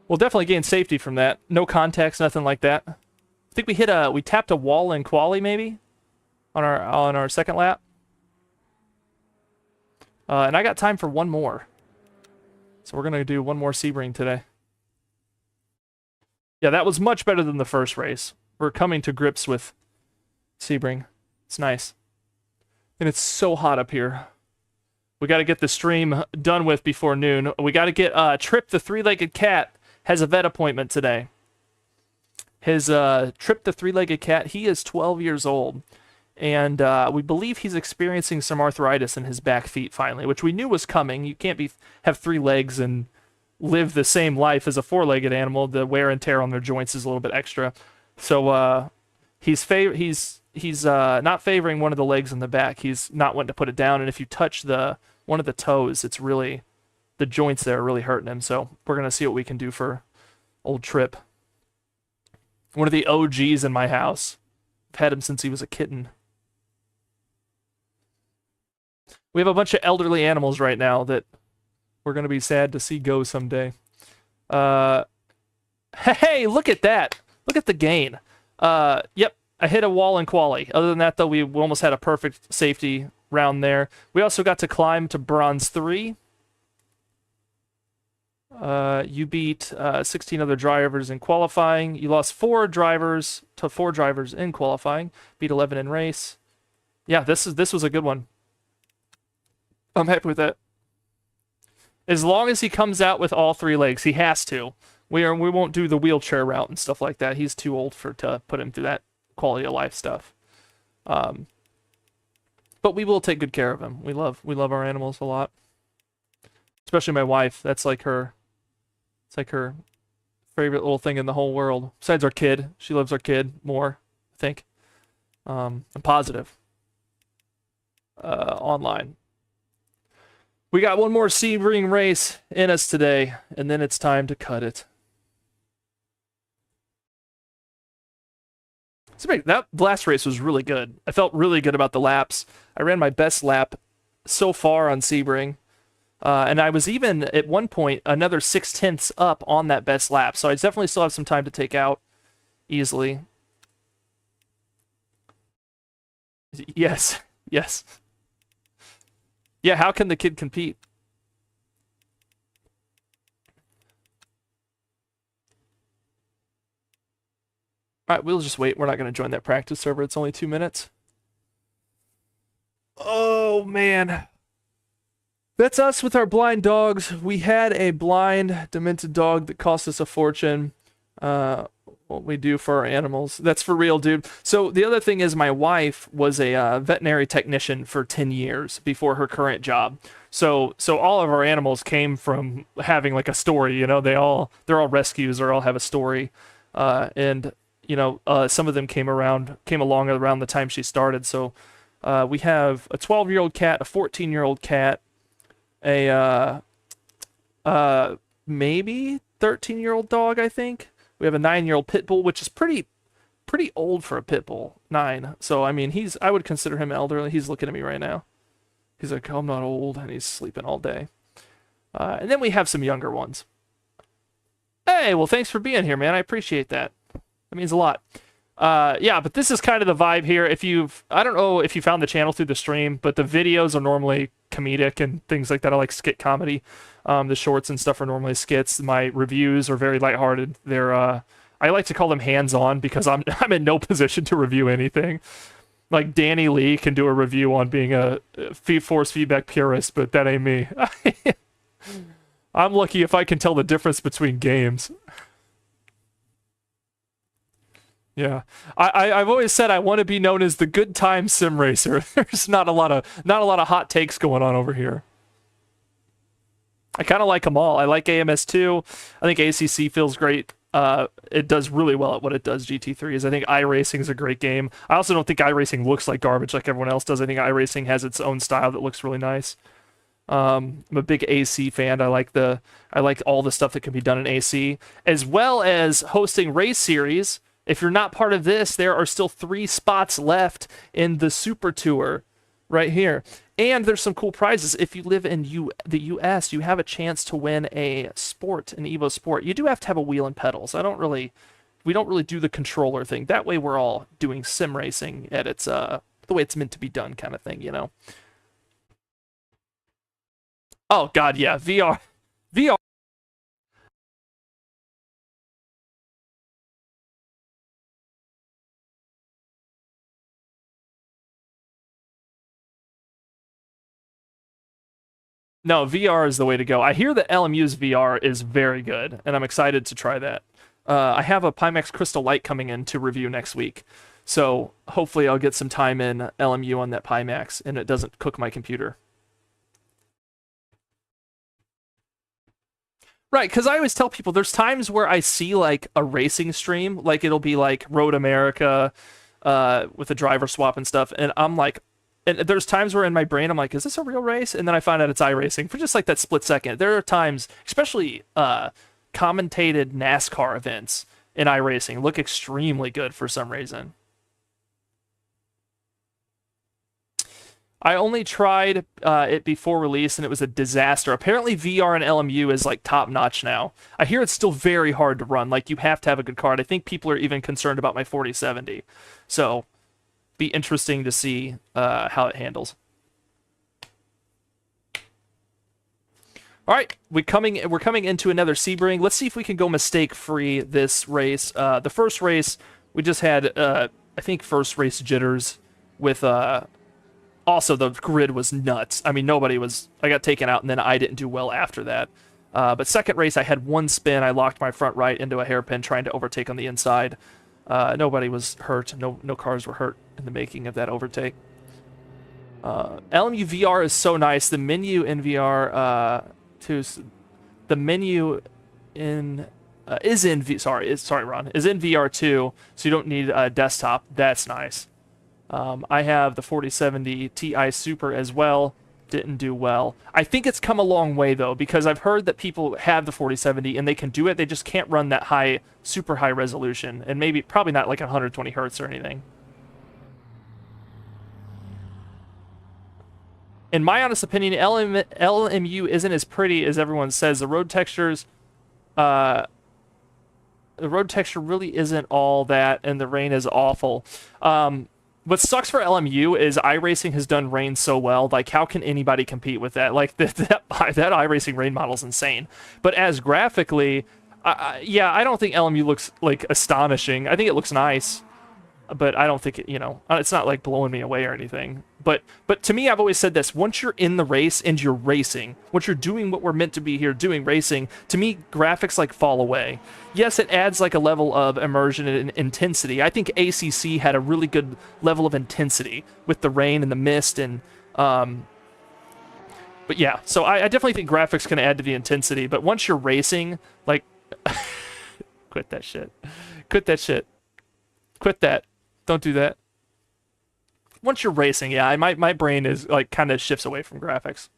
We'll definitely gain safety from that. No contacts, nothing like that. I think we tapped a wall in quali maybe on our second lap. And I got time for one more. So we're gonna do one more Sebring today. Yeah, that was much better than the first race. We're coming to grips with Sebring. It's nice. And it's so hot up here. We got to get the stream done with before noon. We got to get Trip the three-legged cat has a vet appointment today. His Trip the three-legged cat, he is 12 years old. And we believe he's experiencing some arthritis in his back feet finally, which we knew was coming. You can't have 3 legs and live the same life as a 4-legged animal. The wear and tear on their joints is a little bit extra. So he's not favoring one of the legs in the back. He's not wanting to put it down. And if you touch one of the toes, it's really, the joints there are really hurting him. So we're going to see what we can do for old Trip. One of the OGs in my house. I've had him since he was a kitten. We have a bunch of elderly animals right now that we're going to be sad to see go someday. Hey, look at that. Look at the gain. Yep, I hit a wall in quali. Other than that, though, we almost had a perfect safety round there. We also got to climb to bronze 3. You beat 16 other drivers in qualifying. You lost 4 drivers to 4 drivers in qualifying. Beat 11 in race. Yeah, this was a good one. I'm happy with that. As long as he comes out with all 3 legs, he has to. We won't do the wheelchair route and stuff like that. He's too old to put him through that quality of life stuff. But we will take good care of him. We love our animals a lot. Especially my wife. That's like her. It's like her favorite little thing in the whole world. Besides our kid, she loves our kid more. I think. I'm positive. Online. We got one more Sebring race in us today, and then it's time to cut it. That last race was really good. I felt really good about the laps. I ran my best lap so far on Sebring. And I was even, at one point, another 0.6 up on that best lap. So I definitely still have some time to take out easily. Yes. Yes. Yeah, how can the kid compete? Alright, we'll just wait. We're not going to join that practice server. It's only 2 minutes. Oh, man. That's us with our blind dogs. We had a blind, demented dog that cost us a fortune. What we do for our animals. That's for real, dude. So the other thing is my wife was a veterinary technician for 10 years before her current job. So all of our animals came from having like a story, you know, they're all rescues or all have a story. And you know, some of them came along around the time she started. So we have a 12-year-old cat, a 14-year-old cat, a maybe 13-year-old dog, I think. We have a 9-year-old pit bull, which is pretty old for a pit bull, 9. So I mean, I would consider him elderly. He's looking at me right now. He's like, I'm not old, and he's sleeping all day. And then we have some younger ones. Hey, well, thanks for being here, man. I appreciate that. That means a lot. Yeah, but this is kind of the vibe here. I don't know if you found the channel through the stream, but the videos are normally comedic and things like that. I like skit comedy. The shorts and stuff are normally skits. My reviews are very lighthearted. They're I like to call them hands-on because I'm in no position to review anything. Like Danny Lee can do a review on being a force feedback purist, but that ain't me. I'm lucky if I can tell the difference between games. Yeah, I've always said I want to be known as the good time sim racer. There's not a lot of hot takes going on over here. I kind of like them all. I like AMS2. I think ACC feels great. It does really well at what it does. GT3 I think iRacing is a great game. I also don't think iRacing looks like garbage like everyone else does. I think iRacing has its own style that looks really nice. I'm a big AC fan. I like all the stuff that can be done in AC, as well as hosting race series. If you're not part of this, there are still 3 spots left in the Super Tour right here. And there's some cool prizes. If you live in the US, you have a chance to win an Evo Sport. You do have to have a wheel and pedals. We don't really do the controller thing. That way we're all doing sim racing at its the way it's meant to be done kind of thing, you know. Oh god, yeah, VR. No, VR is the way to go. I hear that LMU's VR is very good, and I'm excited to try that. I have a Pimax Crystal Light coming in to review next week, so hopefully I'll get some time in LMU on that Pimax, and it doesn't cook my computer. Right, because I always tell people there's times where I see like a racing stream, like it'll be like Road America with a driver swap and stuff, and I'm like, and there's times where in my brain I'm like, is this a real race? And then I find out it's iRacing for just like that split second. There are times, especially commentated NASCAR events in iRacing, look extremely good for some reason. I only tried it before release and it was a disaster. Apparently VR and LMU is like top notch now. I hear it's still very hard to run. Like you have to have a good card. I think people are even concerned about my 4070. So be interesting to see how it handles. All right, we're coming into another Sebring. Let's see if we can go mistake-free this race. The first race, we just had, I think, first race jitters with... Also, the grid was nuts. I mean, I got taken out, and then I didn't do well after that. But second race, I had one spin. I locked my front right into a hairpin trying to overtake on the inside. Nobody was hurt. No cars were hurt in the making of that overtake. LMU VR is so nice. The menu in VR... the menu in is in VR too, so you don't need a desktop. That's nice. I have the 4070 Ti Super as well. Didn't do well. I think it's come a long way though, because I've heard that people have the 4070 and they can do it. They just can't run that super high resolution, and probably not like 120 hertz or anything. In my honest opinion, LMU isn't as pretty as everyone says. The road texture really isn't all that, and the rain is awful. What sucks for LMU is iRacing has done rain so well. Like, how can anybody compete with that? Like, that iRacing rain model is insane. But as graphically, yeah, I don't think LMU looks, like, astonishing. I think it looks nice. But I don't think it's not like blowing me away or anything. But to me, I've always said this: once you're in the race and you're racing, once you're doing what we're meant to be here doing, racing, to me, graphics like fall away. Yes, it adds like a level of immersion and intensity. I think ACC had a really good level of intensity with the rain and the mist and but yeah, so I definitely think graphics can add to the intensity. But once you're racing, like, quit that shit. Quit that shit. Quit that. Don't do that. Once you're racing, yeah, my brain is like kind of shifts away from graphics.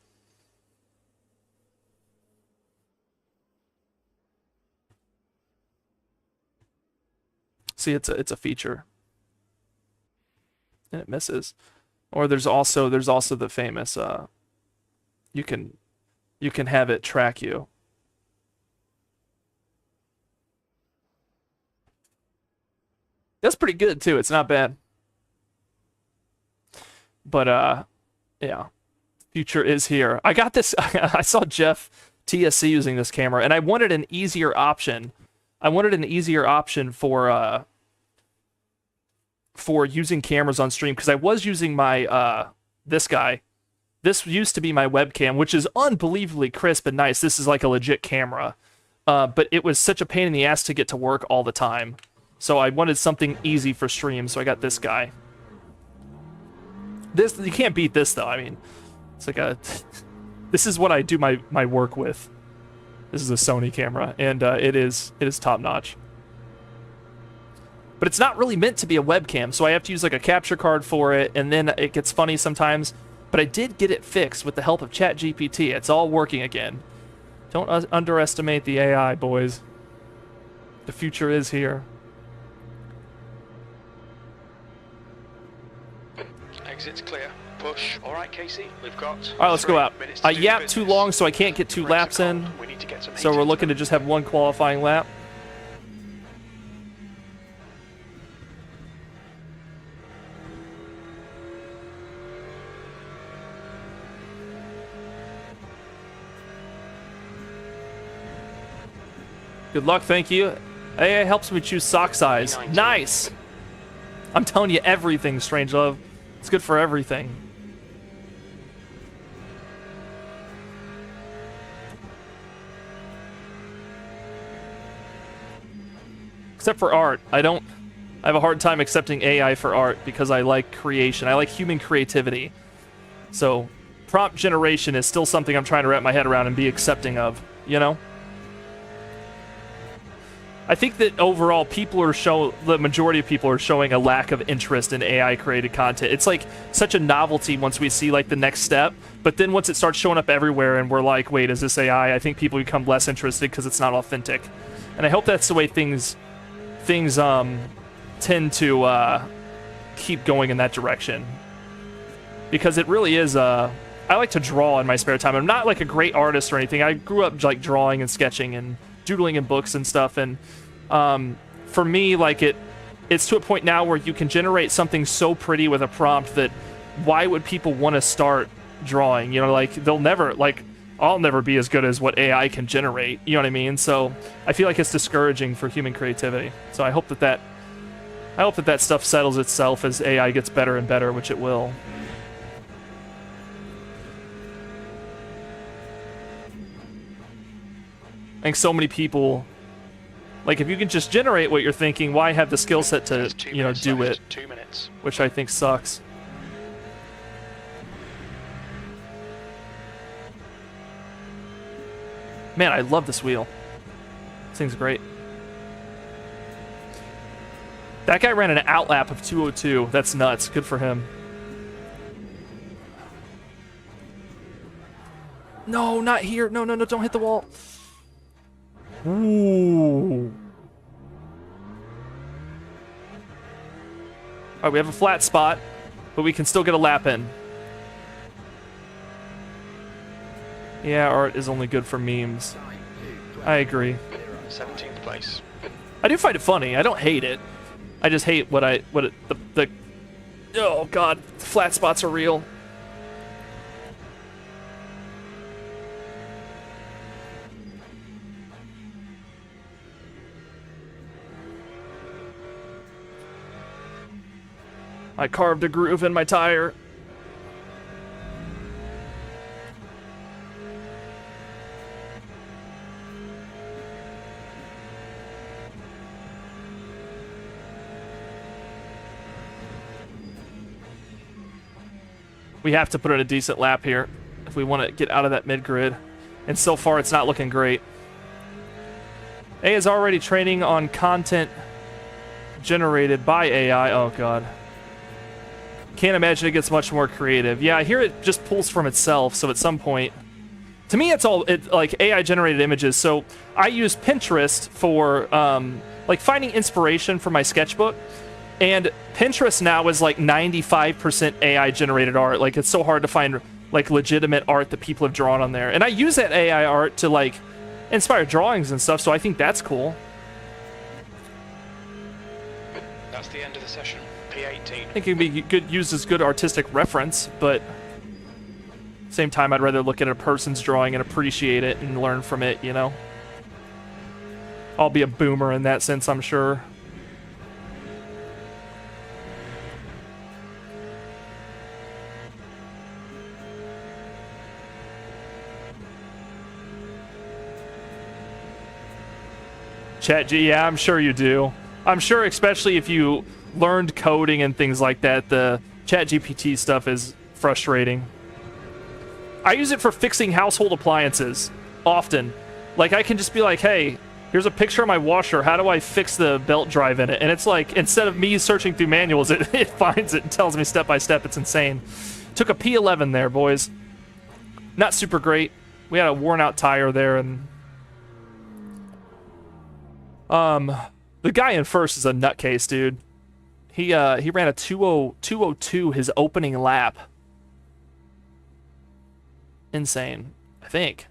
See, it's a feature, and it misses. Or there's also the famous you can have it track you. That's pretty good too. It's not bad. But yeah. Future is here. I got this I saw Jeff TSC using this camera, and I wanted an easier option. I wanted an easier option for using cameras on stream, because I was using my this guy. This used to be my webcam, which is unbelievably crisp and nice. This is like a legit camera. But it was such a pain in the ass to get to work all the time. So I wanted something easy for stream, so I got this guy. This, you can't beat this though. I mean, it's like this is what I do my work with. This is a Sony camera, and it is top notch. But it's not really meant to be a webcam, so I have to use like a capture card for it, and then it gets funny sometimes. But I did get it fixed with the help of ChatGPT. It's all working again. Don't underestimate the AI, boys. The future is here. Exit's clear. Push. All right, Casey. We've got. All right, let's go out. 3 minutes to I do yapped business. too long, so I can't get 2 Brakes laps are in. cold. We need to get some So heat we're into looking to them. just have 1 qualifying lap. Good luck, thank you. AI helps me choose sock size. Nice! I'm telling you everything, Strangelove. It's good for everything. Except for art. I have a hard time accepting AI for art because I like creation. I like human creativity. So, prompt generation is still something I'm trying to wrap my head around and be accepting of, you know? I think that overall the majority of people are showing a lack of interest in AI created content. It's like such a novelty once we see like the next step, but then once it starts showing up everywhere and we're like, wait, is this AI? I think people become less interested because it's not authentic. And I hope that's the way things tend to keep going in that direction. Because it really is I like to draw in my spare time. I'm not like a great artist or anything. I grew up like drawing and sketching and doodling in books and stuff, and for me, like it's to a point now where you can generate something so pretty with a prompt that why would people want to start drawing? You know, like I'll never be as good as what AI can generate. You know what I mean? So I feel like it's discouraging for human creativity. So I hope that stuff settles itself as AI gets better and better, which it will. I think so many people, like, if you can just generate what you're thinking, why have the skill set to, There's 2 you know, minutes do left. it? 2 minutes. Which I think sucks. Man, I love this wheel. This thing's great. That guy ran an outlap of 202. That's nuts. Good for him. No, not here. No, no, no, don't hit the wall. Ooh. Alright, we have a flat spot, but we can still get a lap in. Yeah, art is only good for memes. I agree. 17th place. I do find it funny. I don't hate it. I just hate the oh god, flat spots are real. I carved a groove in my tire. We have to put in a decent lap here if we want to get out of that mid-grid. And so far, it's not looking great. A is already training on content generated by AI. Oh, God. Can't imagine it gets much more creative. Yeah, I hear it just pulls from itself, so at some point... To me, it's all like AI-generated images. So I use Pinterest for like finding inspiration for my sketchbook. And Pinterest now is like 95% AI-generated art. Like, it's so hard to find like legitimate art that people have drawn on there. And I use that AI art to like inspire drawings and stuff, so I think that's cool. That's the end of the session. P18. I think it can be used as good artistic reference, but at the same time, I'd rather look at a person's drawing and appreciate it and learn from it, you know? I'll be a boomer in that sense, I'm sure. Yeah, I'm sure you do. I'm sure, especially if you learned coding and things like that, the ChatGPT stuff is frustrating. I use it for fixing household appliances often. Like, I can just be like, hey, here's a picture of my washer. How do I fix the belt drive in it? And it's like, instead of me searching through manuals, it finds it and tells me step by step. It's insane. Took a P11 there, boys. Not super great. We had a worn out tire there, and the guy in first is a nutcase, dude. He ran a 202 his opening lap. Insane, I think.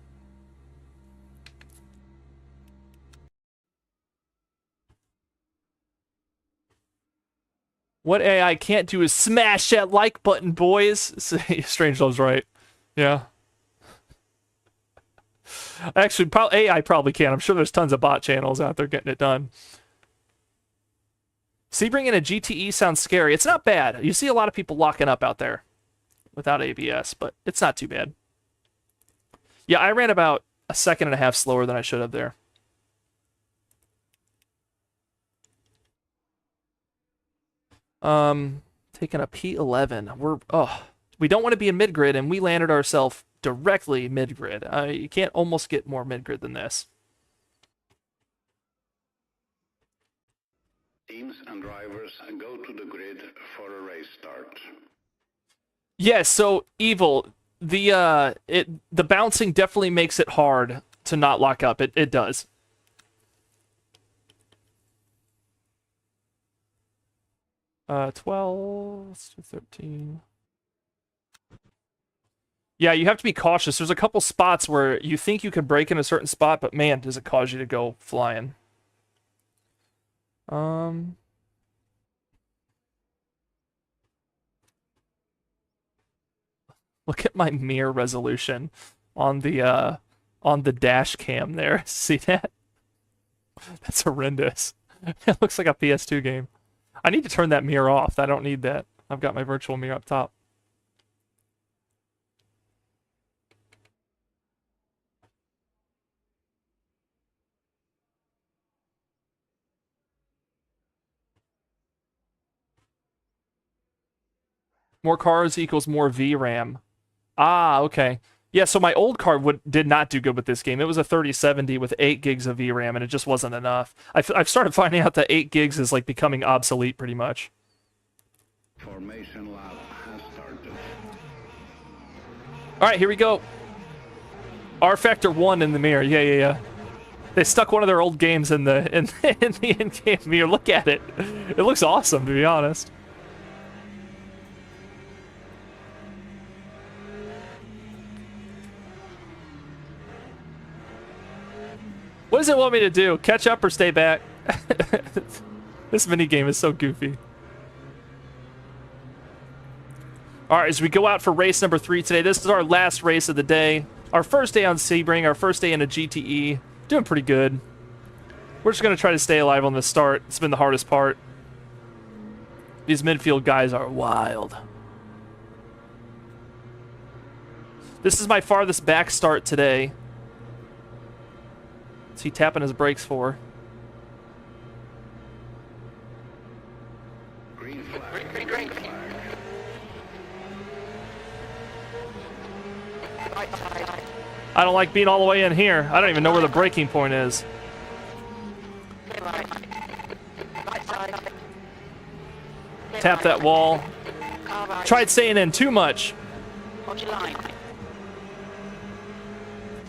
What AI can't do is smash that like button, boys. Strangelove's right. Yeah. Actually, AI probably can. I'm sure there's tons of bot channels out there getting it done. Sebring in a GTE sounds scary. It's not bad. You see a lot of people locking up out there without ABS, but it's not too bad. Yeah, I ran about a second and a half slower than I should have there. Taking a P11. We don't want to be in mid-grid, and we landed ourselves directly mid-grid. You can't almost get more mid-grid than this. Teams and drivers go to the grid for a race start. Yeah, so Evil, the bouncing definitely makes it hard to not lock up. It does. Uh, 12, let's do 13. Yeah, you have to be cautious. There's a couple spots where you think you can brake in a certain spot, but man, does it cause you to go flying. Look at my mirror resolution on the dash cam there. See that? That's horrendous. It looks like a PS2 game. I need to turn that mirror off. I don't need that. I've got my virtual mirror up top. More cars equals more VRAM. Ah, okay. Yeah, so my old card did not do good with this game. It was a 3070 with 8 gigs of VRAM, and it just wasn't enough. I've started finding out that 8 gigs is like becoming obsolete pretty much. Formation lab has started. All right, here we go. R Factor 1 in the mirror. Yeah. They stuck one of their old games in the in-game mirror. Look at it. It looks awesome, to be honest. What does it want me to do? Catch up or stay back? This minigame is so goofy. Alright, as we go out for race number 3 today, this is our last race of the day. Our first day on Sebring, our first day in a GTE. Doing pretty good. We're just going to try to stay alive on the start. It's been the hardest part. These midfield guys are wild. This is my farthest back start today. What's he tapping his brakes for? Green flag. Green. I don't like being all the way in here. I don't even know where the braking point is. Tap that wall. Tried staying in too much. Hold your line.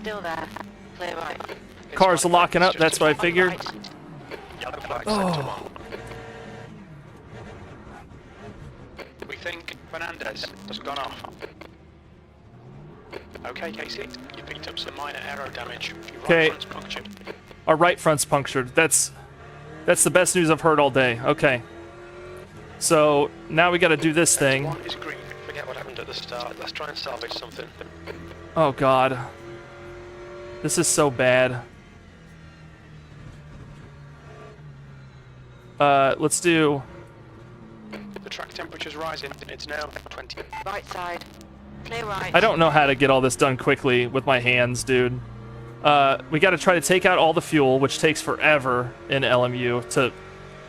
Still there. Clear right. Cars are locking up, that's what I figured. Yellow flag Oh. sector 1. We think Fernandez has gone off. Okay, Casey, you picked up some minor aero damage. Your Okay. right front's punctured. Our right front's punctured. That's the best news I've heard all day. Okay. So now we got to do this thing. One is green. Forget what happened at the start. Let's try and salvage something. Oh god. This is so bad. Let's do... The track temperature's rising. It's now 20. Right side. Clear right. I don't know how to get all this done quickly with my hands, dude. We got to try to take out all the fuel, which takes forever in LMU to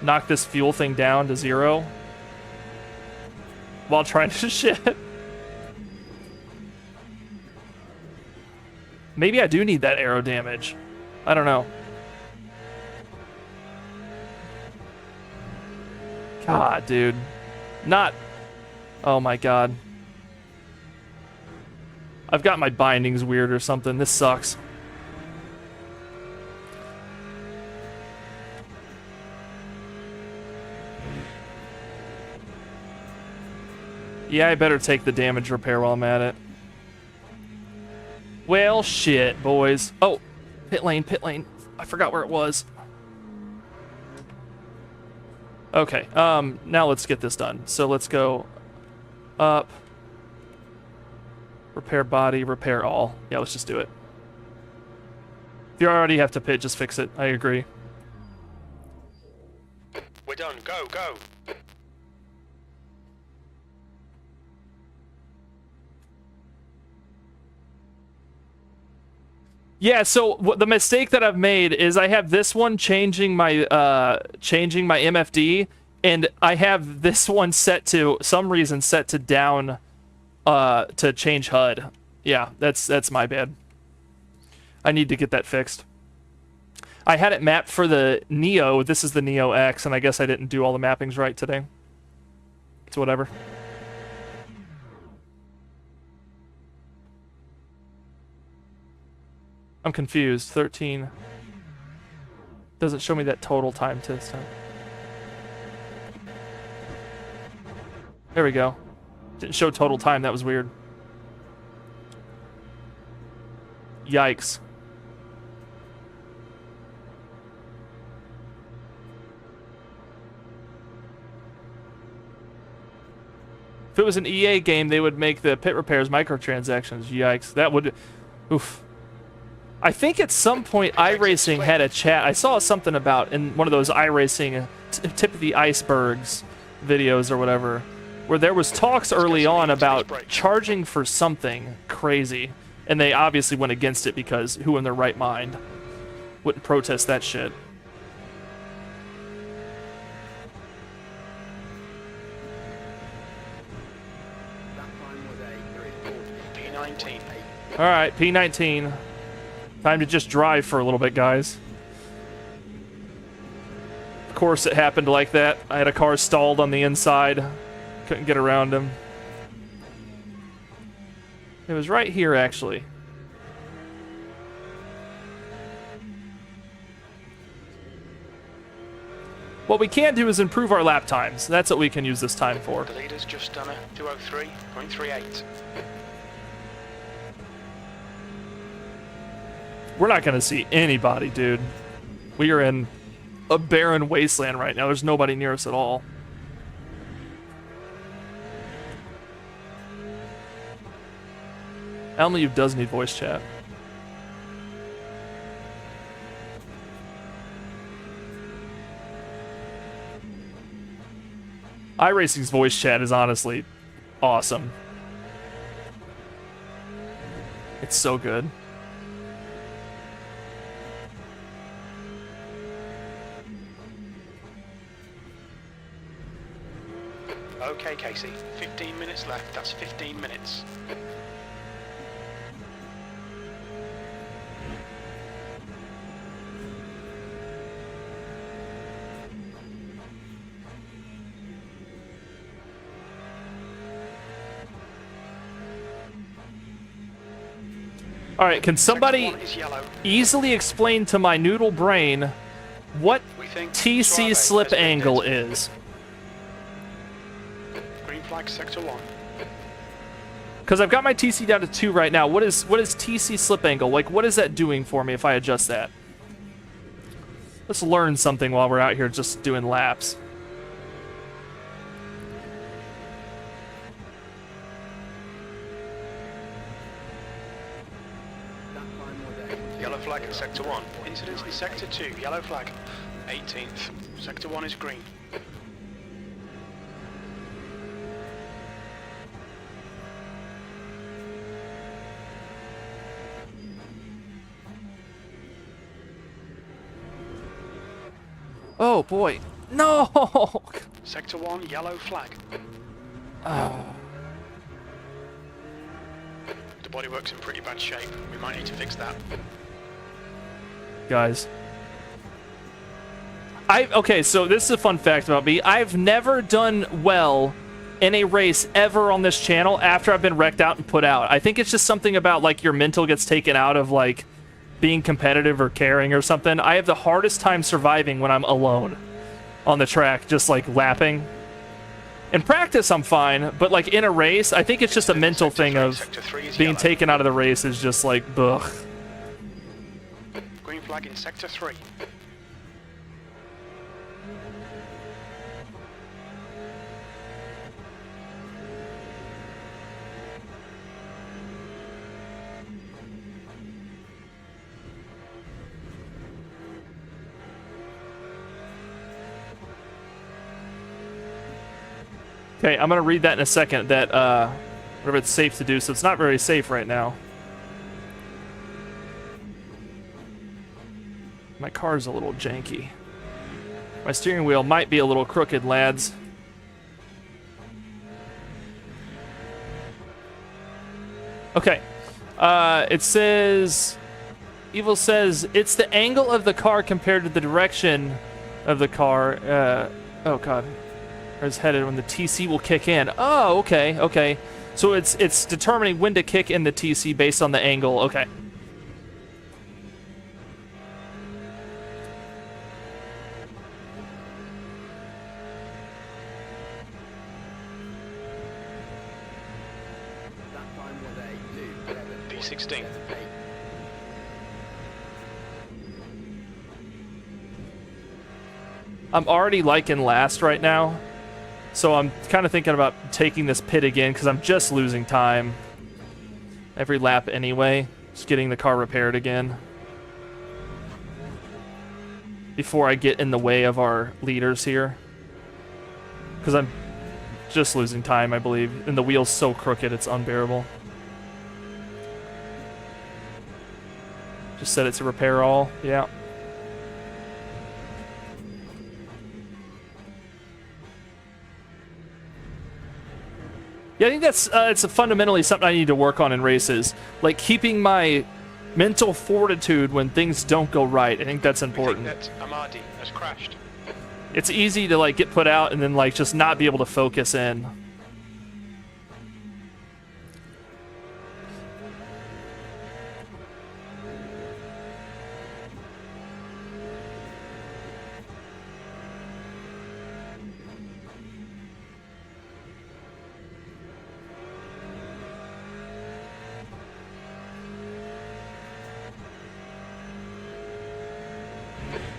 knock this fuel thing down to 0 while trying to shit. Maybe I do need that aero damage. I don't know. God, dude. Not... Oh my god. I've got my bindings weird or something. This sucks. Yeah, I better take the damage repair while I'm at it. Well, shit, boys. Oh, pit lane, pit lane. I forgot where it was. Okay, now let's get this done. So let's go up. Repair body, repair all. Yeah, let's just do it. If you already have to pit, just fix it. I agree. We're done. Go, go. Yeah, so the mistake that I've made is I have this one changing my MFD, and I have this one set to some reason set to down to change HUD. Yeah, that's my bad. I need to get that fixed. I had it mapped for the Neo. This is the Neo X, and I guess I didn't do all the mappings right today. It's whatever. I'm confused. 13 doesn't show me that total time to this time. There we go. Didn't show total time. That was weird. Yikes. If it was an EA game, they would make the pit repairs microtransactions. Yikes. That would... Oof. I think at some point iRacing had a chat. I saw something about in one of those iRacing tip of the icebergs videos or whatever, where there was talks early on about charging for something crazy, and they obviously went against it because who in their right mind wouldn't protest that shit? P19. All right, P19. Time to just drive for a little bit, guys. Of course it happened like that. I had a car stalled on the inside. Couldn't get around him. It was right here, actually. What we can do is improve our lap times. That's what we can use this time for. The leader's just done a 203.38. We're not going to see anybody, dude. We are in a barren wasteland right now. There's nobody near us at all. Elmy does need voice chat. iRacing's voice chat is honestly awesome. It's so good. Okay, Casey. 15 minutes left. That's 15 minutes. All right, can somebody easily explain to my noodle brain what TC slip angle is? Green flag, sector 1. Because I've got my TC down to 2 right now. What is TC slip angle? Like, what is that doing for me if I adjust that? Let's learn something while we're out here just doing laps. Yellow flag in sector 1. Incidents in sector 2. Yellow flag. 18th. Sector 1 is green. Oh boy. No! Sector 1, yellow flag. The bodywork's in pretty bad shape. We might need to fix that. Guys. Okay, so this is a fun fact about me. I've never done well in a race ever on this channel after I've been wrecked out and put out. I think it's just something about, like, your mental gets taken out of, like, being competitive or caring or something. I have the hardest time surviving when I'm alone on the track, just, like, lapping. In practice, I'm fine, but, like, in a race, I think it's just a mental thing of being taken out of the race is just, like, ugh. Green flag in Sector 3. Okay, I'm going to read that in a second, that, whatever it's safe to do, so it's not very safe right now. My car's a little janky. My steering wheel might be a little crooked, lads. Okay. It says... Evil says, it's the angle of the car compared to the direction of the car. Oh, God. Is headed when the TC will kick in. Oh, okay, okay. So it's determining when to kick in the TC based on the angle. Okay. That time was a 16. I'm already like in last right now. So I'm kind of thinking about taking this pit again because I'm just losing time every lap anyway. Just getting the car repaired again before I get in the way of our leaders here. Because I'm just losing time, I believe. And the wheel's so crooked, it's unbearable. Just set it to repair all. Yeah. Yeah, I think that's it's fundamentally something I need to work on in races. Like, keeping my mental fortitude when things don't go right. I think that's important. We think that Amadi has crashed. It's easy to, like, get put out and then, like, just not be able to focus in.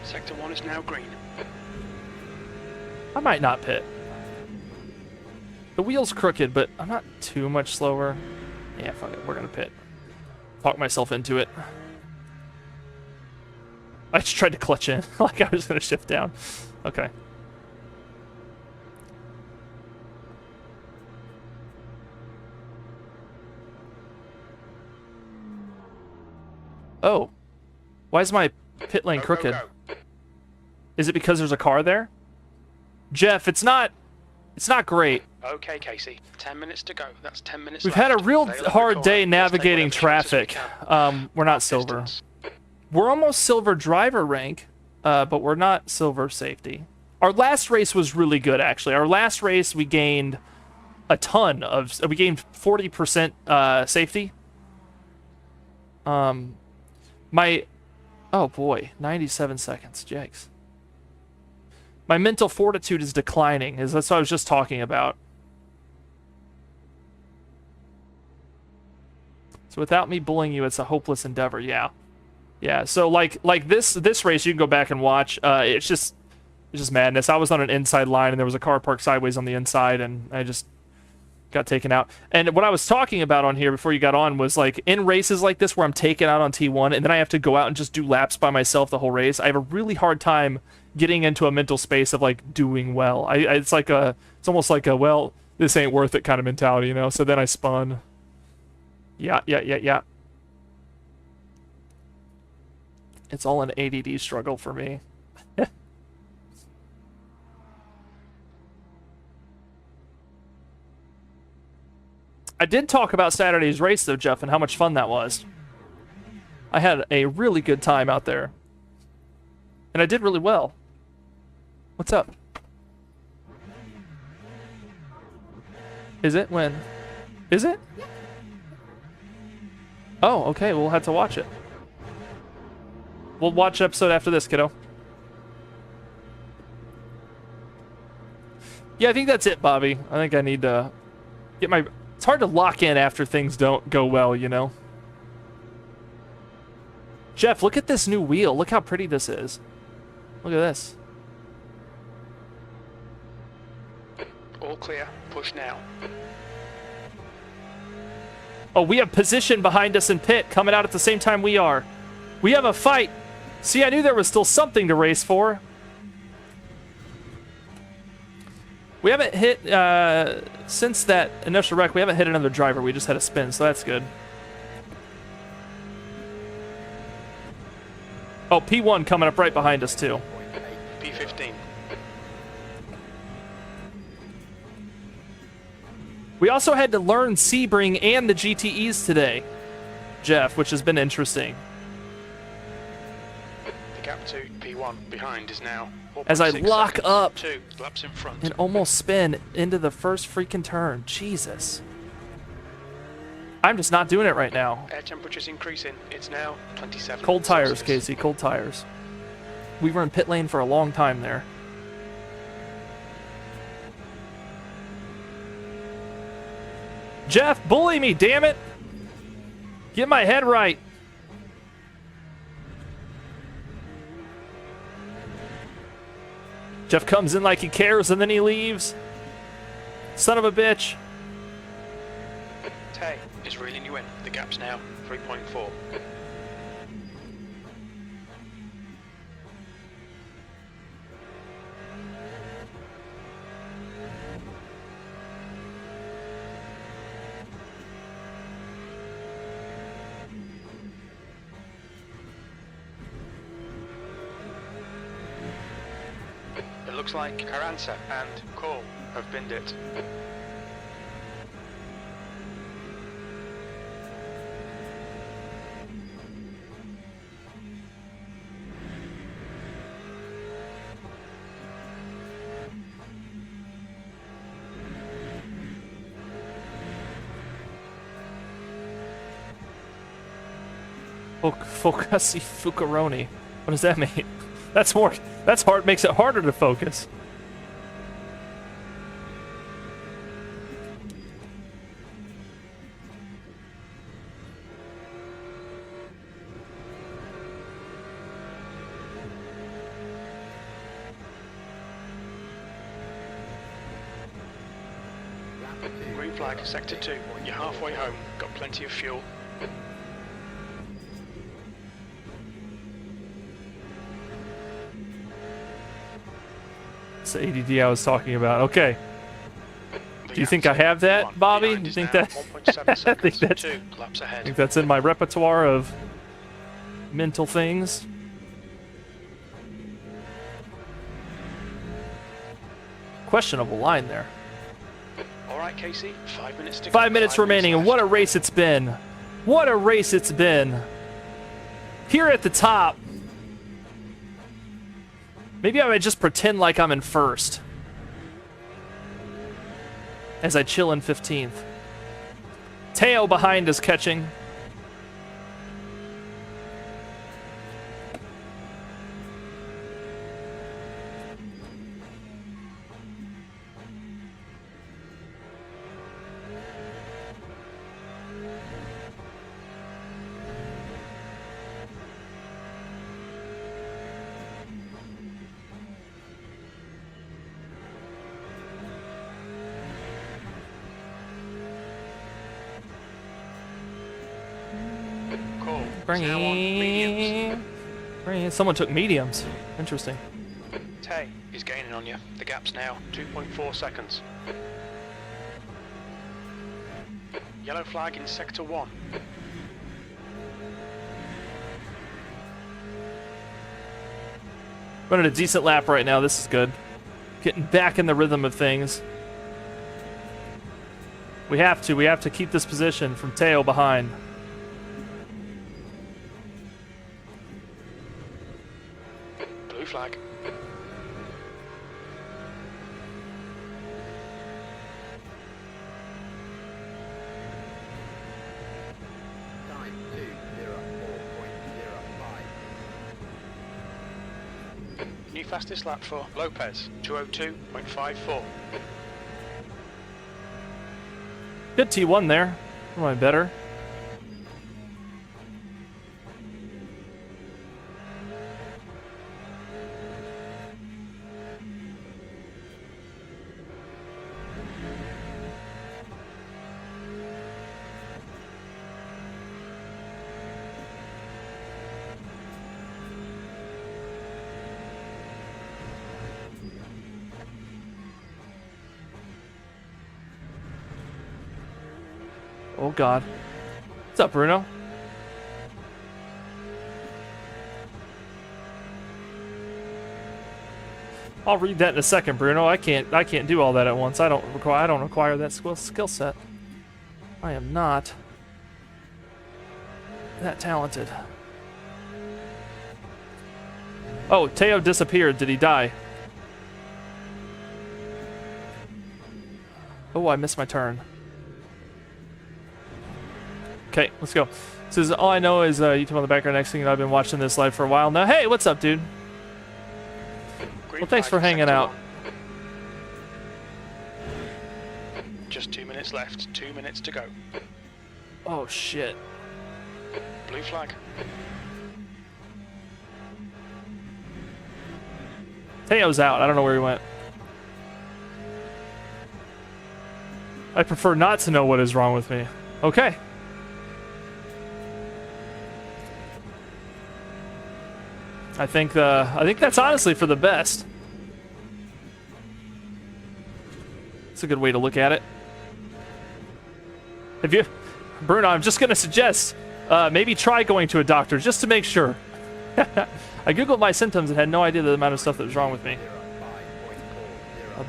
Sector 1 is now green. I might not pit. The wheel's crooked, but I'm not too much slower. Yeah, fuck it. We're gonna pit. Talk myself into it. I just tried to clutch in, like I was gonna shift down. Okay. Oh. Why is my pit lane crooked? Go. Is it because there's a car there? Jeff, it's not great. Okay, Casey. 10 minutes to go. That's 10 minutes We've left. had a real Nail the hard corner. day Let's take navigating whatever chances we traffic. can. We're not silver. Distance. We're almost silver driver rank, but we're not silver safety. Our last race was really good, actually. Our last race, we gained a ton of... We gained 40% safety. My... Oh, boy. 97 seconds. Yikes. My mental fortitude is declining. That's what I was just talking about. So without me bullying you, it's a hopeless endeavor. Yeah. Yeah, so like this race, you can go back and watch. It's just madness. I was on an inside line, and there was a car parked sideways on the inside, and I just got taken out. And what I was talking about on here before you got on was, like, in races like this where I'm taken out on T1, and then I have to go out and just do laps by myself the whole race, I have a really hard time getting into a mental space of, like, doing well. It's almost like a, well, this ain't worth it kind of mentality, you know? So then I spun. Yeah. It's all an ADD struggle for me. I did talk about Saturday's race, though, Jeff, and how much fun that was. I had a really good time out there. And I did really well. What's up? Is it? When? Is it? Oh, okay. We'll have to watch it. We'll watch episode after this, kiddo. Yeah, I think that's it, Bobby. I think I need to get my... It's hard to lock in after things don't go well, you know? Jeff, look at this new wheel. Look how pretty this is. Look at this. All clear. Push now. Oh, we have position behind us in pit coming out at the same time we are. We have a fight. See, I knew there was still something to race for. We haven't hit, since that initial wreck, we haven't hit another driver. We just had a spin, so that's good. Oh, P1 coming up right behind us, too. P15. We also had to learn Sebring and the GTEs today, Jeff, which has been interesting. The gap to P1 behind is now 4.6 As I lock seconds. up 2 laps in front. and almost spin into the first freaking turn. Jesus. I'm just not doing it right now. Air temperature's increasing. It's now 27. Cold tires, Celsius. Casey, cold tires. We were in pit lane for a long time there. Jeff, bully me, damn it! Get my head right. Jeff comes in like he cares and then he leaves. Son of a bitch. Tay is reeling you in. The gap's now 3.4. It looks like Carranza and Cole have binned it. Focussi Fucaroni. What does that mean? That's hard, makes it harder to focus. Green flag, sector 2. You're halfway home. Got plenty of fuel. It's the ADD I was talking about. Okay. Do you think I have that, Bobby? Do you think that? I think that's in my repertoire of mental things. Questionable line there. All right, Casey. 5 minutes to go. 5 minutes remaining, and what a race it's been. What a race it's been. Here at the top. Maybe I might just pretend like I'm in first. As I chill in 15th. Teo behind is catching. Someone took mediums. Interesting. Tay is gaining on you. The gap's now 2.4 seconds. Yellow flag in sector 1. Running a decent lap right now. This is good. Getting back in the rhythm of things. We have to keep this position from Teo behind. Blue flag. fastest lap for Lopez, 202.54. Good T1 there. Am I better? Oh God. What's up, Bruno? I'll read that in a second, Bruno. I can't do all that at once. I don't require that skill set. I am not that talented. Oh, Teo disappeared. Did he die? Oh, I missed my turn. Okay, let's go. Says, all I know is YouTube on the background. Next thing, I've been watching this live for a while now. Hey, what's up, dude? Well, thanks for hanging out. Just 2 minutes left. 2 minutes to go. Oh, shit. Blue flag. Teo's out. I don't know where he went. I prefer not to know what is wrong with me. Okay. I think that's honestly for the best. It's a good way to look at it. If you, Bruno, I'm just gonna suggest maybe try going to a doctor just to make sure. I googled my symptoms and had no idea the amount of stuff that was wrong with me.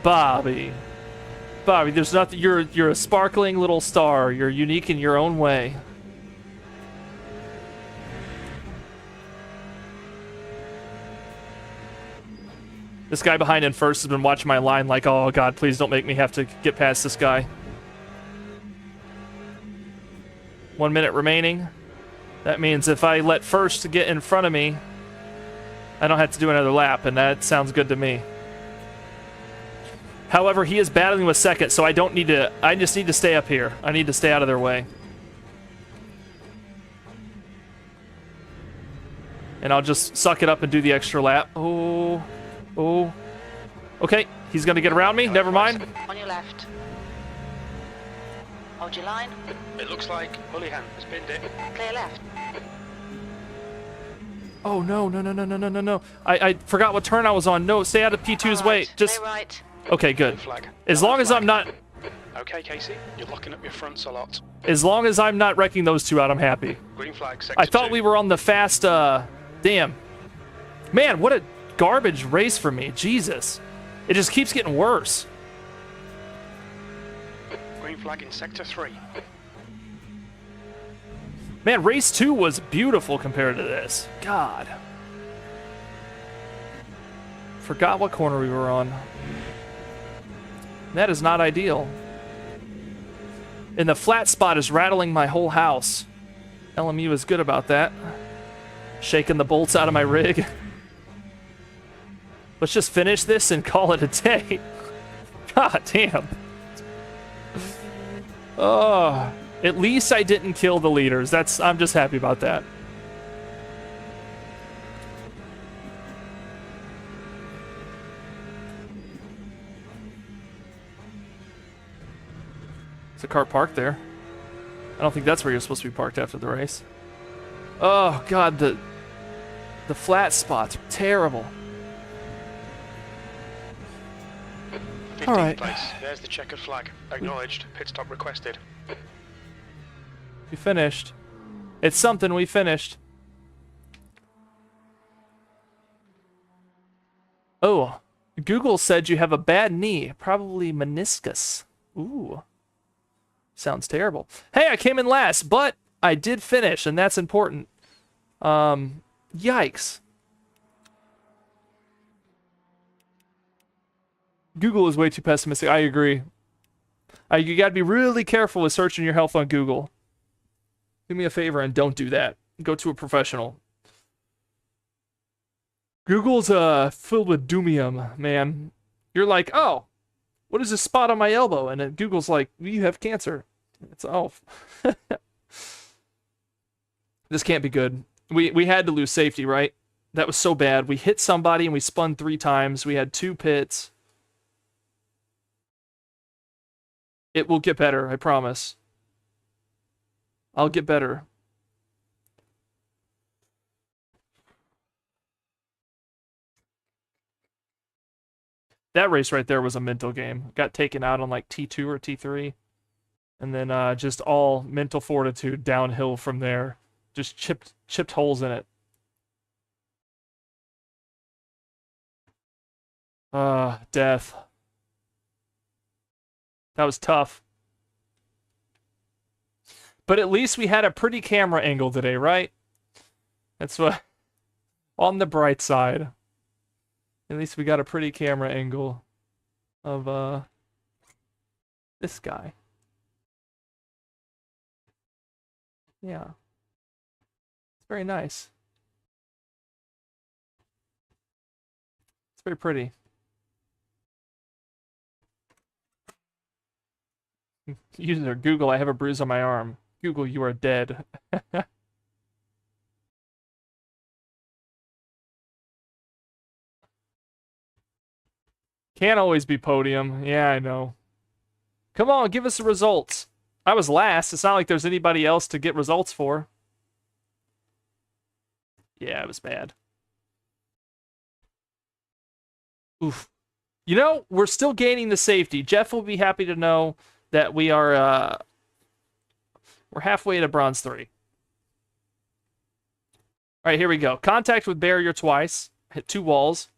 Bobby, there's nothing. You're a sparkling little star. You're unique in your own way. This guy behind in first has been watching my line like, oh God, please don't make me have to get past this guy. 1 minute remaining. That means if I let first get in front of me, I don't have to do another lap, and that sounds good to me. However, he is battling with second, so I don't need to, I just need to stay up here. I need to stay out of their way. And I'll just suck it up and do the extra lap. Oh. Oh. Okay, he's gonna get around me. Never mind. On your left. Hold your line. It looks like Hullihan has pinned it. Clear left. Oh no, no, no, no, no, no, no, no. I forgot what turn I was on. No, stay out of P2's way. Just right. Okay, good. Flag. As long as I'm not Okay, Casey, you're locking up your fronts a lot. As long as I'm not wrecking those two out, I'm happy. Green flag, sector I thought 2. we were on the fast damn. Man, what a garbage race for me. Jesus. It just keeps getting worse. Green flag in sector 3. Man, race 2 was beautiful compared to this. God. Forgot what corner we were on. That is not ideal. And the flat spot is rattling my whole house. LMU is good about that. Shaking the bolts out of my rig. Let's just finish this and call it a day. God damn. Oh, at least I didn't kill the leaders. I'm just happy about that. There's a car parked there. I don't think that's where you're supposed to be parked after the race. Oh God, the flat spots are terrible. 15th All right. place. There's the checkered flag. Acknowledged. Pit stop requested. We finished. It's something, we finished. Oh, Google said you have a bad knee, probably meniscus. Ooh. Sounds terrible. Hey, I came in last, but I did finish, and that's important. Yikes. Google is way too pessimistic. I agree. You gotta be really careful with searching your health on Google. Do me a favor and don't do that. Go to a professional. Google's filled with doomium, man. You're like, oh, what is this spot on my elbow? And then Google's like, you have cancer. It's oh. This can't be good. We had to lose safety, right? That was so bad. We hit somebody and we spun 3 times. We had 2 pits. It will get better, I promise. I'll get better. That race right there was a mental game. Got taken out on like T2 or T3. And then just all mental fortitude downhill from there. Just chipped holes in it. Death. That was tough. But at least we had a pretty camera angle today, right? That's what... On the bright side. At least we got a pretty camera angle of, this guy. Yeah. It's very nice. It's very pretty. User Google, I have a bruise on my arm. Google, you are dead. Can't always be podium. Yeah, I know. Come on, give us the results. I was last. It's not like there's anybody else to get results for. Yeah, it was bad. Oof. You know, we're still gaining the safety. Jeff will be happy to know that we are, we're halfway to bronze 3. All right, here we go. Contact with barrier twice. Hit 2 walls.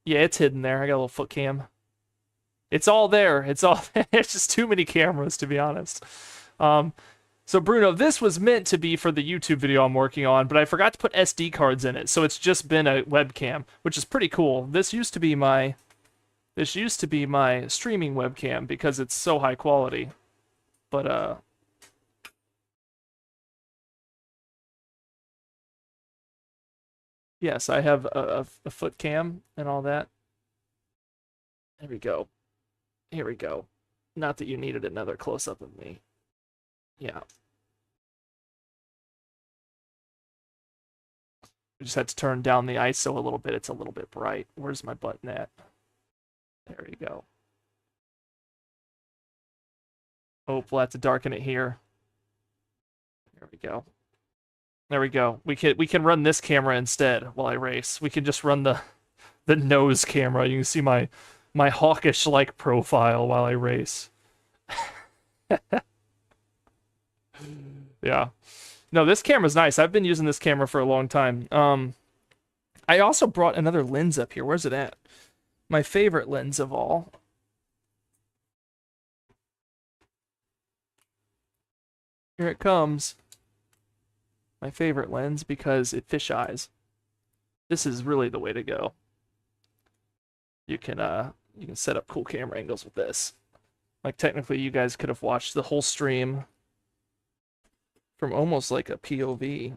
Yeah, it's hidden there. I got a little foot cam. It's all there. It's all. It's just too many cameras, to be honest. So Bruno, this was meant to be for the YouTube video I'm working on, but I forgot to put SD cards in it, so it's just been a webcam, which is pretty cool. This used to be my streaming webcam because it's so high quality. But yes, I have a foot cam and all that. There we go. Here we go. Not that you needed another close-up of me. Yeah. We just had to turn down the ISO a little bit. It's a little bit bright. Where's my button at? There you go. Oh, we'll have to darken it here. There we go. There we go. We can run this camera instead while I race. We can just run the nose camera. You can see my hawkish-like profile while I race. Yeah. No, this camera's nice. I've been using this camera for a long time. I also brought another lens up here. Where's it at? My favorite lens of all. Here it comes. My favorite lens because it fisheyes. This is really the way to go. You can set up cool camera angles with this. Like technically you guys could have watched the whole stream from almost like a POV.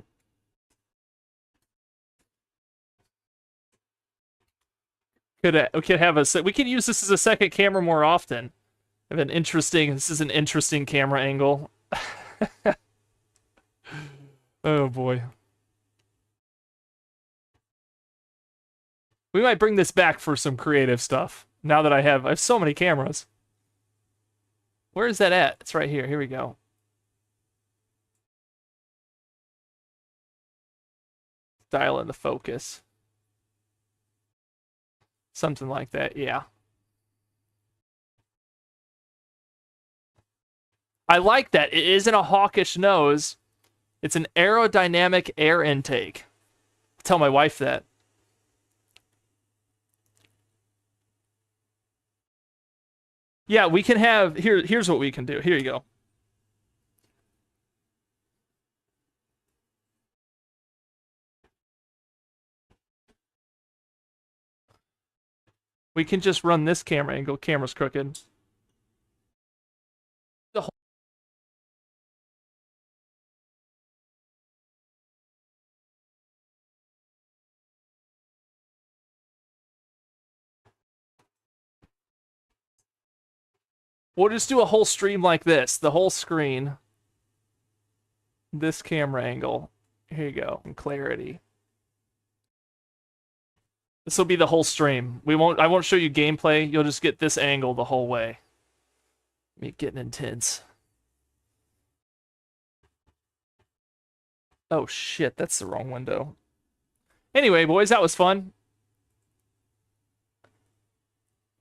We could use this as a second camera more often. This is an interesting camera angle. Oh boy. We might bring this back for some creative stuff. Now that I have so many cameras. Where is that at? It's right here. Here we go. Dial in the focus. Something like that, yeah. I like that. It isn't a hawkish nose. It's an aerodynamic air intake. I'll tell my wife that. Yeah, we can have... Here's what we can do. Here you go. We can just run this camera angle. Camera's crooked. We'll just do a whole stream like this. The whole screen. This camera angle. Here you go. And clarity. This will be the whole stream. I won't show you gameplay. You'll just get this angle the whole way. Me getting intense. Oh shit, that's the wrong window. Anyway, boys, that was fun.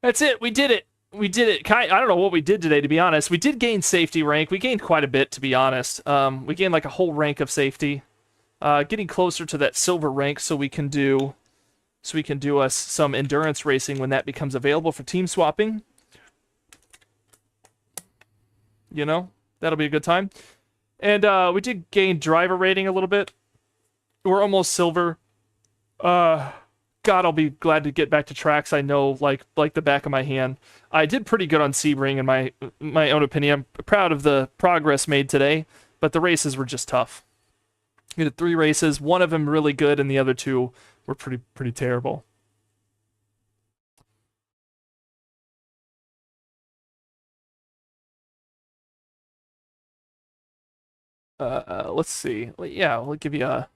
That's it. We did it. We did it. I don't know what we did today, to be honest. We did gain safety rank. We gained quite a bit, to be honest. We gained like a whole rank of safety. Getting closer to that silver rank so we can do us some endurance racing when that becomes available for team swapping. You know, that'll be a good time. And we did gain driver rating a little bit. We're almost silver. God, I'll be glad to get back to tracks I know like the back of my hand. I did pretty good on Sebring in my own opinion. I'm proud of the progress made today, but the races were just tough. We did 3 races, one of them really good, and the other 2 were pretty terrible. Let's see. Yeah, we'll give you a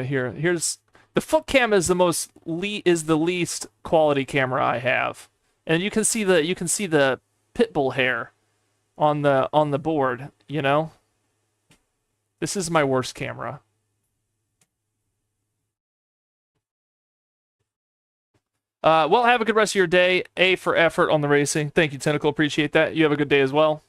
here. Here's the foot cam is the least quality camera I have, and you can see the pit bull hair on the board. You know, this is my worst camera. Well, have a good rest of your day. A for effort on the racing. Thank you, Tentacle. Appreciate that. You have a good day as well.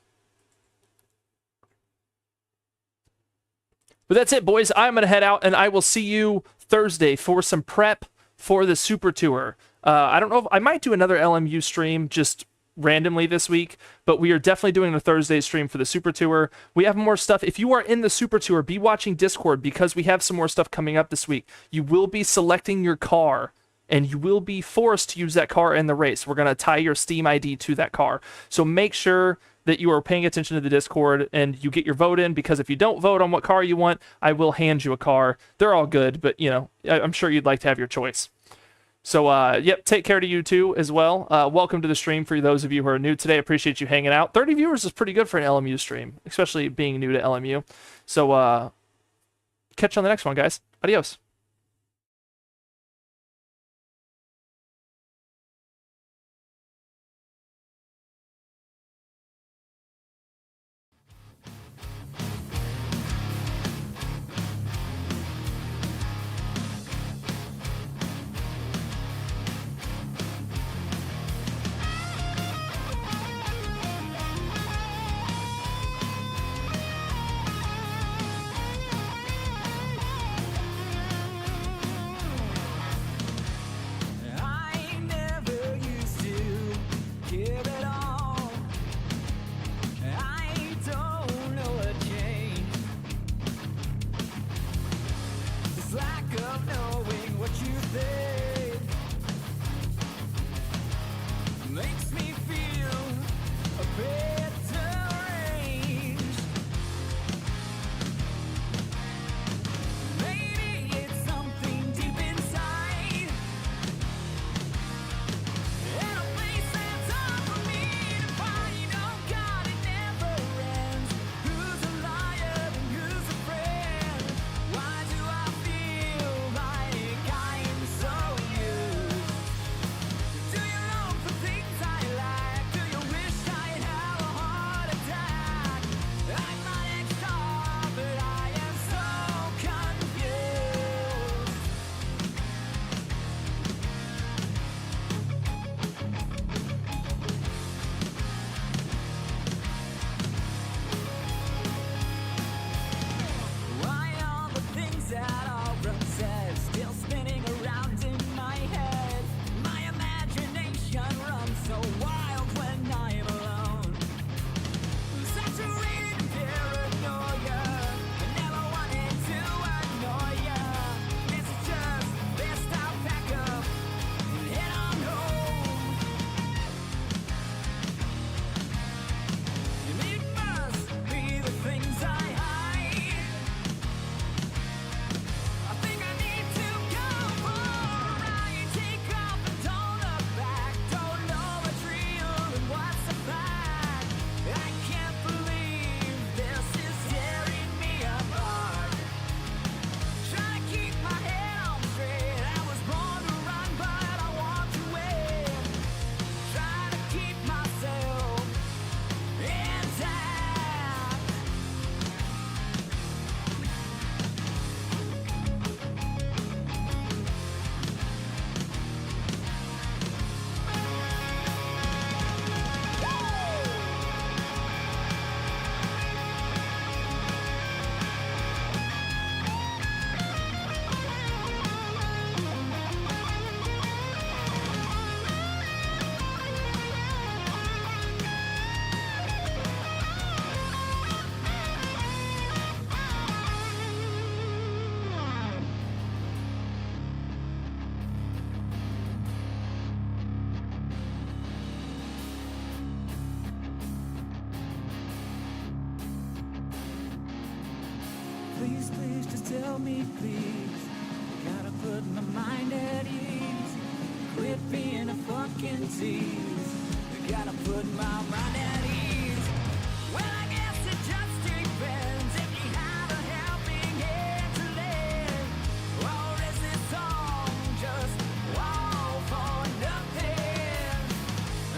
But that's it, boys. I'm going to head out, and I will see you Thursday for some prep for the Super Tour. I don't know if I might do another LMU stream just randomly this week, but we are definitely doing a Thursday stream for the Super Tour. We have more stuff. If you are in the Super Tour, be watching Discord because we have some more stuff coming up this week. You will be selecting your car, and you will be forced to use that car in the race. We're going to tie your Steam ID to that car. So make sure that you are paying attention to the Discord and you get your vote in, because if you don't vote on what car you want, I will hand you a car. They're all good, but, you know, I'm sure you'd like to have your choice. So, yep, take care to you too as well. Welcome to the stream for those of you who are new today. Appreciate you hanging out. 30 viewers is pretty good for an LMU stream, especially being new to LMU. So, catch you on the next one, guys. Adios. please, please, just tell me, please. Gotta put my mind at ease. Quit being a fucking tease. Gotta put my mind at ease. Well, I guess it just depends if you have a helping hand to lend. Or is this song just all for nothing?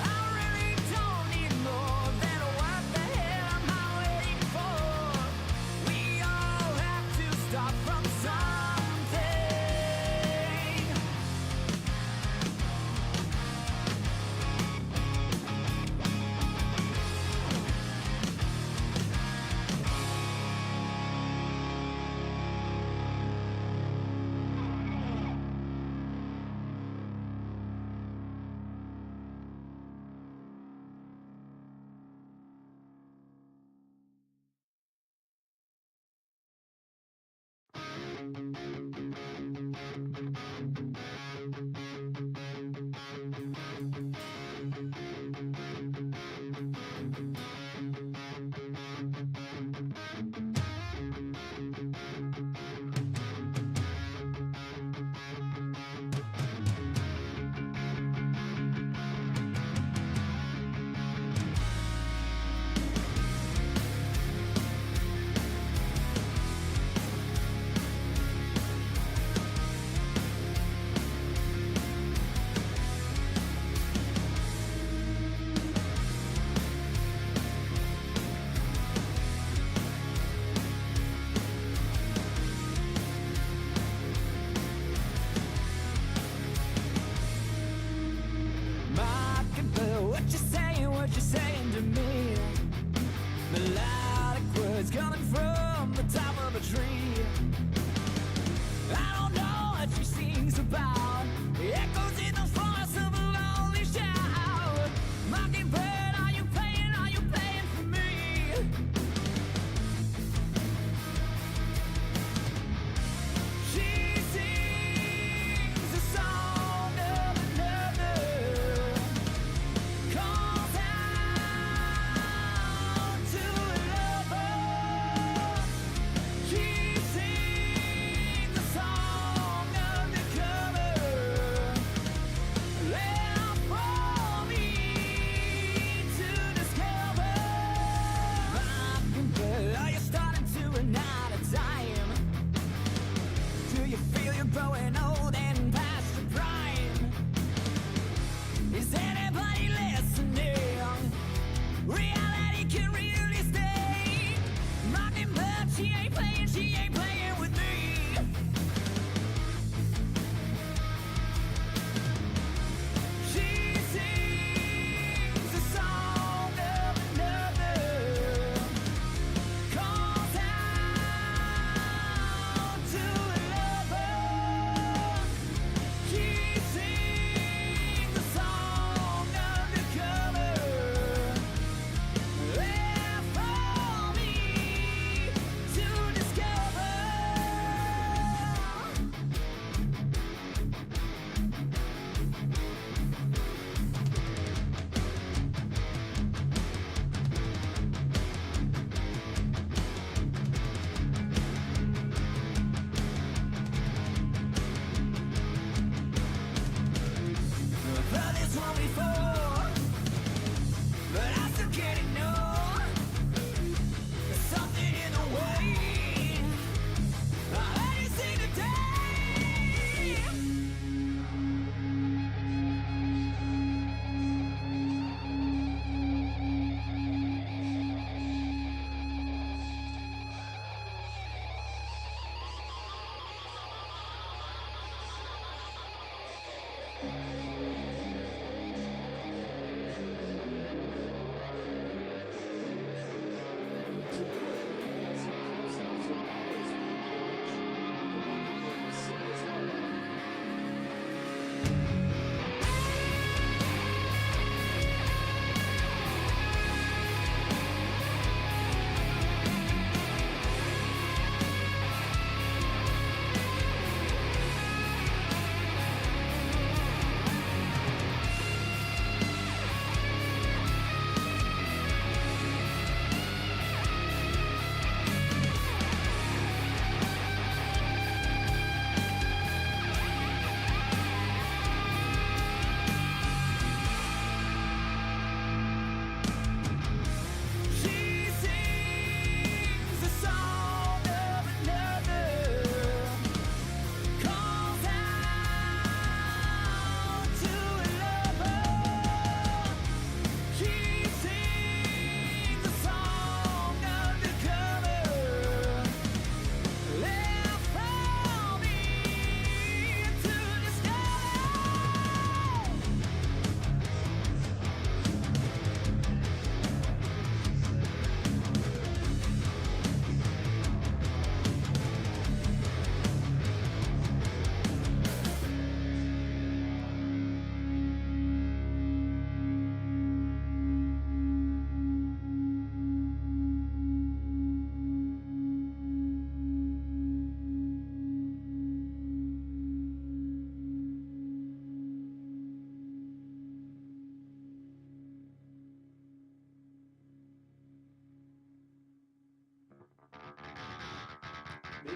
I really don't need more than what the hell am I waiting for? We all have to start from something.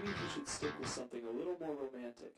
maybe we should stick with something a little more romantic.